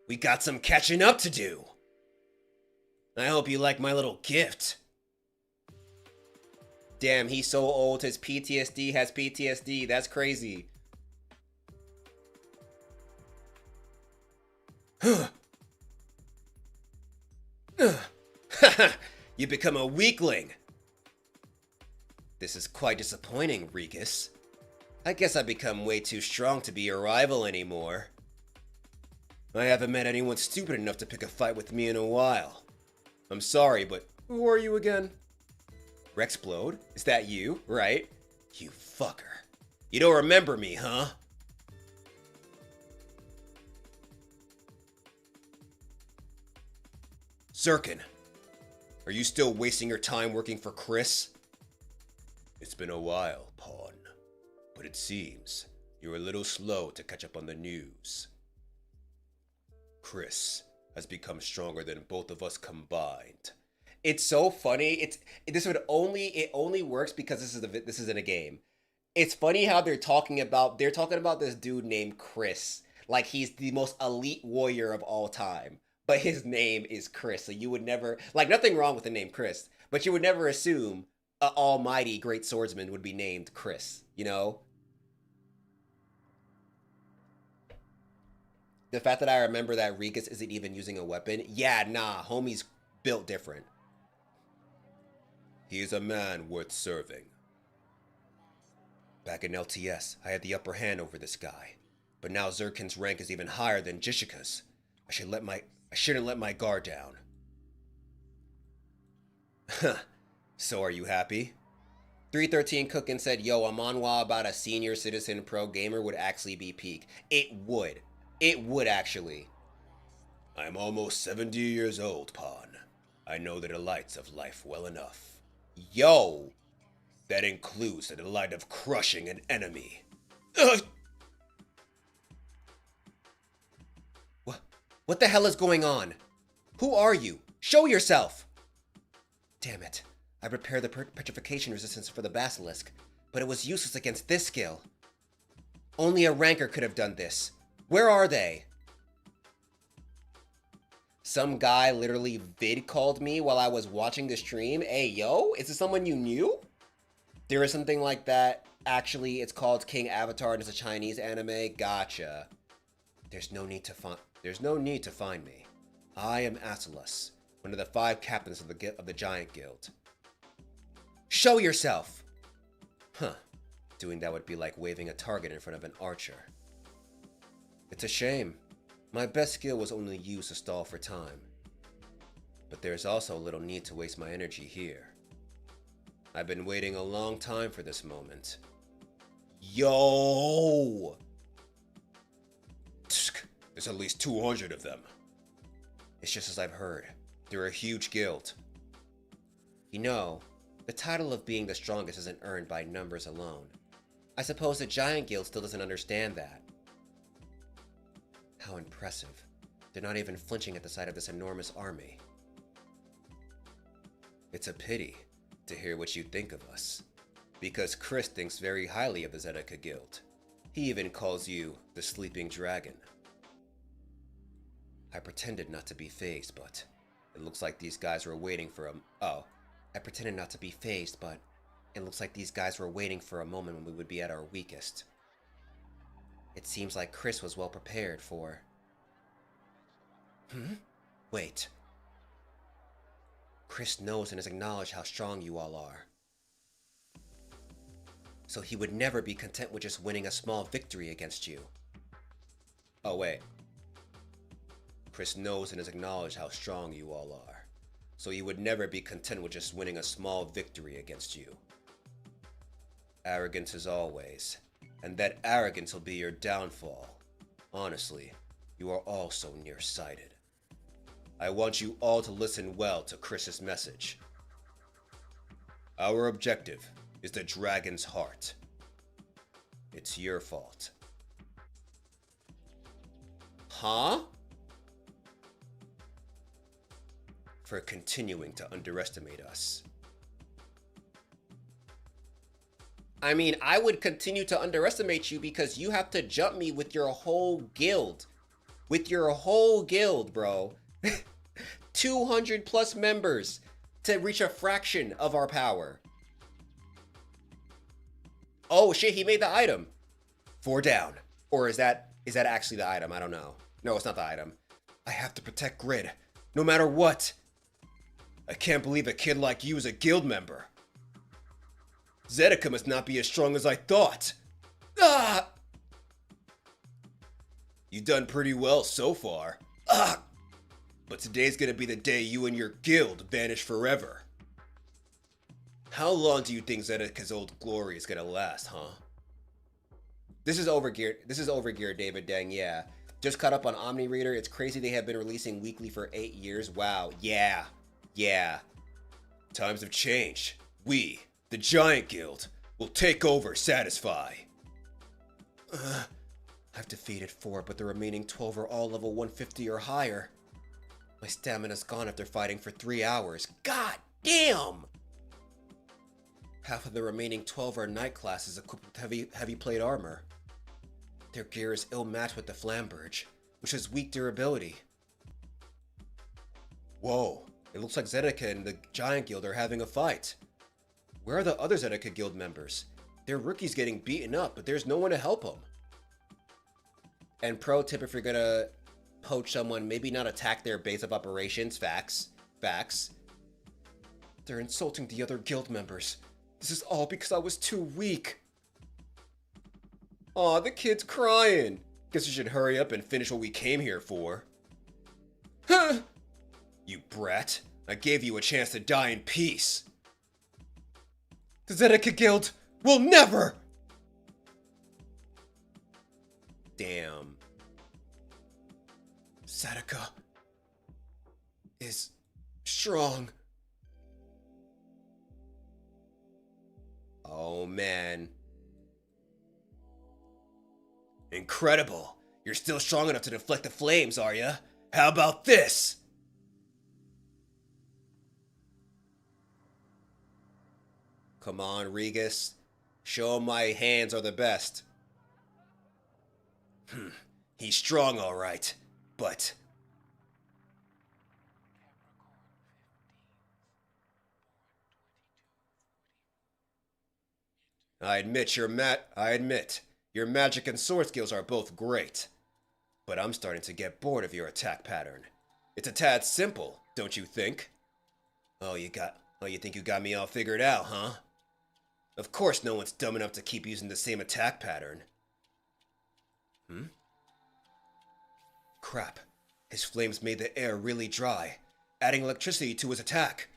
We got some catching up to do. I hope you like my little gift. Damn, he's so old, his PTSD has PTSD. That's crazy. You become a weakling. This is quite disappointing, Regis. I guess I've become way too strong to be your rival anymore. I haven't met anyone stupid enough to pick a fight with me in a while. I'm sorry, but who are you again? Rexplode? Is that you, right? You fucker. You don't remember me, huh? Zirkin, are you still wasting your time working for Chris? It's been a while, Pawn, but it seems you're a little slow to catch up on the news. Chris has become stronger than both of us combined. It's so funny. It only works because this is in a game. It's funny how they're talking about this dude named Chris like he's the most elite warrior of all time. But his name is Chris, so you would never, like, nothing wrong with the name Chris, but you would never assume an almighty great swordsman would be named Chris, you know? The fact that I remember that Regis isn't even using a weapon, yeah, nah, homie's built different. He is a man worth serving. Back in LTS, I had the upper hand over this guy, but now Zirkin's rank is even higher than Jishika's. I shouldn't let my guard down. So are you happy? 313 Cookin said, yo, a manhwa about a senior citizen pro gamer would actually be peak. It would. It would actually. I'm almost 70 years old, Pawn. I know the delights of life well enough. Yo! That includes the delight of crushing an enemy. Ugh. What the hell is going on? Who are you? Show yourself! Damn it. I prepared the petrification resistance for the basilisk, but it was useless against this skill. Only a ranker could have done this. Where are they? Some guy literally vid called me while I was watching the stream. Hey, yo, is this someone you knew? There is something like that. Actually, it's called King Avatar and it's a Chinese anime. Gotcha. There's no need to find me. I am Attalus, one of the 5 captains of the Giant Guild. Show yourself! Huh. Doing that would be like waving a target in front of an archer. It's a shame. My best skill was only used to stall for time. But there's also little need to waste my energy here. I've been waiting a long time for this moment. Yo! There's at least 200 of them. It's just as I've heard. They're a huge guild. You know, the title of being the strongest isn't earned by numbers alone. I suppose the Giant Guild still doesn't understand that. How impressive. They're not even flinching at the sight of this enormous army. It's a pity to hear what you think of us, because Chris thinks very highly of the Zedeka Guild. He even calls you the Sleeping Dragon. I pretended not to be fazed, but it looks like these guys were waiting for I pretended not to be fazed, but it looks like these guys were waiting for a moment when we would be at our weakest. It seems like Chris was well prepared for... Wait. Chris knows and has acknowledged how strong you all are. So he would never be content with just winning a small victory against you. Oh, wait. Chris knows and has acknowledged how strong you all are. So he would never be content with just winning a small victory against you. Arrogance as always. And that arrogance will be your downfall. Honestly, you are all so nearsighted. I want you all to listen well to Chris's message. Our objective is the dragon's heart. It's your fault. Huh? For continuing to underestimate us. I mean, I would continue to underestimate you because you have to jump me with your whole guild. With your whole guild, bro. 200 plus members to reach a fraction of our power. Oh shit, he made the item. 4 down. Or is that actually the item? I don't know. No, it's not the item. I have to protect Grid, no matter what. I can't believe a kid like you is a guild member. Zedica must not be as strong as I thought. Ah! You've done pretty well so far. Ah! But today's gonna be the day you and your guild vanish forever. How long do you think Zedica's old glory is gonna last, huh? This is Overgeared, David Deng, yeah. Just caught up on Omni Reader. It's crazy they have been releasing weekly for 8 years. Wow, yeah. Times have changed. We, the Giant Guild, will take over Satisfy. I've defeated 4, but the remaining 12 are all level 150 or higher. My stamina's gone after fighting for 3 hours. God damn! Half of the remaining 12 are knight classes equipped with heavy plate armor. Their gear is ill-matched with the Flamberge, which has weak durability. Whoa, it looks like Zedica and the Giant Guild are having a fight. Where are the other Zedica Guild members? Their rookie's getting beaten up, but there's no one to help them. And pro tip, if you're gonna poach someone, maybe not attack their base of operations. Facts. They're insulting the other guild members. This is all because I was too weak. Aw, the kid's crying. Guess we should hurry up and finish what we came here for. Huh! You brat. I gave you a chance to die in peace. The Zedica Guild will never! Damn. Zedica is strong. Oh man. Incredible. You're still strong enough to deflect the flames, are ya? How about this? Come on, Regis. Show him my hands are the best. He's strong, all right, but... I admit your magic and sword skills are both great, but I'm starting to get bored of your attack pattern. It's a tad simple, don't you think? Oh, you think you got me all figured out, huh? Of course no one's dumb enough to keep using the same attack pattern. Crap. His flames made the air really dry, adding electricity to his attack.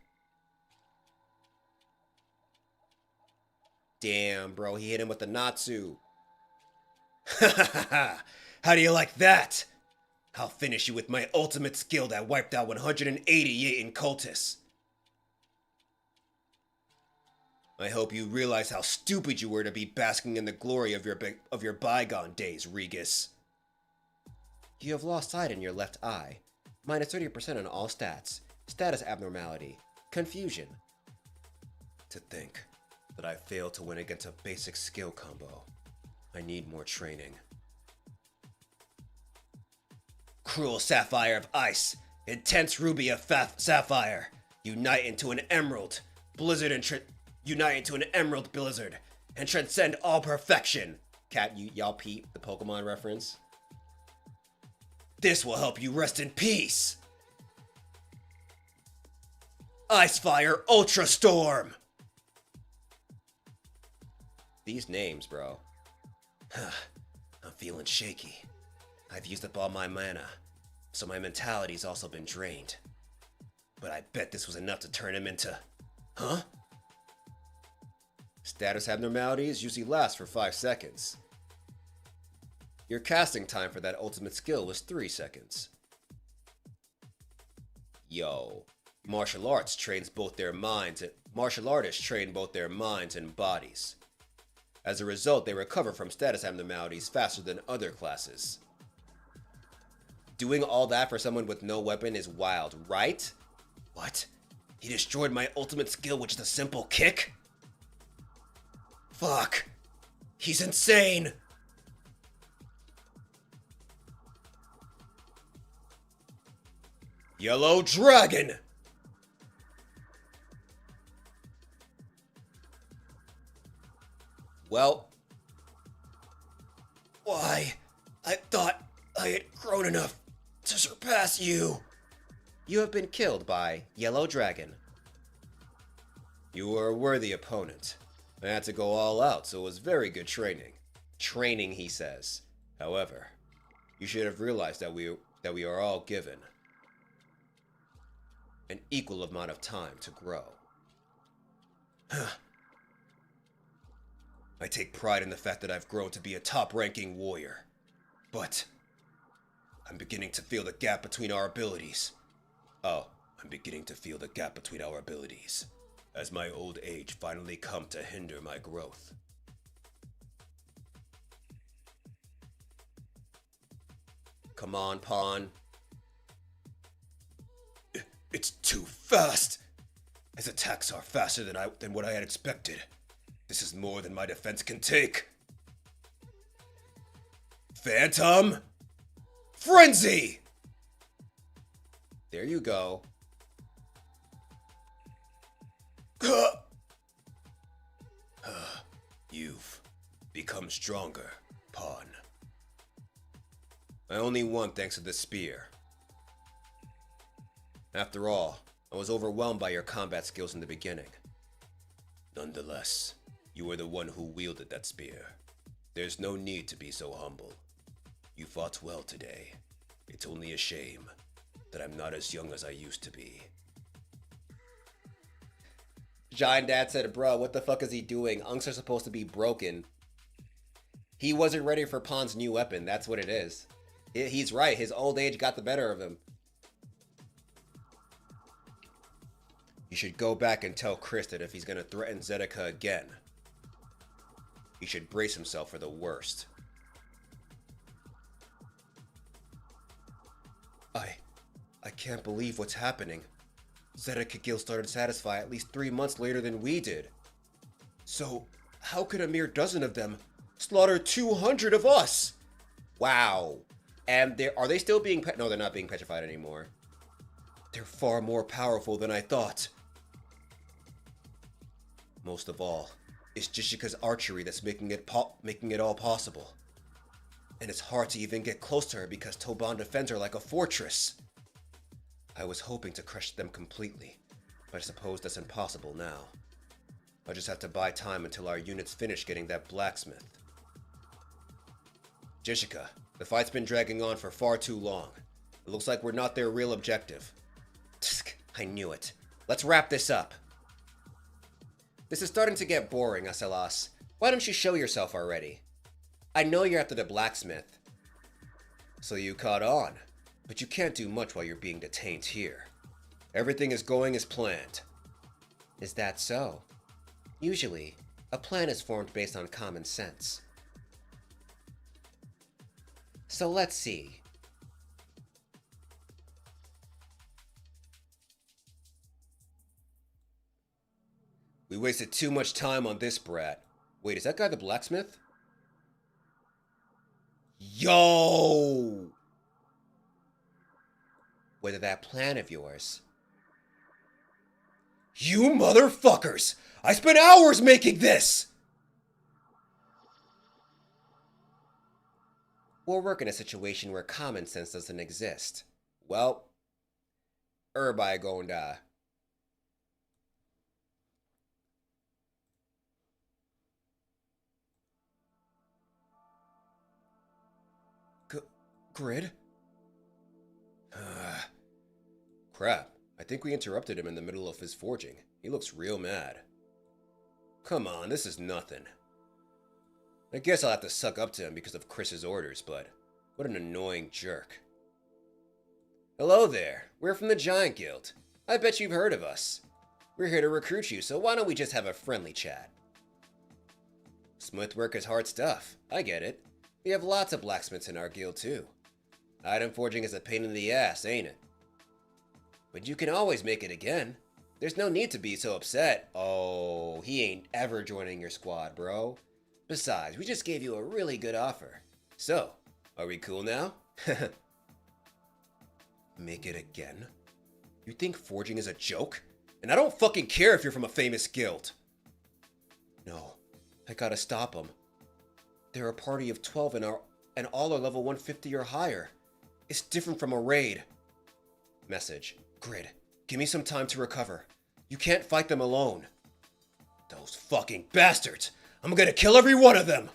Damn, bro, he hit him with the Natsu. How do you like that? I'll finish you with my ultimate skill that wiped out 188 cultists. I hope you realize how stupid you were to be basking in the glory of your bygone days, Regis. You have lost sight in your left eye. Minus 30% on all stats. Status abnormality. Confusion. To think that I failed to win against a basic skill combo. I need more training. Cruel sapphire of ice. Intense ruby of sapphire. Unite into an emerald. Unite into an emerald blizzard. And transcend all perfection. Y'all peep the Pokemon reference? This will help you rest in peace. Icefire Ultra Storm. These names, bro. I'm feeling shaky. I've used up all my mana, so my mentality's also been drained. But I bet this was enough to turn him into... Huh? Status abnormalities usually last for 5 seconds. Your casting time for that ultimate skill was 3 seconds. Yo, martial artists train both their minds and bodies. As a result, they recover from status abnormalities faster than other classes. Doing all that for someone with no weapon is wild, right? What? He destroyed my ultimate skill with just a simple kick? Fuck. He's insane! Yellow Dragon! Well, why? I thought I had grown enough to surpass you. You have been killed by Yellow Dragon. You were a worthy opponent. I had to go all out, so it was very good training. Training, he says. However, you should have realized that we are all given an equal amount of time to grow. I take pride in the fact that I've grown to be a top-ranking warrior, but I'm beginning to feel the gap between our abilities. Oh, I'm beginning to feel the gap between our abilities, as my old age finally come to hinder my growth. Come on, Pawn. It's too fast! His attacks are faster than what I had expected. This is more than my defense can take. Phantom! Frenzy! There you go. You've become stronger, Pawn. I only won thanks to the spear. After all, I was overwhelmed by your combat skills in the beginning. Nonetheless, you were the one who wielded that spear. There's no need to be so humble. You fought well today. It's only a shame that I'm not as young as I used to be. Giant Dad said, bro, what the fuck is he doing? Unks are supposed to be broken. He wasn't ready for Pawn's new weapon. That's what it is. He's right. His old age got the better of him. You should go back and tell Chris that if he's going to threaten Zedica again, he should brace himself for the worst. I can't believe what's happening. Zedica Guild started Satisfy at least 3 months later than we did. So, how could a mere dozen of them slaughter 200 of us? Wow. And are they still being... No, they're not being petrified anymore. They're far more powerful than I thought. Most of all, it's Jishika's archery that's making it all possible. And it's hard to even get close to her because Toban defends her like a fortress. I was hoping to crush them completely, but I suppose that's impossible now. I'll just have to buy time until our units finish getting that blacksmith. Jishika, the fight's been dragging on for far too long. It looks like we're not their real objective. Tsk, I knew it. Let's wrap this up. This is starting to get boring, Aselas. Why don't you show yourself already? I know you're after the blacksmith. So you caught on, but you can't do much while you're being detained here. Everything is going as planned. Is that so? Usually, a plan is formed based on common sense. So let's see. We wasted too much time on this brat. Wait, is that guy the blacksmith? Yo! Whether that plan of yours... You motherfuckers! I spent hours making this! We'll work in a situation where common sense doesn't exist. Well, everybody gonna die. Grid? Crap. I think we interrupted him in the middle of his forging. He looks real mad. Come on, this is nothing. I guess I'll have to suck up to him because of Chris's orders, but what an annoying jerk. Hello there. We're from the Giant Guild. I bet you've heard of us. We're here to recruit you, so why don't we just have a friendly chat? Smith work is hard stuff. I get it. We have lots of blacksmiths in our guild, too. Item forging is a pain in the ass, ain't it? But you can always make it again. There's no need to be so upset. Oh, he ain't ever joining your squad, bro. Besides, we just gave you a really good offer. So, are we cool now? Make it again? You think forging is a joke? And I don't fucking care if you're from a famous guild. No, I gotta stop them. They're a party of 12 and all are level 150 or higher. It's different from a raid. Message. Grid, give me some time to recover. You can't fight them alone. Those fucking bastards! I'm gonna kill every one of them!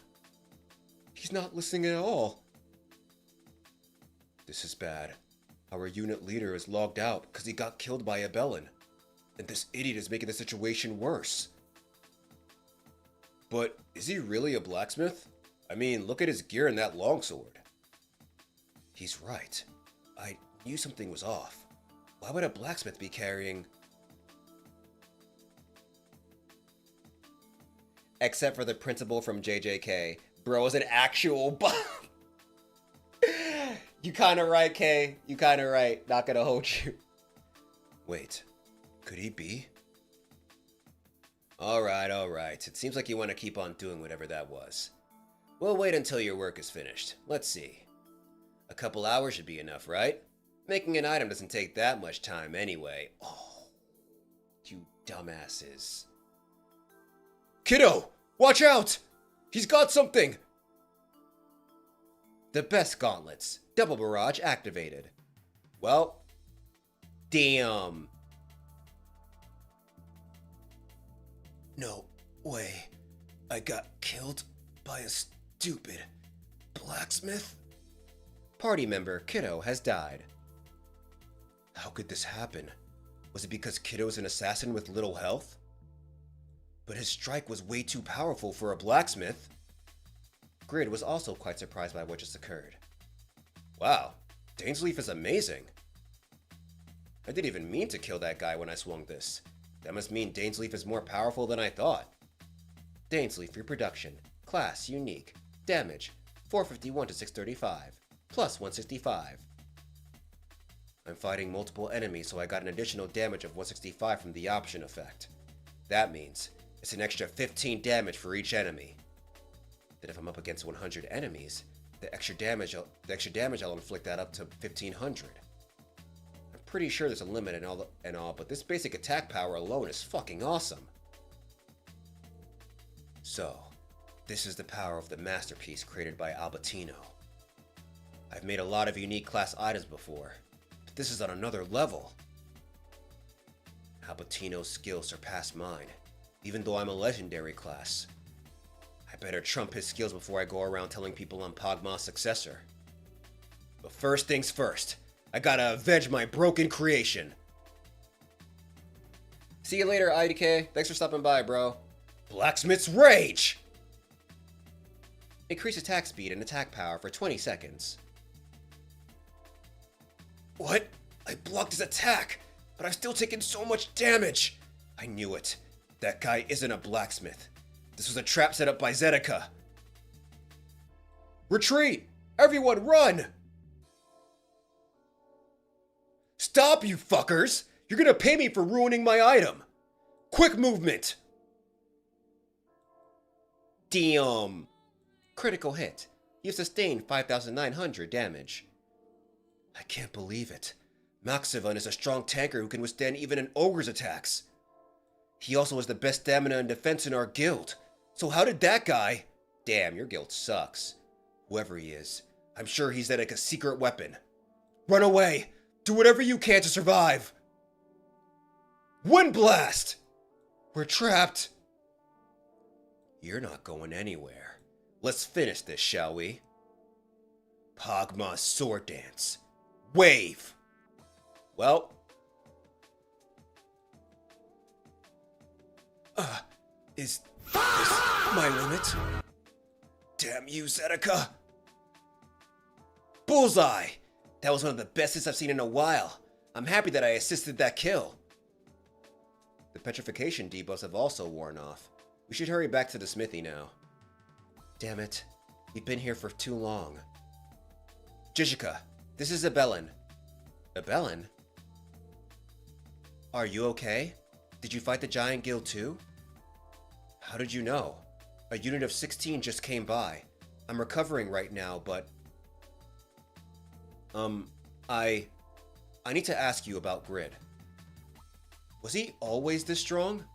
He's not listening at all. This is bad. Our unit leader is logged out because he got killed by a Bellin. And this idiot is making the situation worse. But is he really a blacksmith? I mean, look at his gear and that longsword. He's right. I knew something was off. Why would a blacksmith be carrying... Except for the principal from JJK. Bro is an actual bomb. You kinda right, K. You kinda right. Not gonna hold you. Wait. Could he be? Alright. It seems like you want to keep on doing whatever that was. We'll wait until your work is finished. Let's see. A couple hours should be enough, right? Making an item doesn't take that much time anyway. Oh, you dumbasses. Kiddo! Watch out! He's got something! The best gauntlets. Double barrage activated. Well, damn. No way. I got killed by a stupid blacksmith? Party member Kiddo has died. How could this happen? Was it because Kiddo is an assassin with little health? But his strike was way too powerful for a blacksmith. Grid was also quite surprised by what just occurred. Wow, Dainsleif is amazing. I didn't even mean to kill that guy when I swung this. That must mean Dainsleif is more powerful than I thought. Dainsleif reproduction. Class unique. Damage 451 to 635. Plus 165. I'm fighting multiple enemies, so I got an additional damage of 165 from the option effect. That means it's an extra 15 damage for each enemy. Then if I'm up against 100 enemies, the extra damage I'll inflict that up to 1500. I'm pretty sure there's a limit and all, but this basic attack power alone is fucking awesome. So, this is the power of the masterpiece created by Albertino. I've made a lot of unique class items before, but this is on another level. Albertino's skills surpass mine, even though I'm a legendary class. I better trump his skills before I go around telling people I'm Pogma's successor. But first things first, I gotta avenge my broken creation. See you later, IDK. Thanks for stopping by, bro. Blacksmith's Rage! Increase attack speed and attack power for 20 seconds. What? I blocked his attack, but I've still taken so much damage. I knew it. That guy isn't a blacksmith. This was a trap set up by Zedeca. Retreat! Everyone run! Stop, you fuckers! You're gonna pay me for ruining my item! Quick movement! Damn! Critical hit. You've sustained 5,900 damage. I can't believe it. Maxivan is a strong tanker who can withstand even an ogre's attacks. He also has the best stamina and defense in our guild. So how did that guy... Damn, your guild sucks. Whoever he is, I'm sure he's like a secret weapon. Run away! Do whatever you can to survive! Wind blast! We're trapped! You're not going anywhere. Let's finish this, shall we? Pogma's sword dance. Wave! Well... Is this my limit? Damn you, Zedeca! Bullseye! That was one of the best hits I've seen in a while. I'm happy that I assisted that kill. The petrification debuffs have also worn off. We should hurry back to the smithy now. Damn it. We've been here for too long. Jishika, this is Abelin. Abelin? Are you okay? Did you fight the giant guild too? How did you know? A unit of 16 just came by. I'm recovering right now, but... I need to ask you about Grid. Was he always this strong?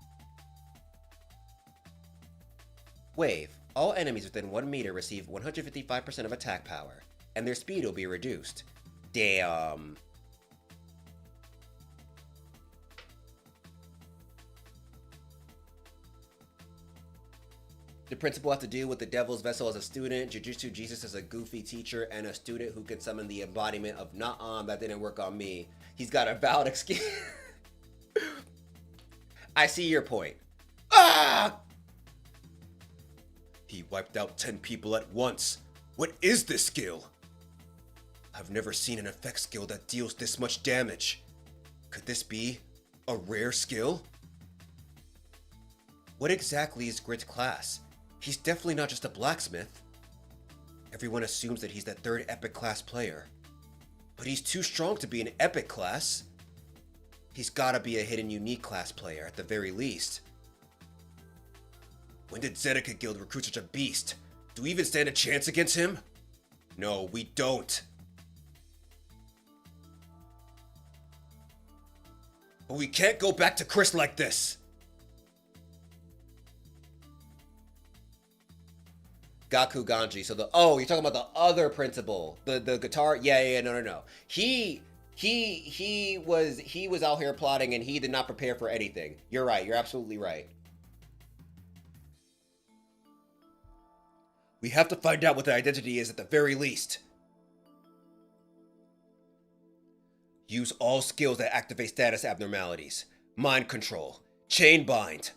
Wave. All enemies within 1 meter receive 155% of attack power, and their speed will be reduced. Damn. The principal has to deal with the Devil's Vessel as a student, Jujutsu Jesus as a goofy teacher, and a student who can summon the embodiment of "Nah, that didn't work on me." He's got a valid excuse. I see your point. Ah! He wiped out 10 people at once. What is this skill? I've never seen an effect skill that deals this much damage. Could this be a rare skill? What exactly is Grid's class? He's definitely not just a blacksmith. Everyone assumes that he's that 3rd epic class player. But he's too strong to be an epic class. He's gotta be a hidden unique class player at the very least. When did Zedeka Guild recruit such a beast? Do we even stand a chance against him? No, we don't. But we can't go back to Chris like this. Gaku Ganji. So you're talking about the other principal, the guitar. Yeah. No. He was out here plotting, and he did not prepare for anything. You're right. You're absolutely right. We have to find out what their identity is at the very least. Use all skills that activate status abnormalities. Mind control. Chain bind.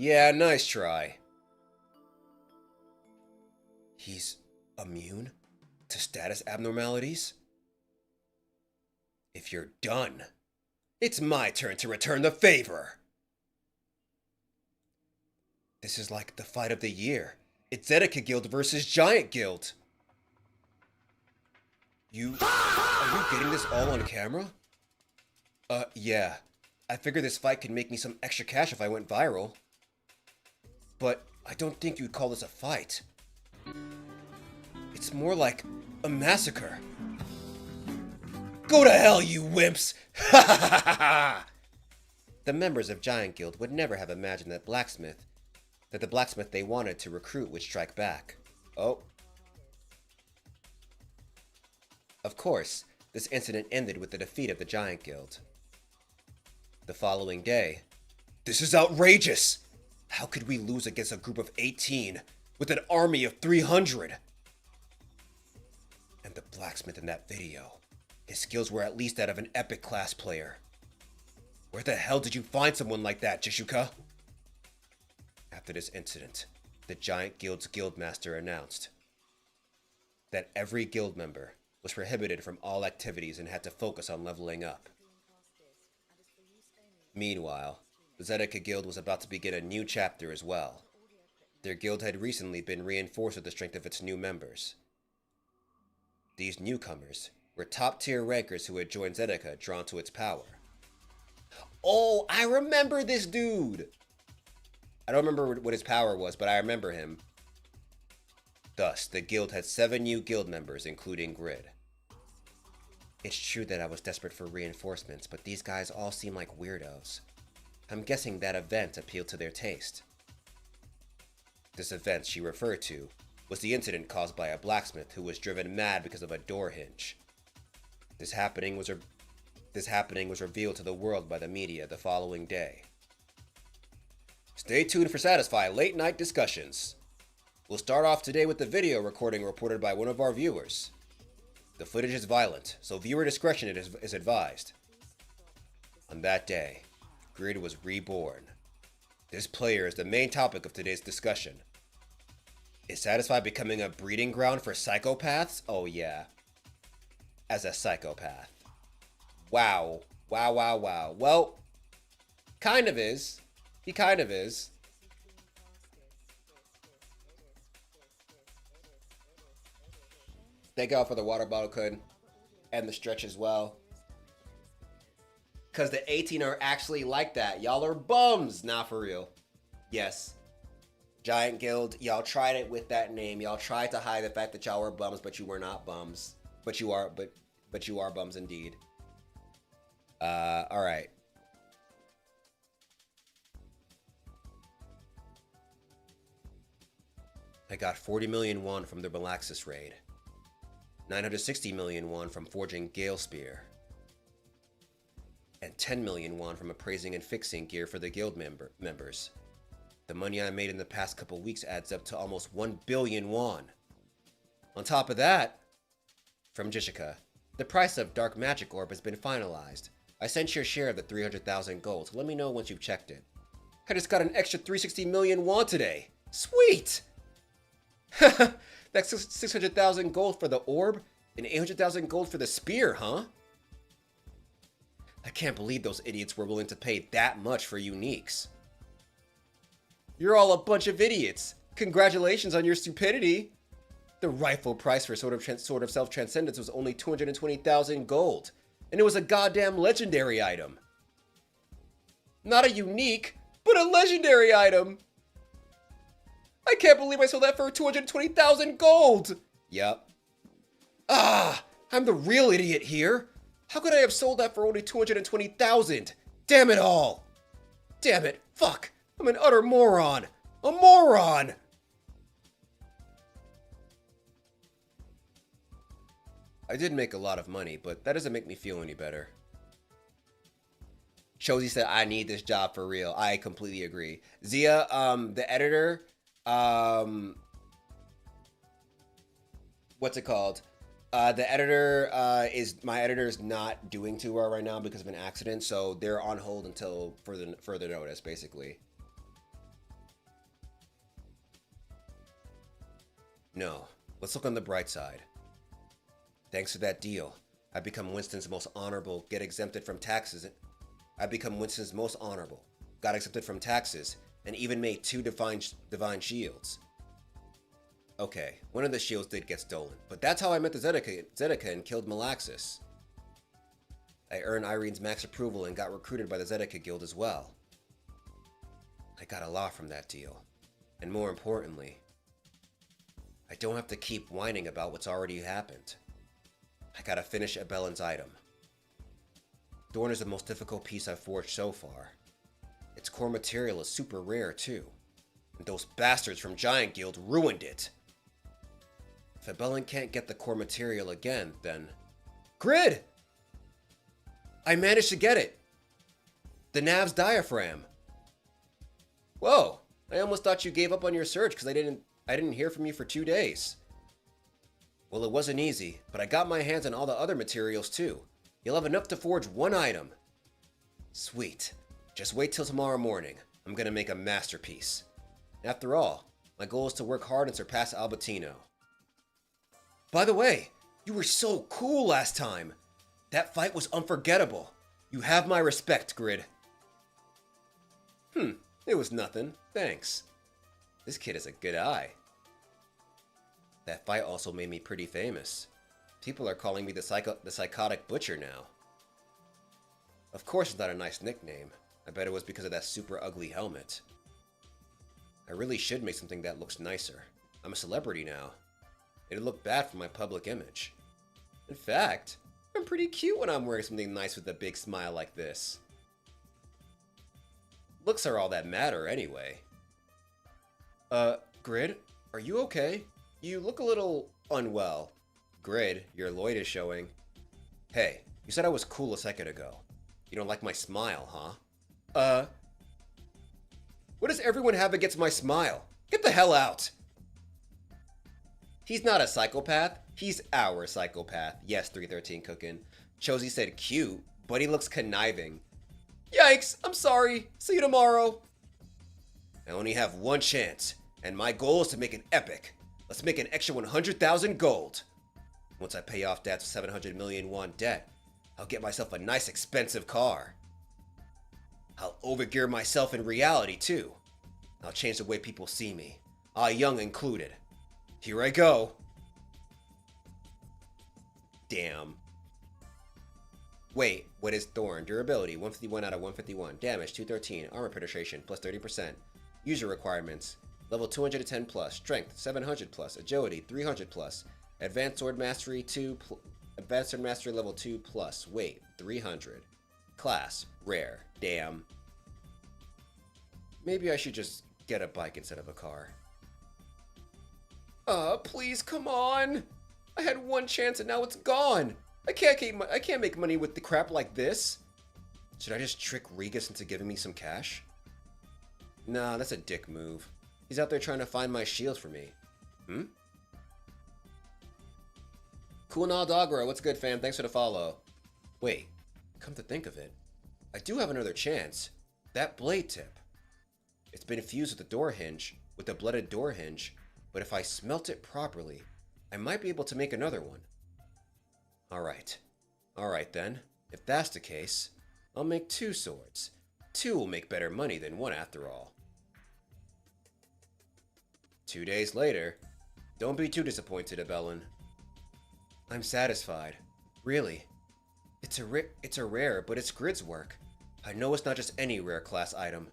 Yeah, nice try. He's immune to status abnormalities? If you're done, it's my turn to return the favor. This is like the fight of the year. It's Zedeka Guild versus Giant Guild. Are you getting this all on camera? Yeah. I figured this fight could make me some extra cash if I went viral. But I don't think you'd call this a fight. It's more like a massacre. Go to hell, you wimps! Ha ha ha ha ha! The members of Giant Guild would never have imagined that the blacksmith they wanted to recruit would strike back. Oh. Of course, this incident ended with the defeat of the Giant Guild. The following day, this is outrageous! How could we lose against a group of 18 with an army of 300? And the blacksmith in that video, his skills were at least that of an epic class player. Where the hell did you find someone like that, Jishuka? After this incident, the Giant Guild's guildmaster announced that every guild member was prohibited from all activities and had to focus on leveling up. Meanwhile, the Zedeka Guild was about to begin a new chapter as well. Their guild had recently been reinforced with the strength of its new members. These newcomers were top-tier rankers who had joined Zedeka drawn to its power. Oh, I remember this dude! I don't remember what his power was, but I remember him. Thus, the guild had 7 new guild members, including Grid. It's true that I was desperate for reinforcements, but these guys all seem like weirdos. I'm guessing that event appealed to their taste. This event she referred to was the incident caused by a blacksmith who was driven mad because of a door hinge. This happening was revealed to the world by the media the following day. Stay tuned for Satisfy late night discussions. We'll start off today with the video recording reported by one of our viewers. The footage is violent, so viewer discretion is advised. On that day, Grid was reborn. This player is the main topic of today's discussion. Is Satisfy becoming a breeding ground for psychopaths? Oh yeah. As a psychopath. Wow. Wow. Well, kind of is. He kind of is. Thank God for the water bottle code and the stretch as well. Because the 18 are actually like that. Y'all are bums. Nah, for real. Yes. Giant Guild, y'all tried it with that name. Y'all tried to hide the fact that y'all were bums, but you were not bums. But you are bums indeed. Alright. I got 40 million won from the Malaxis raid, 960 million won from forging Gale Spear, and 10 million won from appraising and fixing gear for the guild members. The money I made in the past couple weeks adds up to almost 1 billion won. On top of that, from Jishika, the price of Dark Magic Orb has been finalized. I sent your share of the 300,000 gold, so let me know once you've checked it. I just got an extra 360 million won today. Sweet! That's 600,000 gold for the orb and 800,000 gold for the spear, huh? I can't believe those idiots were willing to pay that much for uniques. You're all a bunch of idiots. Congratulations on your stupidity. The rightful price for Sword of Self-Transcendence was only 220,000 gold, and it was a goddamn legendary item. Not a unique, but a legendary item. I can't believe I sold that for 220,000 gold. Yep. Ah, I'm the real idiot here. How could I have sold that for only 220,000? Damn it all. Damn it. Fuck. I'm an utter moron. A moron. I did make a lot of money, but that doesn't make me feel any better. Chozy said, I need this job for real. I completely agree. Zia, the editor, what's it called? The editor my editor's not doing too well right now because of an accident, so they're on hold until further notice, basically. No, let's look on the bright side. Thanks to that deal, I've become Winston's most honorable, get exempted from taxes. I've become Winston's most honorable, got exempted from taxes, and even made 2 divine shields. Okay, one of the shields did get stolen, but that's how I met the Zedeka and killed Malaxis. I earned Irene's max approval and got recruited by the Zedeka Guild as well. I got a lot from that deal, and more importantly, I don't have to keep whining about what's already happened. I gotta finish Abellin's item. Thorn is the most difficult piece I've forged so far. Its core material is super rare too, and those bastards from Giant Guild ruined it. If Abellin can't get the core material again, then... Grid! I managed to get it! The Nav's diaphragm! Whoa! I almost thought you gave up on your search because I didn't hear from you for 2 days. Well, it wasn't easy, but I got my hands on all the other materials too. You'll have enough to forge 1 item. Sweet. Just wait till tomorrow morning. I'm gonna make a masterpiece. After all, my goal is to work hard and surpass Albertino. By the way, you were so cool last time. That fight was unforgettable. You have my respect, Grid. It was nothing. Thanks. This kid is a good eye. That fight also made me pretty famous. People are calling me the psychotic butcher now. Of course it's not a nice nickname. I bet it was because of that super ugly helmet. I really should make something that looks nicer. I'm a celebrity now. It'd look bad for my public image. In fact, I'm pretty cute when I'm wearing something nice with a big smile like this. Looks are all that matter anyway. Grid, are you okay? You look a little unwell. Grid, your Lloyd is showing. Hey, you said I was cool a second ago. You don't like my smile, huh? What does everyone have against my smile? Get the hell out! He's not a psychopath. He's our psychopath. Yes, 313 cooking. Chozy said cute, but he looks conniving. Yikes, I'm sorry. See you tomorrow. I only have 1 chance, and my goal is to make it epic. Let's make an extra 100,000 gold. Once I pay off Dad's 700 million won debt, I'll get myself a nice expensive car. I'll overgear myself in reality too. I'll change the way people see me. Ah Young included. Here I go. Damn. Wait, what is Thorn? Durability, 151 out of 151. Damage, 213. Armor penetration, plus 30%. User requirements. Level 210 plus. Strength, 700 plus. Agility, 300 plus. Advanced Sword Mastery 2 Advanced Sword Mastery level 2 plus. Weight, 300. Class, rare. Damn. Maybe I should just get a bike instead of a car. Please, come on. I had one chance and now it's gone. I can't make money with the crap like this. Should I just trick Regus into giving me some cash? Nah, that's a dick move. He's out there trying to find my shield for me. Cool Nah Dogro, what's good, fam? Thanks for the follow. Wait, come to think of it, I do have another chance. That blade tip. It's been fused with the door hinge, with the blooded door hinge, but if I smelt it properly, I might be able to make another one. Alright then. If that's the case, I'll make 2 swords. 2 will make better money than 1 after all. 2 days later. Don't be too disappointed, Abelin. I'm satisfied. Really. It's a rare, but it's Grid's work. I know it's not just any rare class item.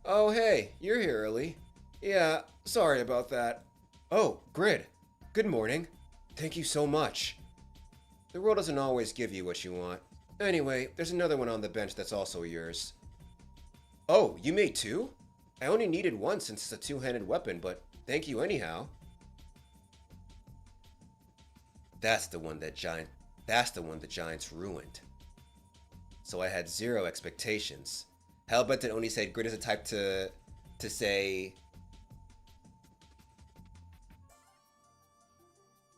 Oh hey, you're here early. Yeah, sorry about that. Oh, Grid. Good morning. Thank you so much. The world doesn't always give you what you want. Anyway, there's another one on the bench that's also yours. Oh, you made 2? I only needed 1 since it's a 2-handed weapon, but thank you anyhow. That's the one the Giants ruined. So I had 0 expectations. Hellbent only said Grid is a type to say...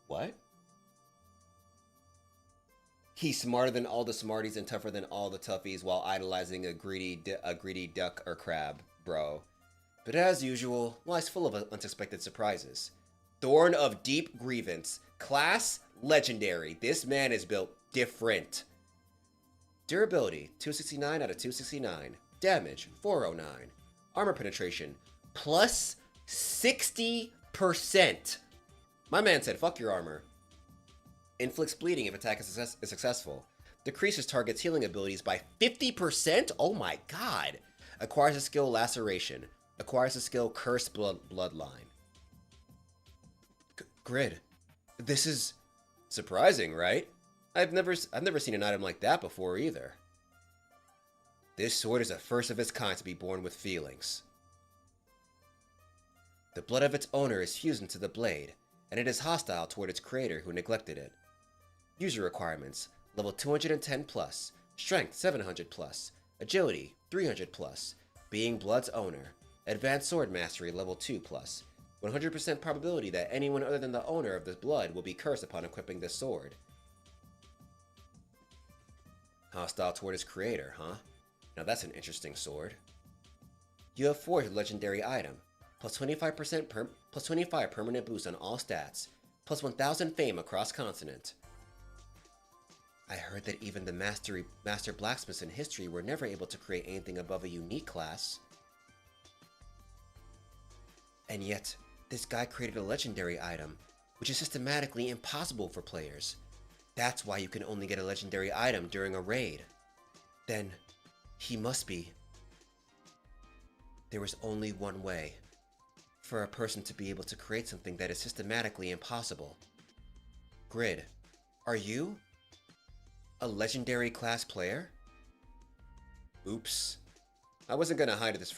What? He's smarter than all the smarties and tougher than all the toughies while idolizing a greedy duck or crab, bro. But as usual, life's full of unsuspected surprises. Thorn of Deep Grievance. Class Legendary. This man is built different. Durability, 269 out of 269. Damage, 409. Armor penetration, plus 60%. My man said, fuck your armor. Inflicts bleeding if attack is successful. Decreases target's healing abilities by 50%? Oh my god. Acquires the skill Laceration. Acquires the skill Cursed Bloodline. Grid. This is surprising, right? I've never seen an item like that before either. This sword is a first of its kind to be born with feelings. The blood of its owner is fused into the blade, and it is hostile toward its creator who neglected it. User requirements: level 210+, strength 700+, agility 300+, being blood's owner, advanced sword mastery level 2+, 100% probability that anyone other than the owner of the blood will be cursed upon equipping this sword. Hostile toward its creator, huh? Now that's an interesting sword. You have forged a legendary item. Plus 25 permanent boost on all stats. Plus 1000 fame across continent. I heard that even the master blacksmiths in history were never able to create anything above a unique class. And yet, this guy created a legendary item, which is systematically impossible for players. That's why you can only get a legendary item during a raid. Then, he must be. There is only one way. For a person to be able to create something that is systematically impossible. Grid, are you a legendary class player? Oops. I wasn't gonna hide this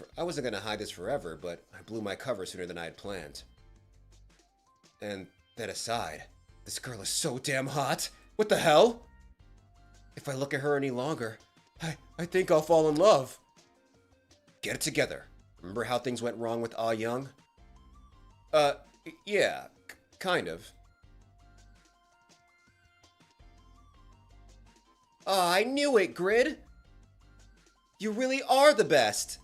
forever, but I blew my cover sooner than I had planned. And that aside, this girl is so damn hot. What the hell? If I look at her any longer, I think I'll fall in love. Get it together. Remember how things went wrong with Ah Young? Yeah, kind of. Ah, I knew it, Grid! You really are the best!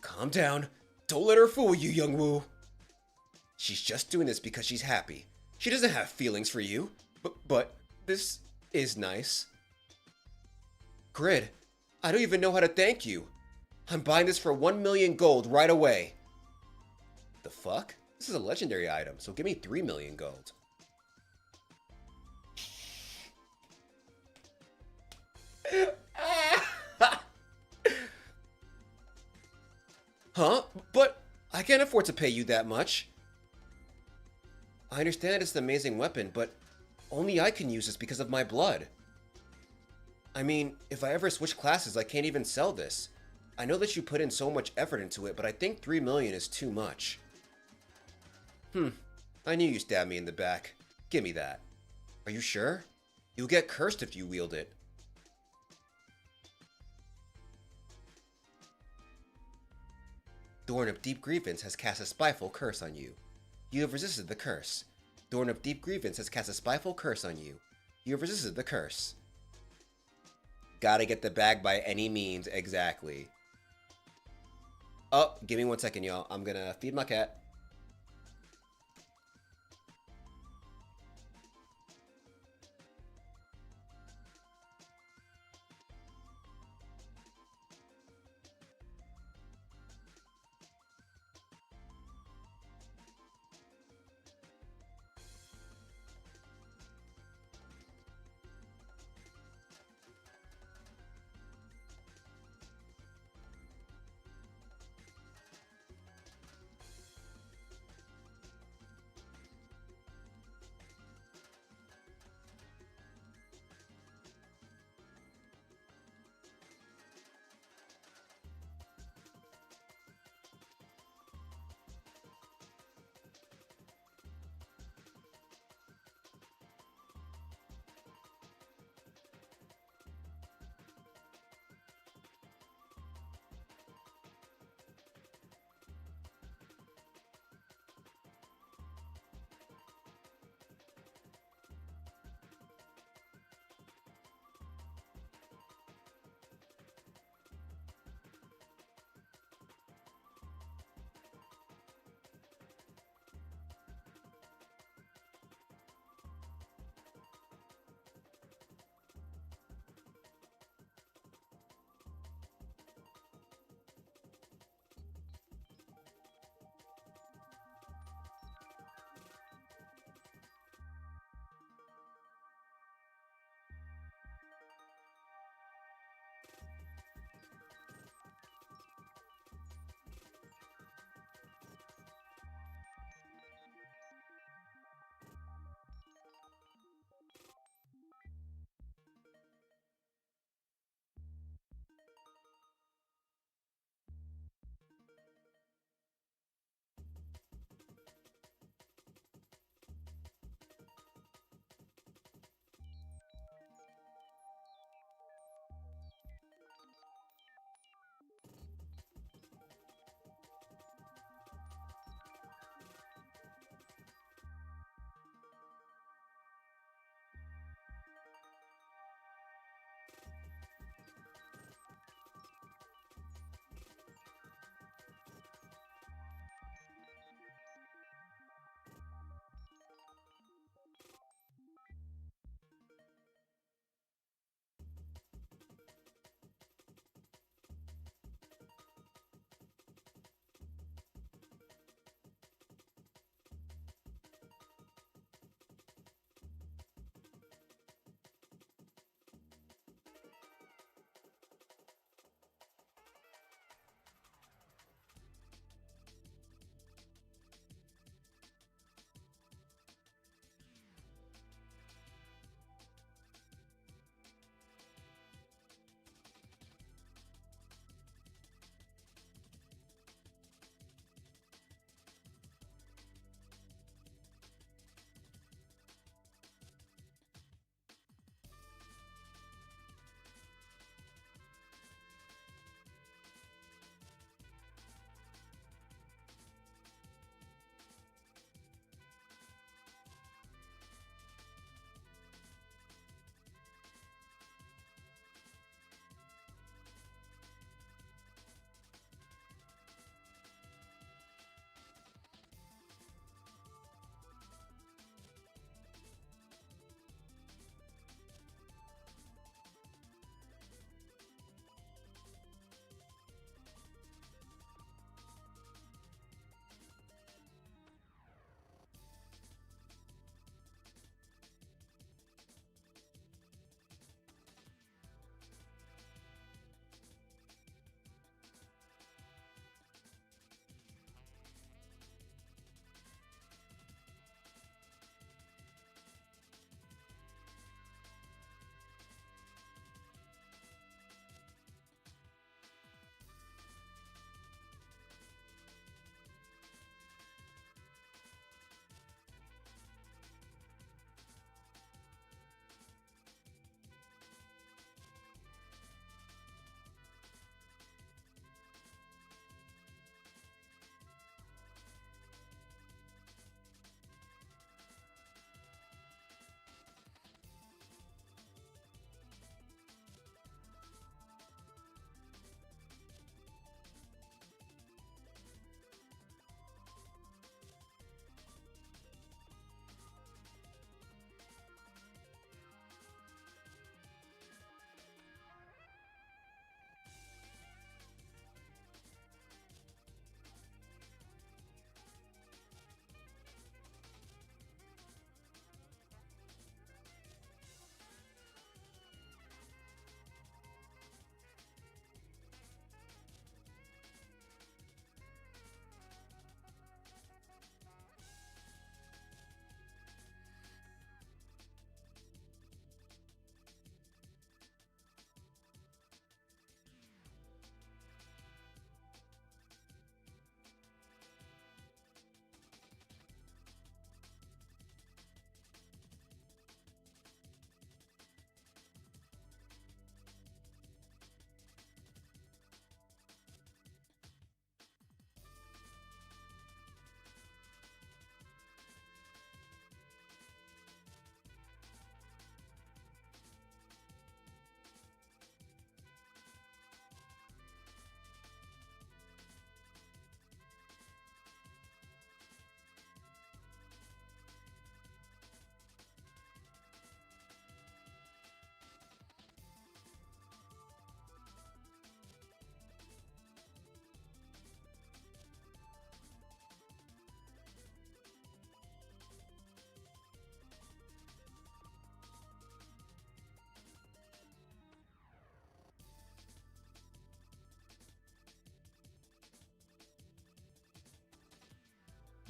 Calm down. Don't let her fool you, Young Woo. She's just doing this because she's happy. She doesn't have feelings for you. But this is nice. Grid, I don't even know how to thank you. I'm buying this for 1 million gold right away. The fuck? This is a legendary item, so give me 3 million gold. Huh? But I can't afford to pay you that much. I understand it's an amazing weapon, but only I can use this because of my blood. I mean, if I ever switch classes, I can't even sell this. I know that you put in so much effort into it, but I think 3 million is too much. I knew you stabbed me in the back. Give me that. Are you sure? You'll get cursed if you wield it. Thorn of Deep Grievance has cast a spiteful curse on you. You have resisted the curse. Thorn of Deep Grievance has cast a spiteful curse on you. You have resisted the curse. Gotta get the bag by any means, exactly. Oh, give me 1 second, y'all. I'm gonna feed my cat.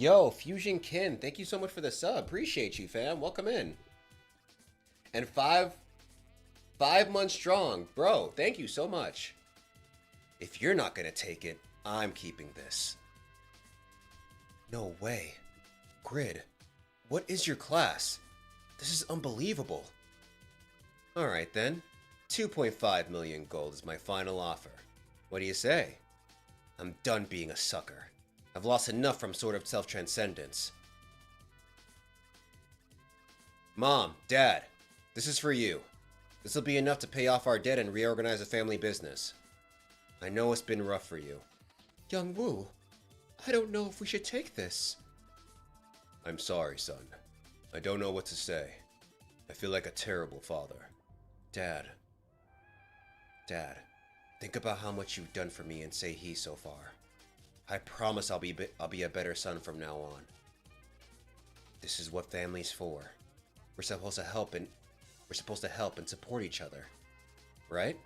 Yo, Fusion Kin, thank you so much for the sub. Appreciate you, fam. Welcome in. And 5 months strong. Bro, thank you so much. If you're not gonna take it, I'm keeping this. No way. Grid, what is your class? This is unbelievable. Alright then. 2.5 million gold is my final offer. What do you say? I'm done being a sucker. I've lost enough from sort of self-transcendence. Mom, Dad, this is for you. This will be enough to pay off our debt and reorganize the family business. I know it's been rough for you. Young Woo, I don't know if we should take this. I'm sorry, son. I don't know what to say. I feel like a terrible father. Dad, think about how much you've done for me and say he so far. I promise I'll be a better son from now on. This is what family's for. We're supposed to help and support each other, right?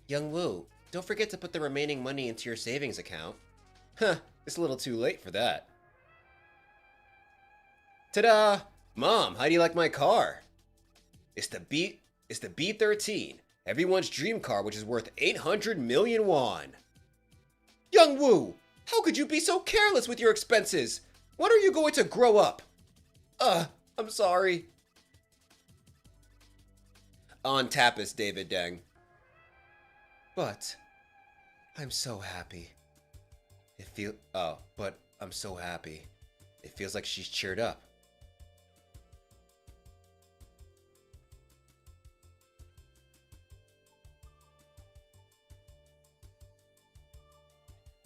Young Woo, don't forget to put the remaining money into your savings account. Huh, it's a little too late for that. Ta-da! Mom, how do you like my car? It's the B13, everyone's dream car, which is worth 800 million won. Young Woo, how could you be so careless with your expenses? When are you going to grow up? I'm sorry. On Tapas, David Deng. But I'm so happy. But I'm so happy. It feels like she's cheered up.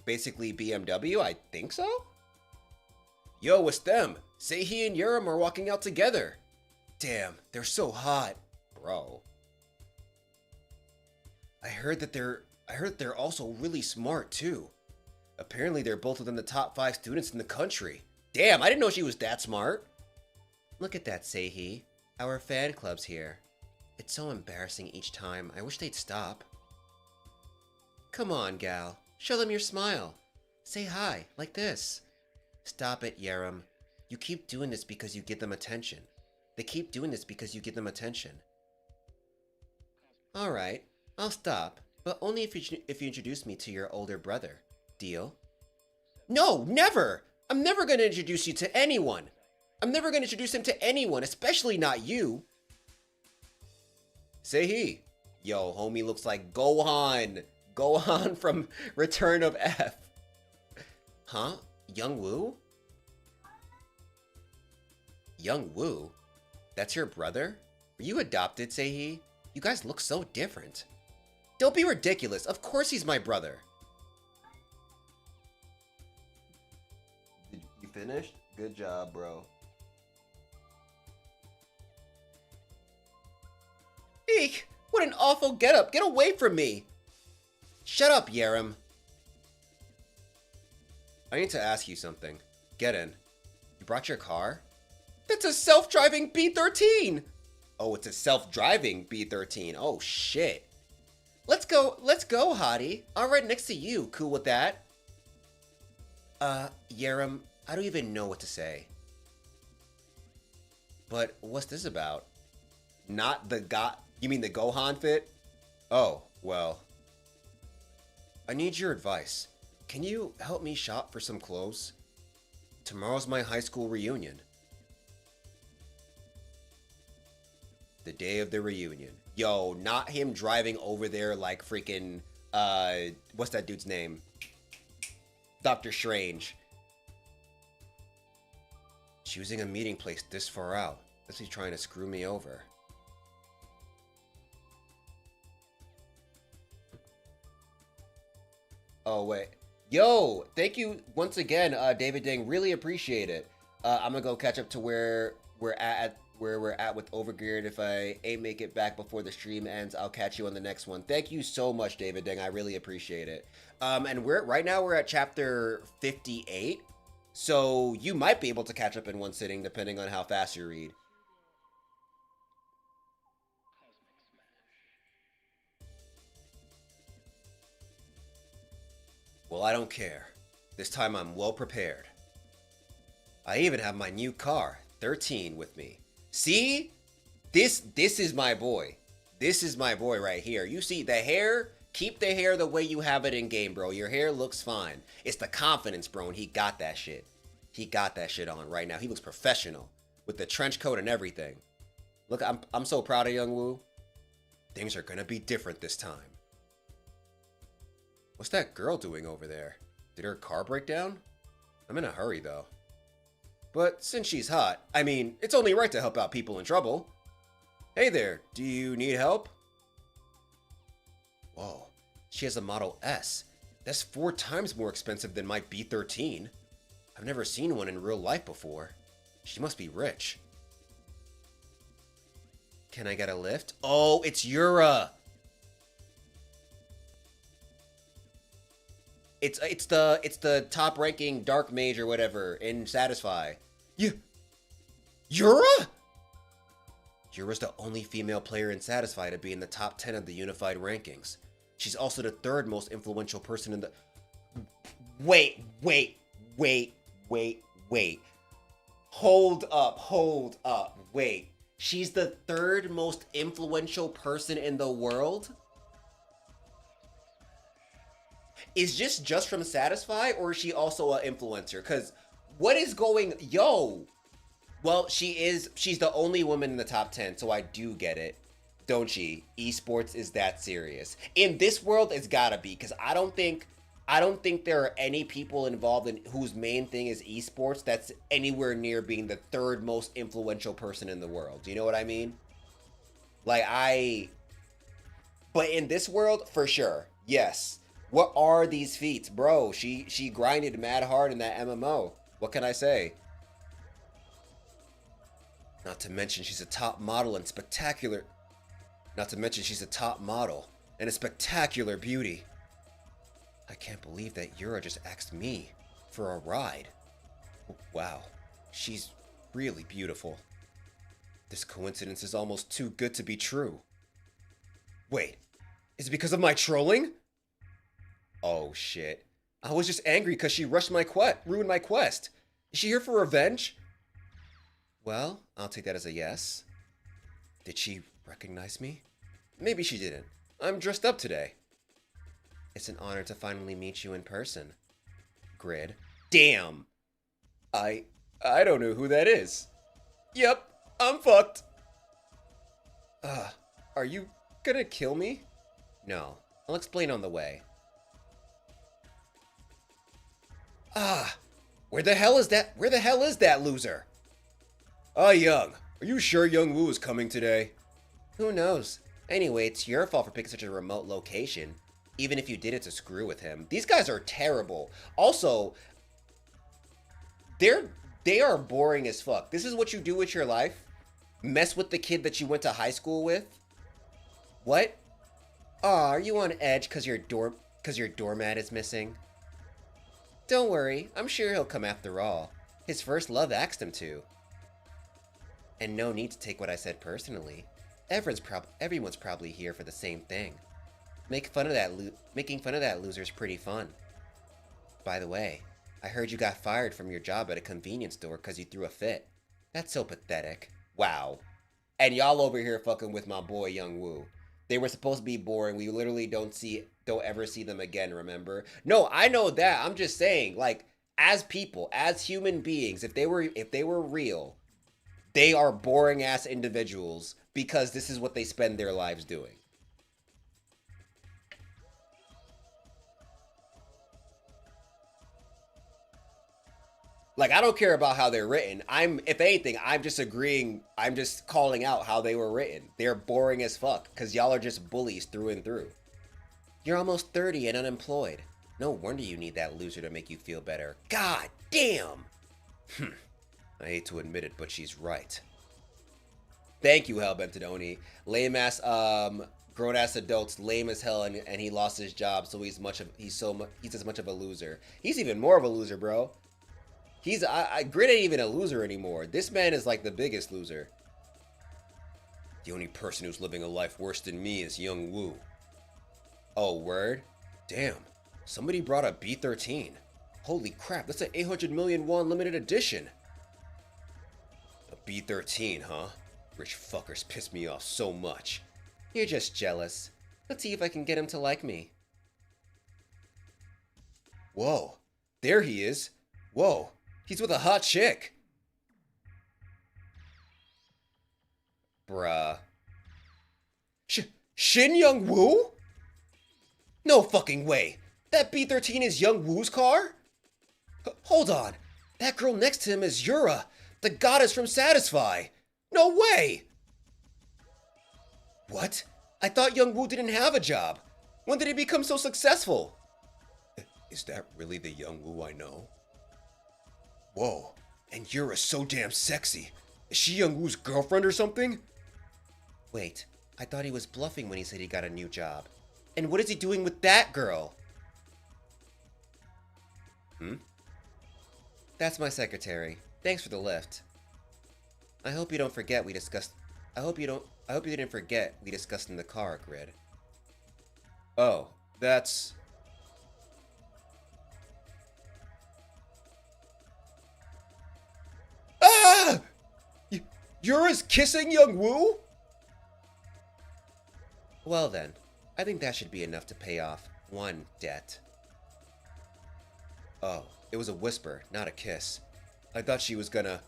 Basically BMW, I think so? Yo, what's them? Seihi and Yurim are walking out together. Damn, they're so hot. Bro. I heard that they're also really smart too. Apparently they're both within the top 5 students in the country. Damn, I didn't know she was that smart. Look at that, Seihi. Our fan club's here. It's so embarrassing each time. I wish they'd stop. Come on, gal. Show them your smile. Say hi, like this. Stop it, Yurim. You keep doing this because you give them attention. They keep doing this because you give them attention. Alright, I'll stop, but only if you introduce me to your older brother. Deal? No, never! I'm never gonna introduce you to anyone! I'm never gonna introduce him to anyone, especially not you! Seihi. Yo, homie looks like Gohan! Gohan from Return of F. Huh? Young Woo? Young Woo? That's your brother? Were you adopted, Seihi? You guys look so different. Don't be ridiculous. Of course he's my brother. You finished? Good job, bro. Eek! What an awful getup! Get away from me! Shut up, Yurim. I need to ask you something. Get in. You brought your car? That's a self-driving B13! Oh, it's a self-driving B13. Oh, shit. Let's go, hottie. I'll ride next to you. Cool with that? Yurim, I don't even know what to say. But what's this about? Not the you mean the Gohan fit? Oh, well. I need your advice. Can you help me shop for some clothes? Tomorrow's my high school reunion. The day of the reunion. Yo, not him driving over there like freaking, what's that dude's name? Dr. Strange. Choosing a meeting place this far out. This is trying to screw me over. Oh, wait. Yo, thank you once again, David Ding. Really appreciate it. I'm gonna go catch up to where we're at with Overgeared. If I ain't make it back before the stream ends, I'll catch you on the next one. Thank you so much, David Ding. I really appreciate it. And right now we're at chapter 58. So you might be able to catch up in one sitting depending on how fast you read. Well, I don't care. This time I'm well prepared. I even have my new car, 13, with me. See? This is my boy. This is my boy right here. You see the hair? Keep the hair the way you have it in game, bro. Your hair looks fine. It's the confidence, bro, and he got that shit. He got that shit on right now. He looks professional with the trench coat and everything. Look, I'm so proud of Young Woo. Things are gonna be different this time. What's that girl doing over there? Did her car break down? I'm in a hurry, though. But since she's hot, I mean, it's only right to help out people in trouble. Hey there, do you need help? Whoa, she has a Model S. That's 4 times more expensive than my B13. I've never seen one in real life before. She must be rich. Can I get a lift? Oh, it's Yura. It's the top ranking dark mage or whatever in Satisfy. Yura? Yura's the only female player in Satisfy to be in the top 10 of the unified rankings. She's also the 3rd most influential person in the... Wait. Hold up, wait. She's the 3rd most influential person in the world? Is this just from Satisfy, or is she also an influencer? Because what is going... Yo! Well, she's the only woman in the top 10, so I do get it. Don't she? Esports is that serious. In this world, it's gotta be, because I don't think there are any people involved in whose main thing is esports that's anywhere near being the 3rd most influential person in the world. Do you know what I mean? But in this world, for sure, yes. What are these feats? Bro, she grinded mad hard in that MMO. What can I say? Not to mention she's a top model and spectacular... Not to mention she's a top model and a spectacular beauty. I can't believe that Yura just asked me for a ride. Wow, she's really beautiful. This coincidence is almost too good to be true. Wait, is it because of my trolling? Oh shit. I was just angry because she ruined my quest. Is she here for revenge? Well, I'll take that as a yes. Did she recognize me? Maybe she didn't. I'm dressed up today. It's an honor to finally meet you in person. Grid. Damn! I don't know who that is. Yep, I'm fucked. Are you gonna kill me? No, I'll explain on the way. Where the hell is that loser? Young, are you sure Young Woo is coming today? Who knows? Anyway, it's your fault for picking such a remote location. Even if you did it to screw with him. These guys are terrible. Also, they are boring as fuck. This is what you do with your life? Mess with the kid that you went to high school with? What? Aw, are you on edge because your doormat is missing? Don't worry, I'm sure he'll come after all. His first love asked him to. And no need to take what I said personally. Everyone's probably here for the same thing. Making fun of that loser's pretty fun. By the way, I heard you got fired from your job at a convenience store because you threw a fit. That's so pathetic. Wow. And y'all over here fucking with my boy Young Woo. They were supposed to be boring. We literally don't ever see them again, remember? No, I know that. I'm just saying, like, as people, as human beings, if they were real, they are boring ass individuals because this is what they spend their lives doing. Like, I don't care about how they're written. If anything, I'm just agreeing. I'm just calling out how they were written. They're boring as fuck because y'all are just bullies through and through. You're almost 30 and unemployed. No wonder you need that loser to make you feel better. God damn. I hate to admit it, but she's right. Thank you, Hellbent Oni. Lame ass, grown ass adults, lame as hell, and he lost his job, so he's as much of a loser. He's even more of a loser, bro. Grit ain't even a loser anymore. This man is like the biggest loser. The only person who's living a life worse than me is Young Woo. Oh, word? Damn. Somebody brought a B13. Holy crap, that's an 800 million won limited edition. B13, huh? Rich fuckers piss me off so much. You're just jealous. Let's see if I can get him to like me. Whoa, there he is. Whoa, he's with a hot chick. Bruh. Shin Young Woo? No fucking way. That B13 is Young Woo's car? Hold on. That girl next to him is Yura, the goddess from Satisfy. No way! What? I thought Young Woo didn't have a job. When did he become so successful? Is that really the Young Woo I know? Whoa, and Yura's so damn sexy. Is she Young Woo's girlfriend or something? Wait, I thought he was bluffing when he said he got a new job. And what is he doing with that girl? That's my secretary. Thanks for the lift. I hope you don't forget we discussed... I hope you didn't forget we discussed in the car, Grid. Oh, that's... Ah! Yura's kissing Young Woo? Well then, I think that should be enough to pay off one debt. Oh, it was a whisper, not a kiss. I thought she was gonna...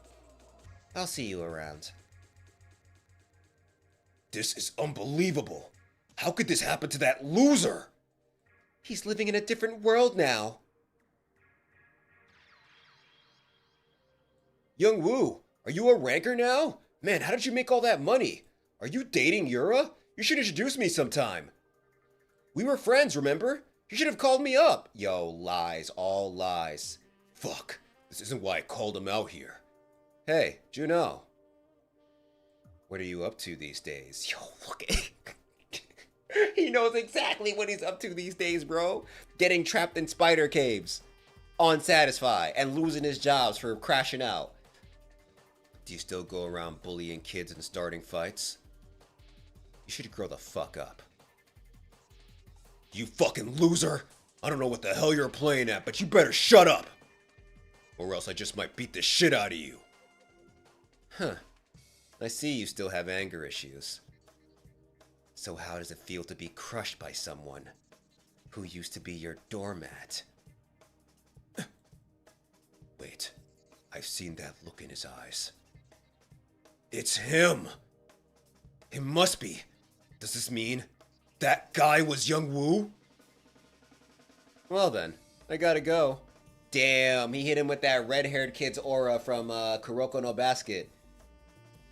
I'll see you around. This is unbelievable. How could this happen to that loser? He's living in a different world now. Young Woo, are you a ranker now? Man, how did you make all that money? Are you dating Yura? You should introduce me sometime. We were friends, remember? You should have called me up. Yo, lies, all lies. Fuck, this isn't why I called him out here. Hey, Juno. What are you up to these days? Yo, look at He knows exactly what he's up to these days, bro. Getting trapped in spider caves. On Satisfy and losing his jobs for crashing out. Do you still go around bullying kids and starting fights? You should grow the fuck up. You fucking loser! I don't know what the hell you're playing at, but you better shut up! Or else I just might beat the shit out of you. Huh. I see you still have anger issues. So how does it feel to be crushed by someone who used to be your doormat? Wait, I've seen that look in his eyes. It's him! It must be. Does this mean that guy was Young Woo? Well then, I gotta go. Damn, he hit him with that red-haired kid's aura from Kuroko no Basket.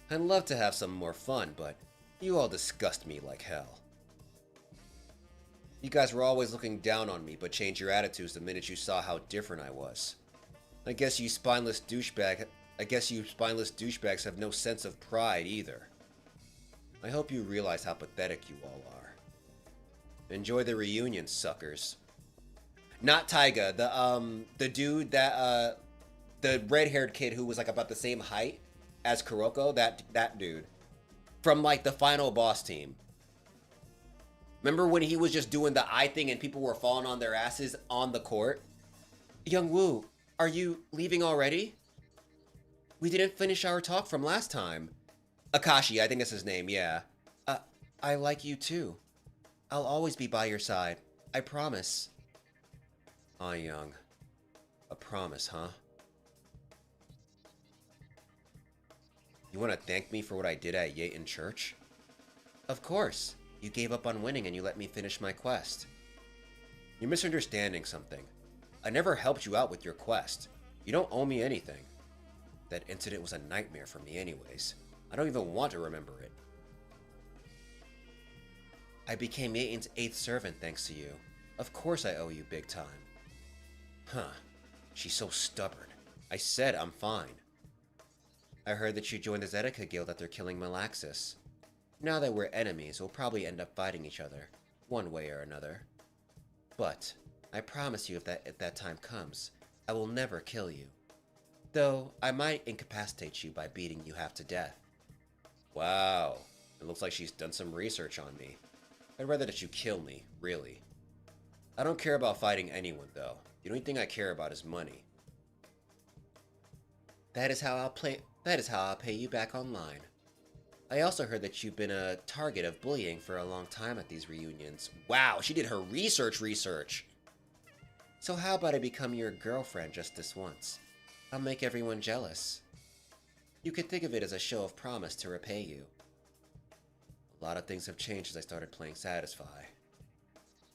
I'd love to have some more fun, but you all disgust me like hell. You guys were always looking down on me, but changed your attitudes the minute you saw how different I was. I guess you spineless douchebags have no sense of pride either. I hope you realize how pathetic you all are. Enjoy the reunion, suckers. Not Taiga, the dude that the red-haired kid who was like about the same height as Kuroko, that dude from like the final boss team. Remember when he was just doing the eye thing and people were falling on their asses on the court? Young Woo, are you leaving already? We didn't finish our talk from last time. Akashi, I think that's his name, yeah. I like you too. I'll always be by your side. I promise. Ah, Young. A promise, huh? You want to thank me for what I did at Yaten Church? Of course. You gave up on winning and you let me finish my quest. You're misunderstanding something. I never helped you out with your quest. You don't owe me anything. That incident was a nightmare for me anyways. I don't even want to remember it. I became Yaten's 8th servant thanks to you. Of course I owe you big time. Huh. She's so stubborn. I said I'm fine. I heard that you joined the Zedeka Guild after killing Malaxis. Now that we're enemies, we'll probably end up fighting each other, one way or another. But, I promise you if that time comes, I will never kill you. Though, I might incapacitate you by beating you half to death. Wow, it looks like she's done some research on me. I'd rather that you kill me, really. I don't care about fighting anyone, though. The only thing I care about is money. That is how I'll That is how I'll pay you back online. I also heard that you've been a target of bullying for a long time at these reunions. Wow, she did her research. So how about I become your girlfriend just this once? I'll make everyone jealous. You could think of it as a show of promise to repay you. A lot of things have changed as I started playing Satisfy.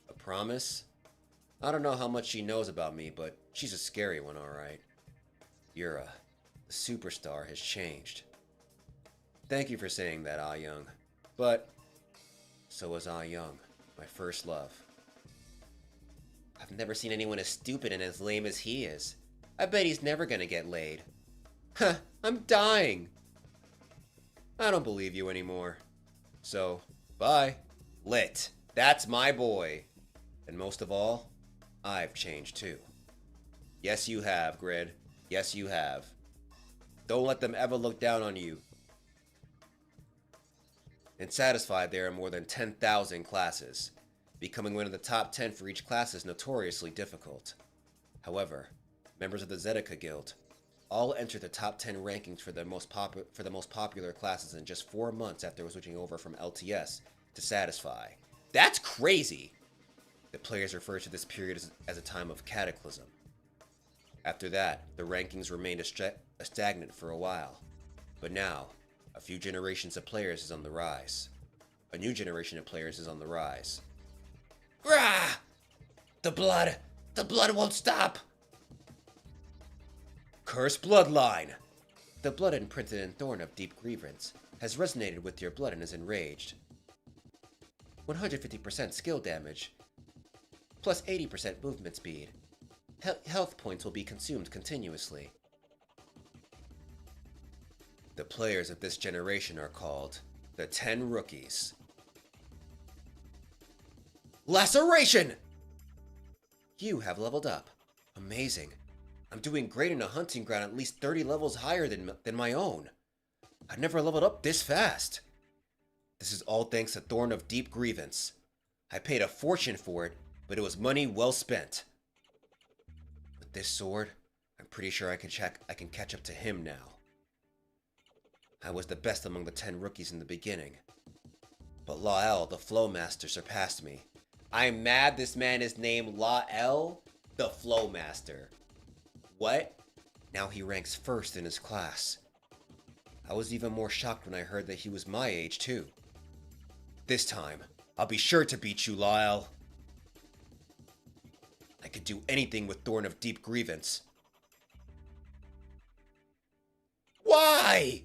A promise? I don't know how much she knows about me, but she's a scary one, alright. Yura, the superstar, has changed. Thank you for saying that, Ah Young. But so was Ah Young, my first love. I've never seen anyone as stupid and as lame as he is. I bet he's never gonna get laid. Huh, I'm dying. I don't believe you anymore. So, bye. Lit. That's my boy. And most of all, I've changed too. Yes, you have, Grid. Yes, you have. Don't let them ever look down on you. In Satisfied, there are more than 10,000 classes. Becoming one of the top 10 for each class is notoriously difficult. However, members of the Zedeca Guild all entered the top 10 rankings for the most popular classes in just 4 months after switching over from LTS to Satisfy. That's crazy! The players refer to this period as a time of cataclysm. After that, the rankings remained stagnant for a while. But now, a few generations of players is on the rise. A new generation of players is on the rise. Rah! The blood won't stop! Cursed Bloodline! The blood imprinted in Thorn of Deep Grievance has resonated with your blood and is enraged. 150% skill damage, plus 80% movement speed. Health points will be consumed continuously. The players of this generation are called the 10 Rookies. Laceration! You have leveled up. Amazing. I'm doing great in a hunting ground at least 30 levels higher than my own. I've never leveled up this fast. This is all thanks to Thorn of Deep Grievance. I paid a fortune for it, but it was money well spent. With this sword, I'm pretty sure I can catch up to him now. I was the best among the 10 rookies in the beginning. But Lael, the Flowmaster, surpassed me. I'm mad this man is named Lael, the Flowmaster. What? Now he ranks first in his class. I was even more shocked when I heard that he was my age, too. This time, I'll be sure to beat you, Lael. I could do anything with Thorn of Deep Grievance. Why?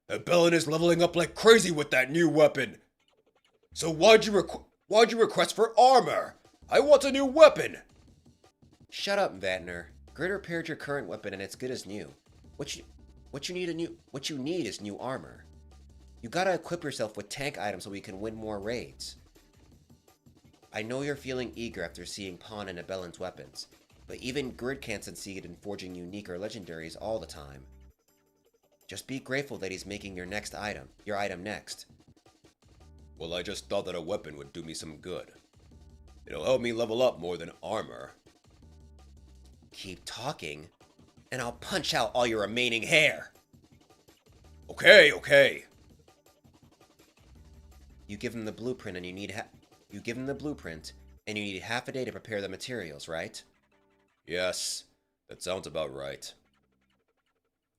Abelin is leveling up like crazy with that new weapon. So why'd you request for armor? I want a new weapon. Shut up, Vantner. Grid repaired your current weapon and it's good as new. What you need is new armor. You gotta equip yourself with tank items so we can win more raids. I know you're feeling eager after seeing Pawn and Abelin's weapons, but even Grid can't succeed in forging unique or legendaries all the time. Just be grateful that he's making your item next. Well, I just thought that a weapon would do me some good. It'll help me level up more than armor. Keep talking, and I'll punch out all your remaining hair. Okay. You give him the blueprint and you need half a day to prepare the materials, right? Yes, that sounds about right.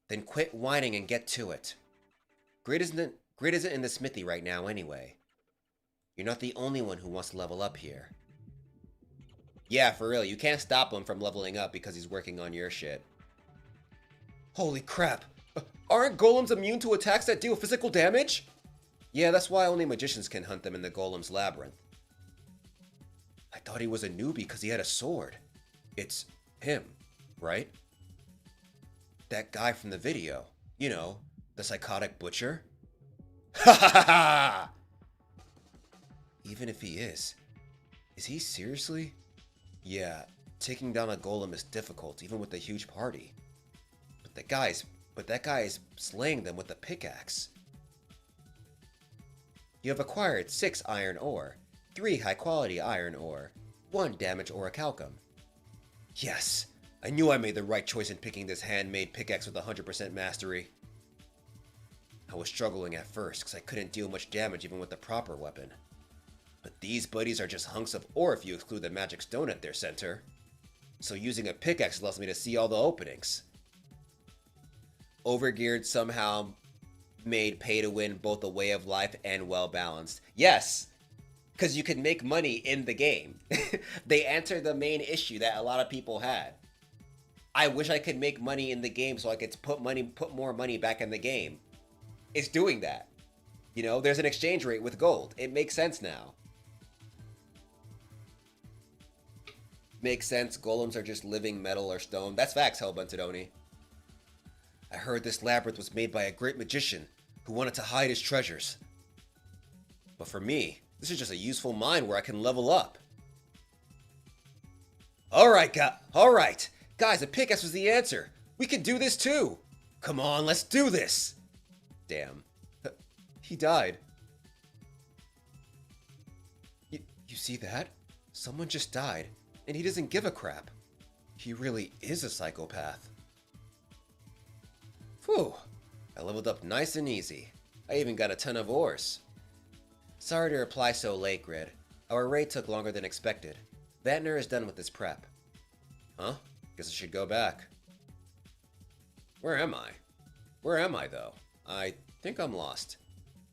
Then quit whining and get to it. Grid isn't in the smithy right now anyway. You're not the only one who wants to level up here. Yeah, for real, you can't stop him from leveling up because he's working on your shit. Holy crap! Aren't golems immune to attacks that deal physical damage? Yeah, that's why only magicians can hunt them in the golem's labyrinth. I thought he was a newbie because he had a sword. It's him, right? That guy from the video. You know, the psychotic butcher. Ha ha ha ha! Even if he is he seriously? Yeah, taking down a golem is difficult, even with a huge party. But that guy is slaying them with a pickaxe. You have acquired 6 iron ore, 3 high-quality iron ore, 1 damage orichalcum. Yes, I knew I made the right choice in picking this handmade pickaxe with 100% mastery. I was struggling at first because I couldn't deal much damage even with the proper weapon. But these buddies are just hunks of ore if you exclude the magic stone at their center. So using a pickaxe allows me to see all the openings. Overgeared somehow made pay to win both a way of life and well balanced. Yes, because you can make money in the game. They answered the main issue that a lot of people had. I wish I could make money in the game so I could put more money back in the game. It's doing that. You know, there's an exchange rate with gold. It makes sense now. Makes sense. Golems are just living metal or stone. That's facts, Hellbunted Oni. I heard this labyrinth was made by a great magician who wanted to hide his treasures. But for me, this is just a useful mine where I can level up. Alright, guys, a pickaxe was the answer. We can do this too. Come on, let's do this. Damn. He died. You see that? Someone just died, and he doesn't give a crap. He really is a psychopath. Phew. I leveled up nice and easy. I even got a ton of ores. Sorry to reply so late, Grid. Our raid took longer than expected. Vantner is done with his prep. Huh? Guess I should go back. Where am I? Where am I, though? I think I'm lost.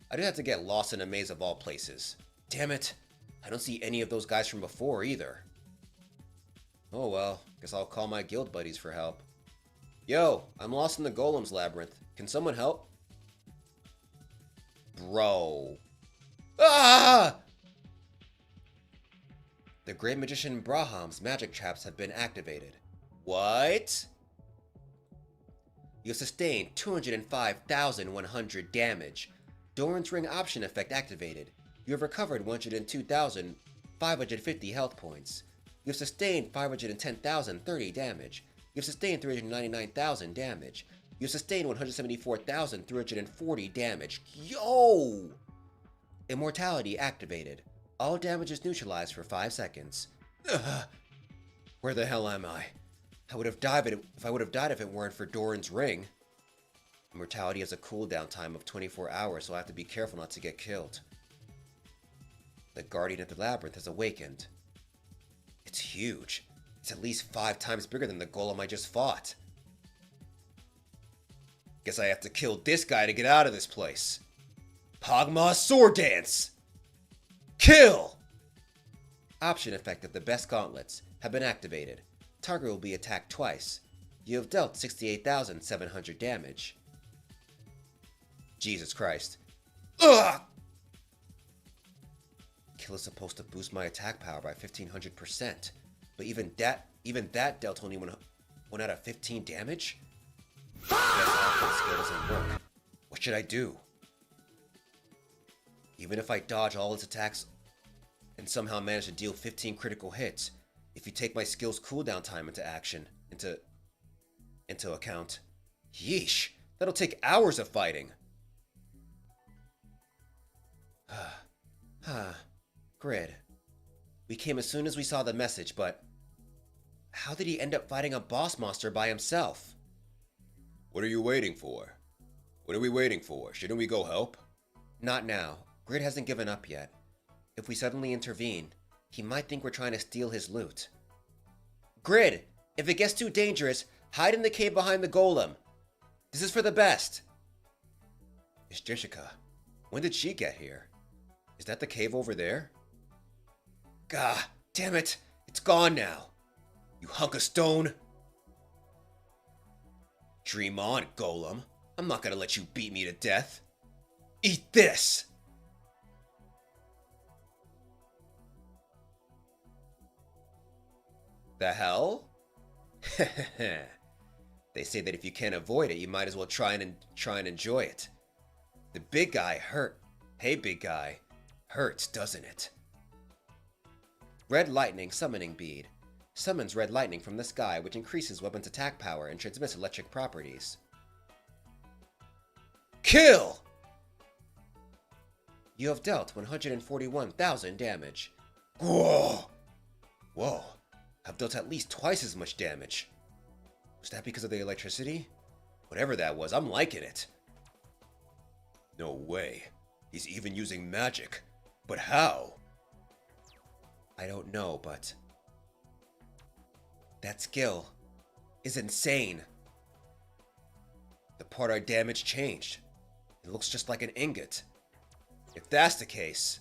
I did have to get lost in a maze of all places. Damn it. I don't see any of those guys from before, either. Oh well, guess I'll call my guild buddies for help. Yo, I'm lost in the Golems labyrinth. Can someone help? Bro. Ah! The Great Magician Braham's magic traps have been activated. What? You have sustained 205,100 damage. Doran's Ring option effect activated. You have recovered 102,550 health points. You have sustained 510,030 damage. You have sustained 399,000 damage. You have sustained 174,340 damage. Yo! Immortality activated. All damage is neutralized for 5 seconds. Ugh. Where the hell am I? I would have died if it weren't for Doran's Ring. Immortality has a cooldown time of 24 hours, so I have to be careful not to get killed. The Guardian of the Labyrinth has awakened. It's huge. It's at least 5 times bigger than the golem I just fought. Guess I have to kill this guy to get out of this place. Pogma's Sword Dance! Kill! Option effect of the best gauntlets have been activated. Target will be attacked twice. You have dealt 68,700 damage. Jesus Christ. Ugh! Kill is supposed to boost my attack power by 1500%. But even that dealt only 1 out of 15 damage? Guess outfit skill doesn't work. What should I do? Even if I dodge all its attacks and somehow manage to deal 15 critical hits, if you take my skill's cooldown time into account, yeesh, that'll take hours of fighting. Grid. We came as soon as we saw the message, but how did he end up fighting a boss monster by himself? What are you waiting for? What are we waiting for? Shouldn't we go help? Not now. Grid hasn't given up yet. If we suddenly intervene, he might think we're trying to steal his loot. Grid, if it gets too dangerous, hide in the cave behind the golem. This is for the best. It's Jessica. When did she get here? Is that the cave over there? Gah, damn it. It's gone now. You hunk of stone. Dream on, golem. I'm not gonna let you beat me to death. Eat this! The hell? They say that if you can't avoid it, you might as well try and enjoy it. The big guy hurt. Hey, big guy. Hurts, doesn't it? Red Lightning Summoning Bead. Summons red lightning from the sky, which increases weapons' attack power and transmits electric properties. Kill! You have dealt 141,000 damage. Whoa! Whoa. I've dealt at least twice as much damage. Was that because of the electricity? Whatever that was, I'm liking it. No way. He's even using magic. But how? I don't know, but that skill is insane. The part I damaged changed. It looks just like an ingot. If that's the case...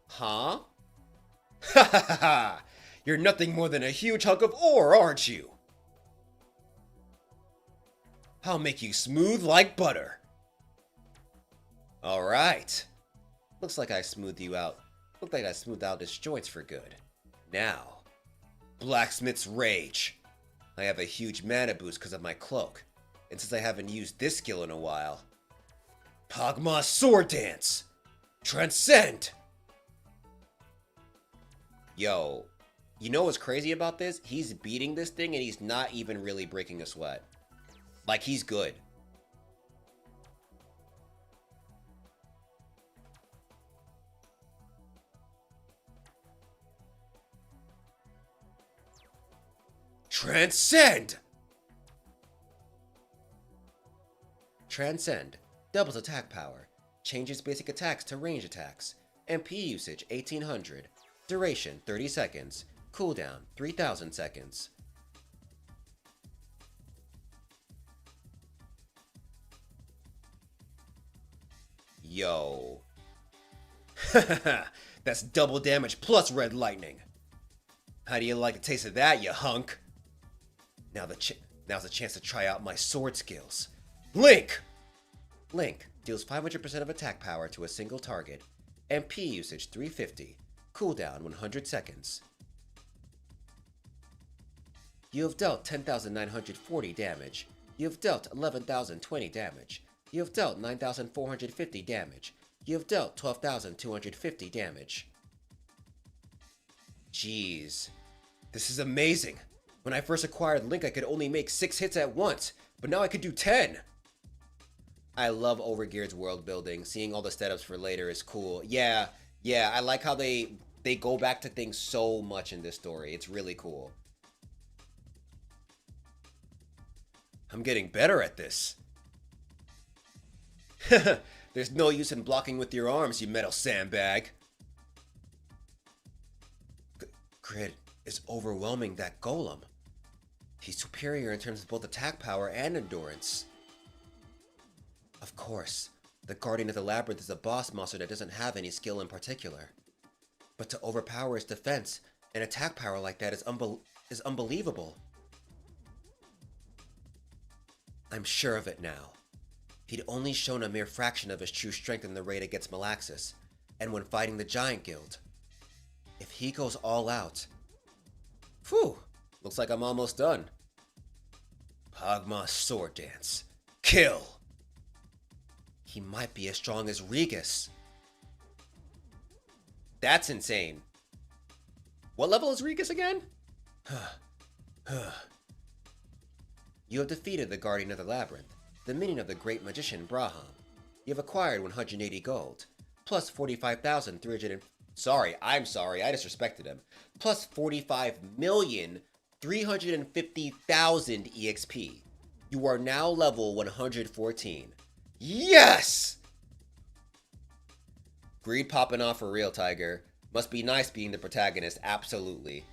Huh? Ha ha ha ha! You're nothing more than a huge hunk of ore, aren't you? I'll make you smooth like butter. Alright. Looks like I smoothed you out. Looks like I smoothed out his joints for good. Now, Blacksmith's Rage. I have a huge mana boost because of my cloak. And since I haven't used this skill in a while... Pagma's Sword Dance! Transcend! Yo, you know what's crazy about this? He's beating this thing and he's not even really breaking a sweat. Like, he's good. Transcend! Transcend doubles attack power, changes basic attacks to range attacks, MP usage 1800, duration 30 seconds, cooldown 3000 seconds. Yo. That's double damage plus red lightning. How do you like the taste of that, you hunk? Now's the chance to try out my sword skills. Link! Link deals 500% of attack power to a single target. MP usage 350. Cooldown 100 seconds. You have dealt 10,940 damage. You have dealt 11,020 damage. You have dealt 9,450 damage. You have dealt 12,250 damage. Jeez. This is amazing. When I first acquired Link, I could only make 6 hits at once, but now I could do 10. I love Overgeared's world building. Seeing all the setups for later is cool. Yeah, I like how they go back to things so much in this story. It's really cool. I'm getting better at this. There's no use in blocking with your arms, you metal sandbag. Grid is overwhelming that golem. He's superior in terms of both attack power and endurance. Of course, the Guardian of the Labyrinth is a boss monster that doesn't have any skill in particular. But to overpower his defense and attack power like that is unbelievable. I'm sure of it now. He'd only shown a mere fraction of his true strength in the raid against Malaxis, and when fighting the Giant Guild. If he goes all out... Phew, looks like I'm almost done. Pagma's Sword Dance. Kill! He might be as strong as Regis. That's insane. What level is Regis again? You have defeated the Guardian of the Labyrinth, the minion of the great magician Braham. You have acquired 180 gold, plus 45,300 I disrespected him. Plus 45,350,000 EXP. You are now level 114. Yes! Greed popping off for real, Tiger. Must be nice being the protagonist, absolutely.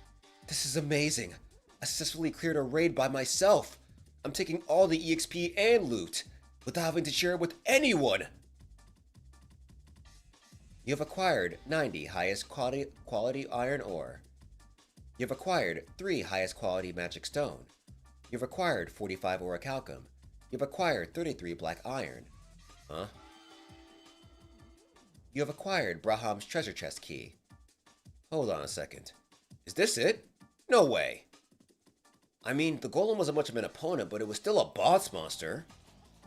This is amazing. I successfully cleared a raid by myself. I'm taking all the EXP and loot, without having to share it with anyone. You have acquired 90 highest quality iron ore. You have acquired 3 highest quality magic stone. You have acquired 45 orichalcum. You have acquired 33 black iron. Huh? You have acquired Braham's treasure chest key. Hold on a second. Is this it? No way. I mean, the golem wasn't much of an opponent, but it was still a boss monster.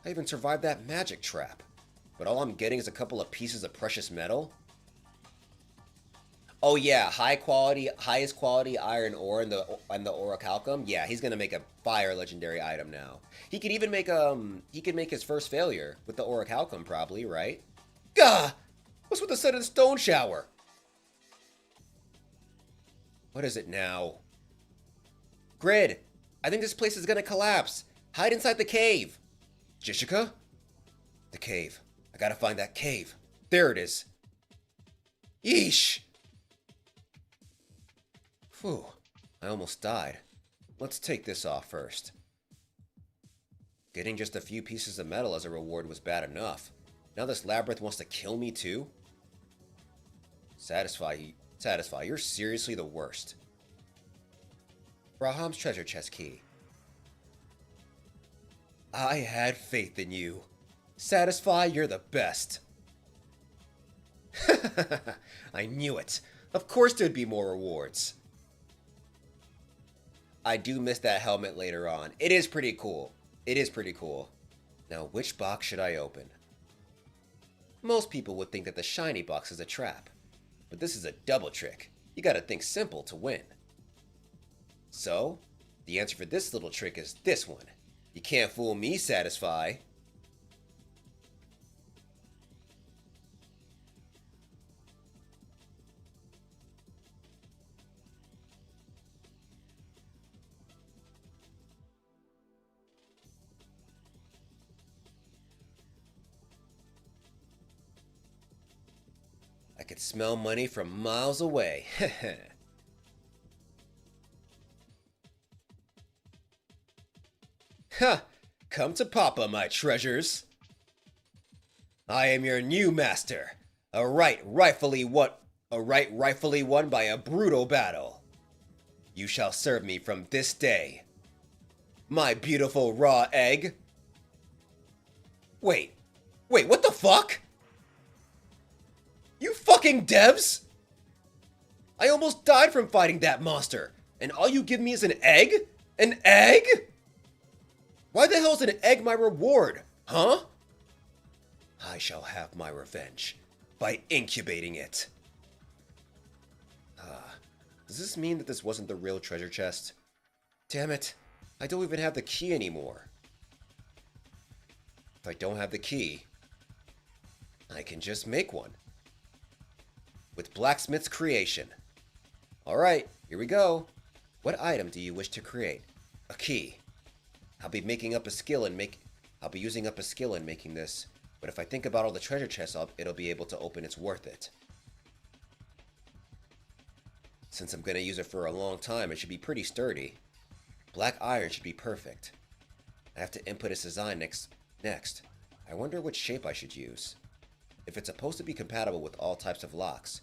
I even survived that magic trap. But all I'm getting is a couple of pieces of precious metal? Oh yeah, highest quality iron ore in the orichalcum. Yeah, he's gonna make a fire legendary item now. He could even make his first failure with the orichalcum probably, right? Gah! What's with the sudden stone shower? What is it now? Grid! I think this place is gonna collapse! Hide inside the cave! Jishika? The cave. I gotta find that cave. There it is. Yeesh! Phew. I almost died. Let's take this off first. Getting just a few pieces of metal as a reward was bad enough. Now this labyrinth wants to kill me too? Satisfy, you're seriously the worst. Braham's treasure chest key. I had faith in you. Satisfy, you're the best. I knew it. Of course there'd be more rewards. I do miss that helmet later on. It is pretty cool. It is pretty cool. Now, which box should I open? Most people would think that the shiny box is a trap. But this is a double trick. You gotta think simple to win. So, the answer for this little trick is this one. You can't fool me, Satisfy. I could smell money from miles away. Ha! Come to Papa, my treasures. I am your new master. A right rightfully won by a brutal battle. You shall serve me from this day. My beautiful raw egg. Wait, what the fuck? You fucking devs! I almost died from fighting that monster, and all you give me is an egg? An egg? Why the hell is an egg my reward, huh? I shall have my revenge by incubating it. Does this mean that this wasn't the real treasure chest? Damn it, I don't even have the key anymore. If I don't have the key, I can just make one. With Blacksmith's creation. Alright, here we go. What item do you wish to create? A key. I'll be using up a skill in making this, but if I think about all the treasure chests it'll be able to open, it's worth it. Since I'm gonna use it for a long time, it should be pretty sturdy. Black iron should be perfect. I have to input its design next. I wonder which shape I should use. If it's supposed to be compatible with all types of locks,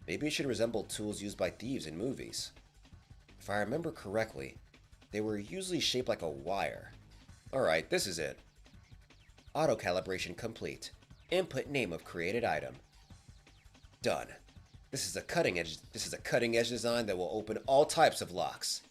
maybe it should resemble tools used by thieves in movies. If I remember correctly, they were usually shaped like a wire. Alright, this is it. Auto calibration complete. Input name of created item. Done. This is a cutting edge design that will open all types of locks.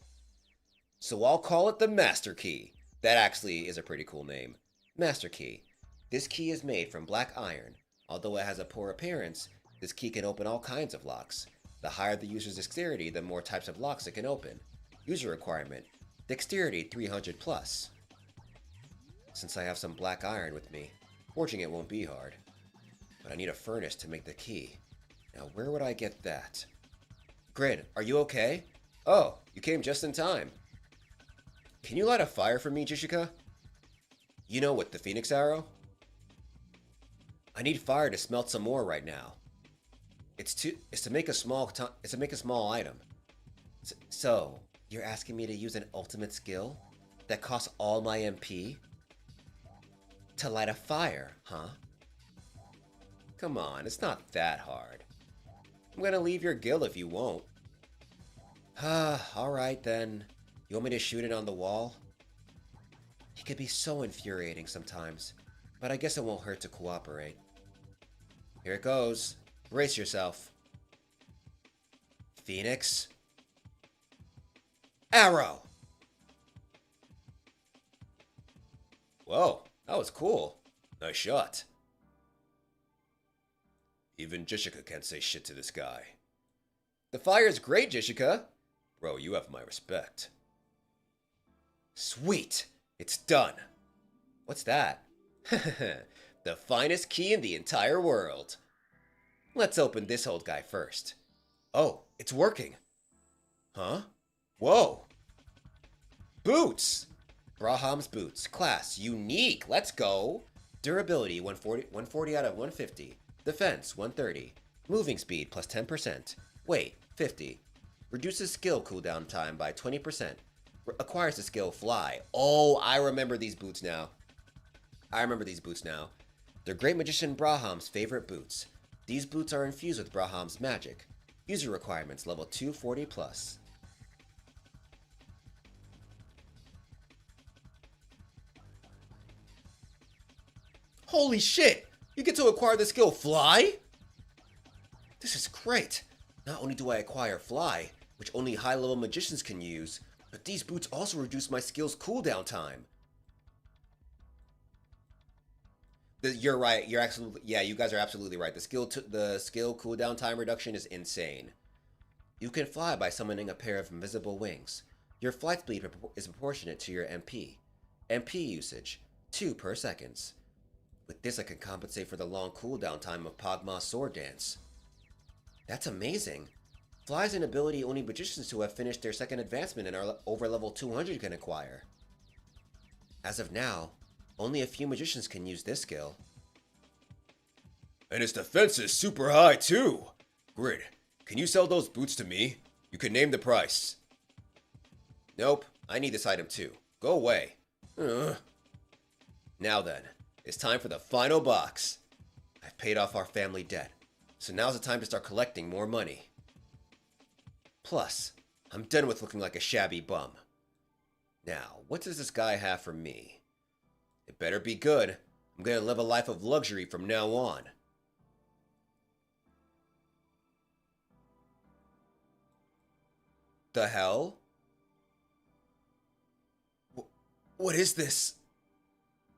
So I'll call it the Master Key. That actually is a pretty cool name. Master Key. This key is made from black iron. Although it has a poor appearance, this key can open all kinds of locks. The higher the user's dexterity, the more types of locks it can open. User requirement, dexterity 300 plus. Since I have some black iron with me, forging it won't be hard. But I need a furnace to make the key. Now where would I get that? Grid, are you okay? Oh, you came just in time. Can you light a fire for me, Jishika? You know, with the Phoenix Arrow? I need fire to smelt some more right now. It's to make a small item. So, you're asking me to use an ultimate skill that costs all my MP to light a fire, huh? Come on, it's not that hard. I'm gonna leave your guild if you won't. Alright then. You want me to shoot it on the wall? He could be so infuriating sometimes, but I guess it won't hurt to cooperate. Here it goes. Brace yourself. Phoenix. Arrow! Whoa, that was cool. Nice shot. Even Jishika can't say shit to this guy. The fire's great, Jishika. Bro, you have my respect. Sweet! It's done. What's that? The finest key in the entire world. Let's open this old guy first. Oh, it's working. Huh? Whoa! Boots! Braham's boots. Class, unique. Let's go. Durability, 140 out of 150. Defense, 130. Moving speed, plus 10%. Weight, 50. Reduces skill cooldown time by 20%. Acquires the skill Fly. Oh, I remember these boots now. They're Great Magician Braham's favorite boots. These boots are infused with Braham's magic. User requirements, level 240 plus. Holy shit! You get to acquire the skill Fly? This is great. Not only do I acquire Fly, which only high-level magicians can use, but these boots also reduce my skill's cooldown time. You're right. You're absolutely, yeah. You guys are absolutely right. The skill cooldown time reduction is insane. You can fly by summoning a pair of invisible wings. Your flight speed is proportionate to your MP. MP usage 2 per seconds. With this, I can compensate for the long cooldown time of Pogma's sword dance. That's amazing. Fly is an ability only magicians who have finished their second advancement and are over level 200 can acquire. As of now, only a few magicians can use this skill. And its defense is super high too! Grid, can you sell those boots to me? You can name the price. Nope, I need this item too. Go away. Now then, it's time for the final box. I've paid off our family debt, so now's the time to start collecting more money. Plus, I'm done with looking like a shabby bum. Now, what does this guy have for me? It better be good. I'm gonna live a life of luxury from now on. The hell? What is this?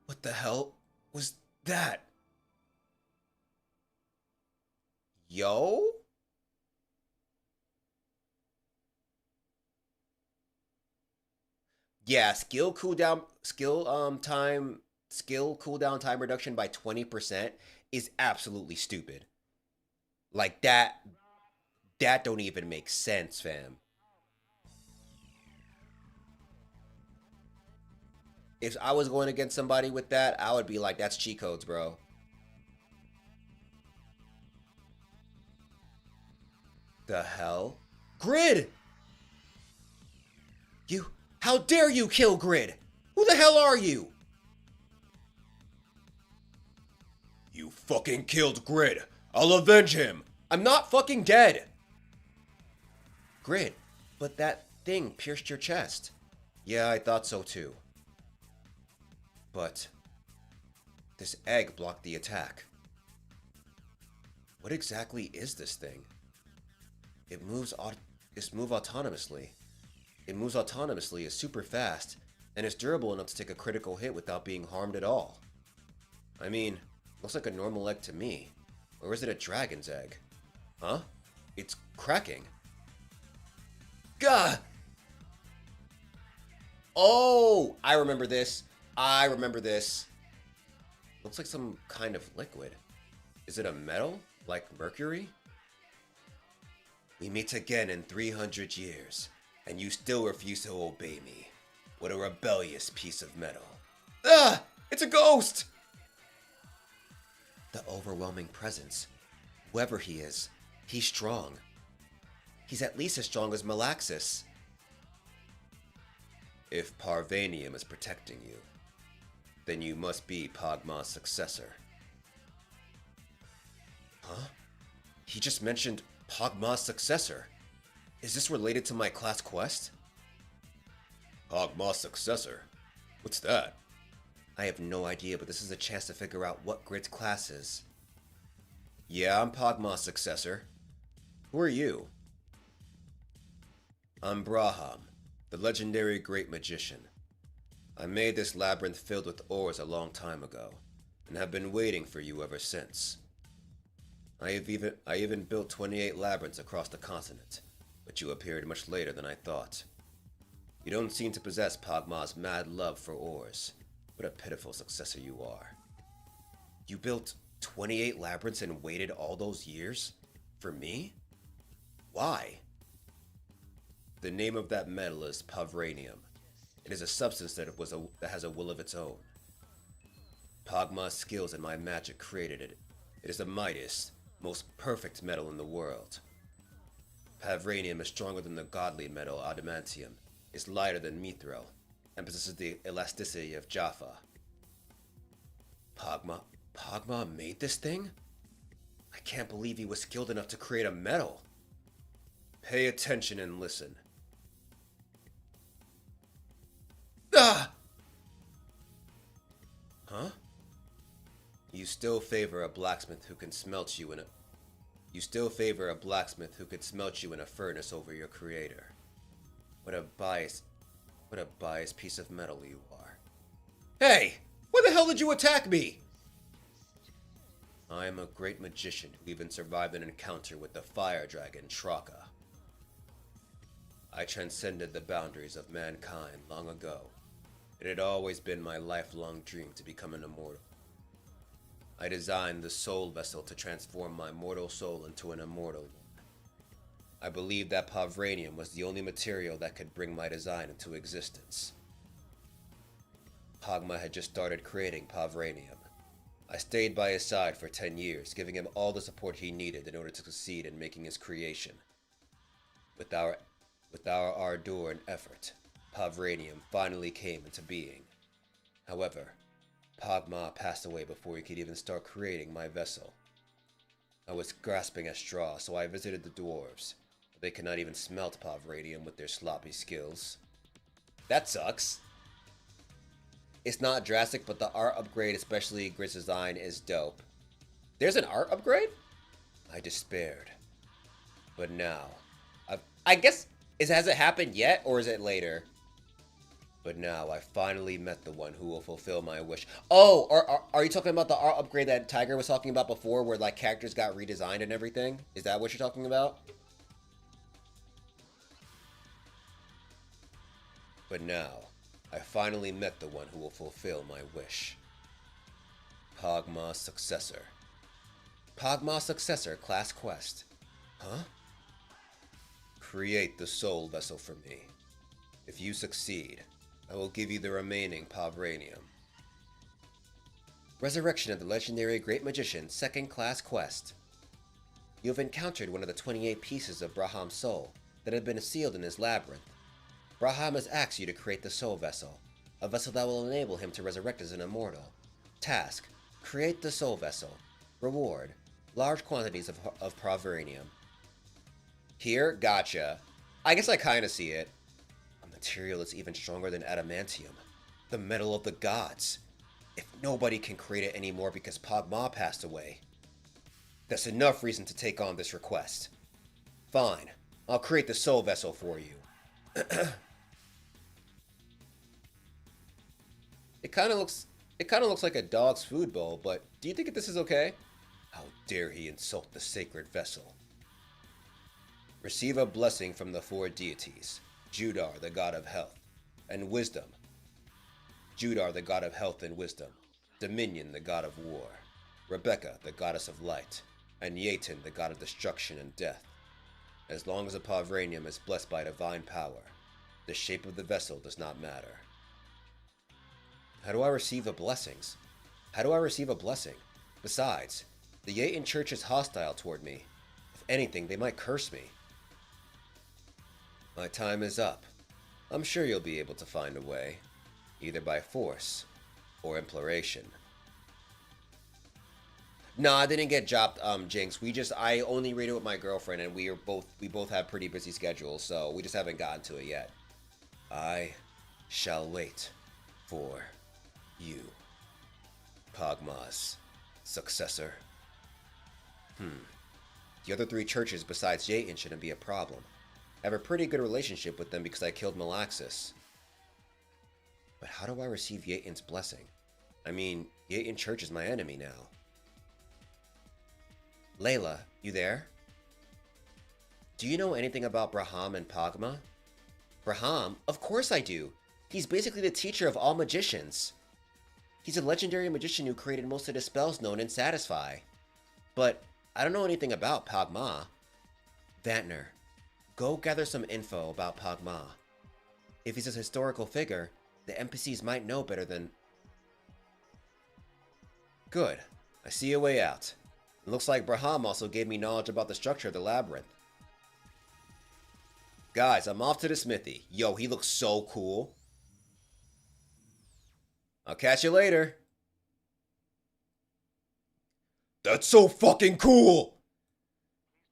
What the hell was that? Yo? Yeah, skill cooldown time reduction by 20% is absolutely stupid. Like that don't even make sense, fam. If I was going against somebody with that, I would be like, that's cheat codes, bro. The hell? Grid! How dare you kill Grid? Who the hell are you? You fucking killed Grid. I'll avenge him. I'm not fucking dead. Grid, but that thing pierced your chest. Yeah, I thought so too. But this egg blocked the attack. What exactly is this thing? It moves autonomously. It moves autonomously, is super fast, and is durable enough to take a critical hit without being harmed at all. I mean, looks like a normal egg to me. Or is it a dragon's egg? Huh? It's cracking. Gah! Oh! I remember this. Looks like some kind of liquid. Is it a metal? Like mercury? We meet again in 300 years. And you still refuse to obey me. What a rebellious piece of metal. Ah! It's a ghost! The overwhelming presence. Whoever he is, he's strong. He's at least as strong as Malaxis. If Parvanium is protecting you, then you must be Pogma's successor. Huh? He just mentioned Pogma's successor. Is this related to my class quest? Pogma's successor? What's that? I have no idea, but this is a chance to figure out what Grid's class is. Yeah, I'm Pogma's successor. Who are you? I'm Braham, the legendary great magician. I made this labyrinth filled with ores a long time ago, and have been waiting for you ever since. I even built 28 labyrinths across the continent, but you appeared much later than I thought. You don't seem to possess Pogma's mad love for ores. What a pitiful successor you are. You built 28 labyrinths and waited all those years? For me? Why? The name of that metal is Pavranium. It is a substance that has a will of its own. Pogma's skills and my magic created it. It is the mightiest, most perfect metal in the world. Pavranium is stronger than the godly metal adamantium, is lighter than mithril, and possesses the elasticity of Jaffa. Pogma made this thing? I can't believe he was skilled enough to create a metal. Pay attention and listen. Ah! Huh? You still favor a blacksmith who can smelt you in a... You still favor a blacksmith who could smelt you in a furnace over your creator. What a biased piece of metal you are. Hey! Why the hell did you attack me? I am a great magician who even survived an encounter with the fire dragon Traka. I transcended the boundaries of mankind long ago. It had always been my lifelong dream to become an immortal. I designed the soul vessel to transform my mortal soul into an immortal one. I believed that Pavranium was the only material that could bring my design into existence. Pogma had just started creating Pavranium. I stayed by his side for 10 years, giving him all the support he needed in order to succeed in making his creation. With our ardor and effort, Pavranium finally came into being. However, Pogma passed away before he could even start creating my vessel. I was grasping at straw, so I visited the dwarves, but they could not even smelt Pavranium with their sloppy skills. That sucks. It's not drastic, but the art upgrade, especially Grid's design, is dope. There's an art upgrade? I despaired. But now, I guess, has it happened yet, or is it later? But now I finally met the one who will fulfill my wish. Oh, are you talking about the art upgrade that Tiger was talking about before, where like characters got redesigned and everything? Is that what you're talking about? But now, I finally met the one who will fulfill my wish. Pogma's successor. Pogma's successor, class quest. Huh? Create the soul vessel for me. If you succeed, I will give you the remaining Pavranium. Resurrection of the legendary Great Magician, second class quest. You have encountered one of the 28 pieces of Braham's soul that have been sealed in his labyrinth. Braham has asked you to create the soul vessel, a vessel that will enable him to resurrect as an immortal. Task: create the soul vessel. Reward: large quantities of Pavranium. Here, gotcha. I guess I kinda see it. Material is even stronger than adamantium, the metal of the gods. If nobody can create it anymore because Pogma passed away, that's enough reason to take on this request. Fine, I'll create the soul vessel for you. It kind of looks like a dog's food bowl, but do you think this is okay? How dare he insult the sacred vessel? Receive a blessing from the 4 deities. Judar, the god of health and wisdom. Judar, the god of health and wisdom. Dominion, the god of war. Rebecca, the goddess of light. And Yeton, the god of destruction and death. As long as a Pavranium is blessed by divine power, the shape of the vessel does not matter. How do I receive the blessings? How do I receive a blessing? Besides, the Yeton church is hostile toward me. If anything, they might curse me. My time is up. I'm sure you'll be able to find a way, either by force or imploration. Nah, I didn't get dropped, Jinx. I only read it with my girlfriend, and we both have pretty busy schedules, so we just haven't gotten to it yet. I shall wait for you, Pogma's successor. The other 3 churches besides Yeton shouldn't be a problem. I have a pretty good relationship with them because I killed Malaxis. But how do I receive Yeton's blessing? I mean, Yeton Church is my enemy now. Layla, you there? Do you know anything about Braham and Pogma? Braham? Of course I do. He's basically the teacher of all magicians. He's a legendary magician who created most of the spells known in Satisfy. But I don't know anything about Pogma. Vantner, Go gather some info about Pagma. If he's a historical figure, the NPCs might know better than... Good. I see a way out. It looks like Braham also gave me knowledge about the structure of the labyrinth. Guys, I'm off to the smithy. Yo, he looks so cool. I'll catch you later. That's so fucking cool!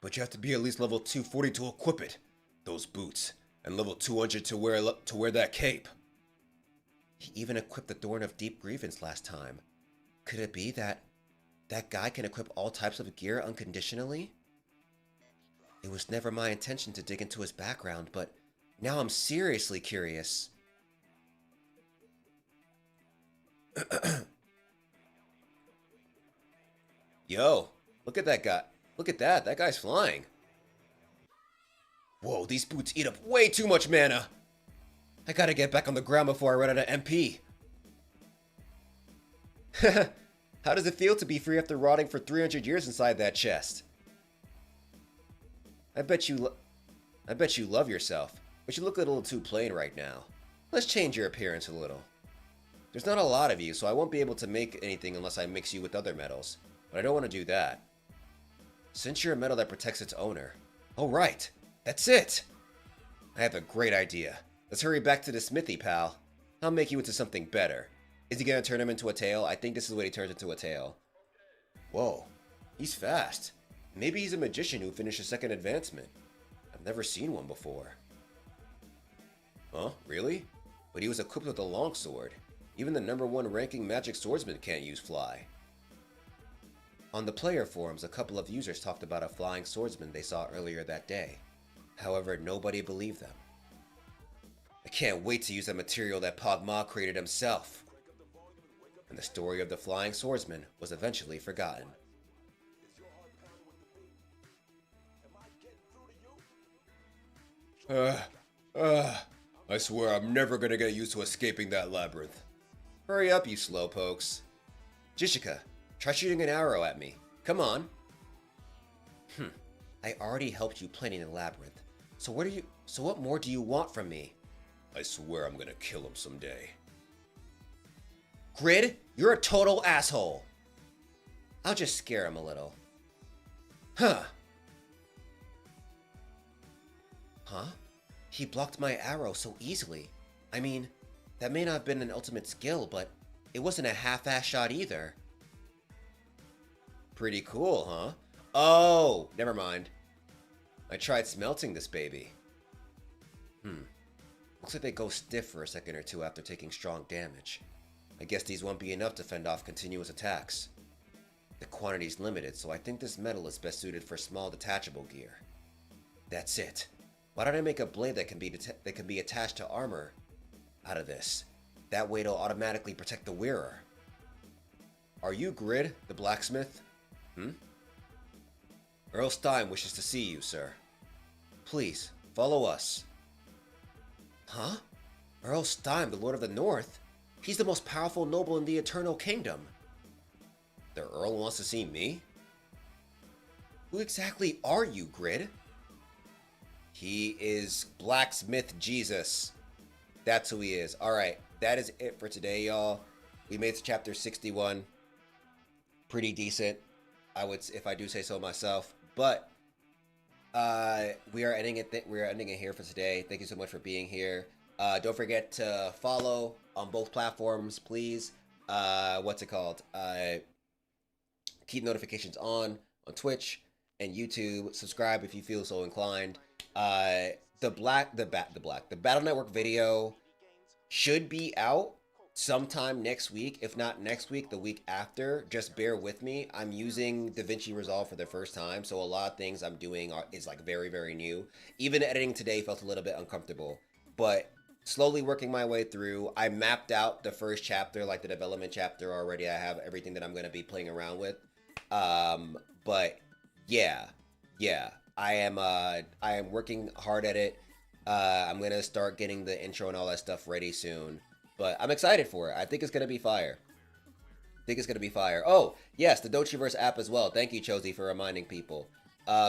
But you have to be at least level 240 to equip it. Those boots. And level 200 to wear that cape. He even equipped the Thorn of Deep Grievance last time. Could it be that guy can equip all types of gear unconditionally? It was never my intention to dig into his background, but now I'm seriously curious. Yo, look at that guy. Look at that. That guy's flying. Whoa, these boots eat up way too much mana. I gotta get back on the ground before I run out of MP. How does it feel to be free after rotting for 300 years inside that chest? I bet you love yourself, but you look a little too plain right now. Let's change your appearance a little. There's not a lot of you, so I won't be able to make anything unless I mix you with other metals. But I don't want to do that. Since you're a metal that protects its owner. Oh right, that's it! I have a great idea. Let's hurry back to the smithy, pal. I'll make you into something better. Is he gonna turn him into a tail? I think this is what he turns into a tail. Whoa, he's fast. Maybe he's a magician who finished a second advancement. I've never seen one before. Huh? Really? But he was equipped with a longsword. Even the #1 ranking magic swordsman can't use fly. On the player forums, a couple of users talked about a flying swordsman they saw earlier that day. However, nobody believed them. I can't wait to use that material that Pagma created himself. And the story of the flying swordsman was eventually forgotten. I swear I'm never gonna get used to escaping that labyrinth. Hurry up, you slowpokes. Jishika, try shooting an arrow at me. Come on. I already helped you planning the labyrinth. So what more do you want from me? I swear I'm gonna kill him someday. Grid, you're a total asshole. I'll just scare him a little. Huh? He blocked my arrow so easily. I mean, that may not have been an ultimate skill, but it wasn't a half-ass shot either. Pretty cool, huh? Oh, never mind. I tried smelting this baby. Looks like they go stiff for a second or two after taking strong damage. I guess these won't be enough to fend off continuous attacks. The quantity's limited, so I think this metal is best suited for small detachable gear. That's it. Why don't I make a blade that can be attached to armor out of this? That way it'll automatically protect the wearer. Are you Grid, the blacksmith? Earl Stein wishes to see you, sir. Please, follow us. Huh? Earl Stein, the Lord of the North? He's the most powerful noble in the Eternal Kingdom. The Earl wants to see me? Who exactly are you, Grid? He is Blacksmith Jesus. That's who he is. Alright, that is it for today, y'all. We made it to chapter 61. Pretty decent, if I do say so myself. But we are ending it here for today. Thank you so much for being here. Don't forget to follow on both platforms, please. What's it called? Keep notifications on Twitch and YouTube. Subscribe if you feel so inclined. The Battle Network video should be out sometime next week. If not next week, the week after. Just bear with me. I'm using DaVinci Resolve for the first time, so a lot of things I'm doing is like very, very new. Even editing today felt a little bit uncomfortable, but slowly working my way through. I mapped out the first chapter, like the development chapter already. I have everything that I'm going to be playing around with. But yeah. I am working hard at it. I'm gonna start getting the intro and all that stuff ready soon. But I'm excited for it. I think it's gonna be fire. Oh, yes, the Dochiverse app as well. Thank you, Chosi, for reminding people.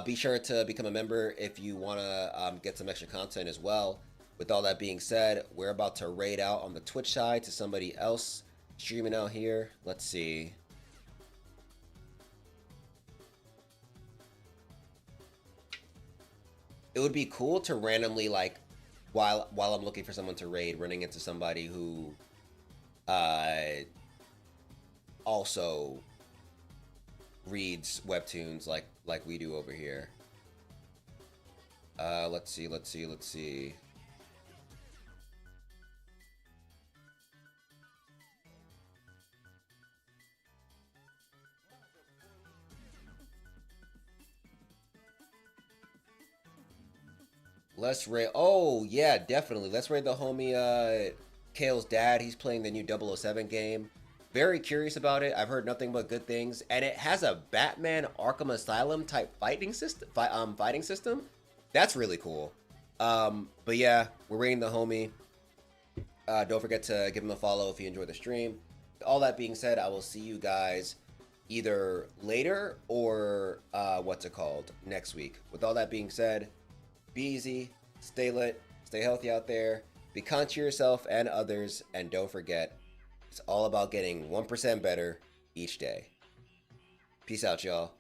Be sure to become a member if you want to get some extra content as well. With all that being said, we're about to raid out on the Twitch side to somebody else streaming out here. Let's see. It would be cool to randomly, like, while I'm looking for someone to raid, running into somebody who also reads webtoons like we do over here. Let's see. Let's raid. Oh yeah, definitely. Let's raid the homie Kale's dad. He's playing the new 007 game. Very curious about it. I've heard nothing but good things, and it has a Batman Arkham Asylum type fighting system. That's really cool. But yeah, we're raiding the homie. Don't forget to give him a follow if you enjoy the stream. All that being said, I will see you guys either later or next week. With all that being said, be easy, stay lit, stay healthy out there, be kind to yourself and others, and don't forget, it's all about getting 1% better each day. Peace out, y'all.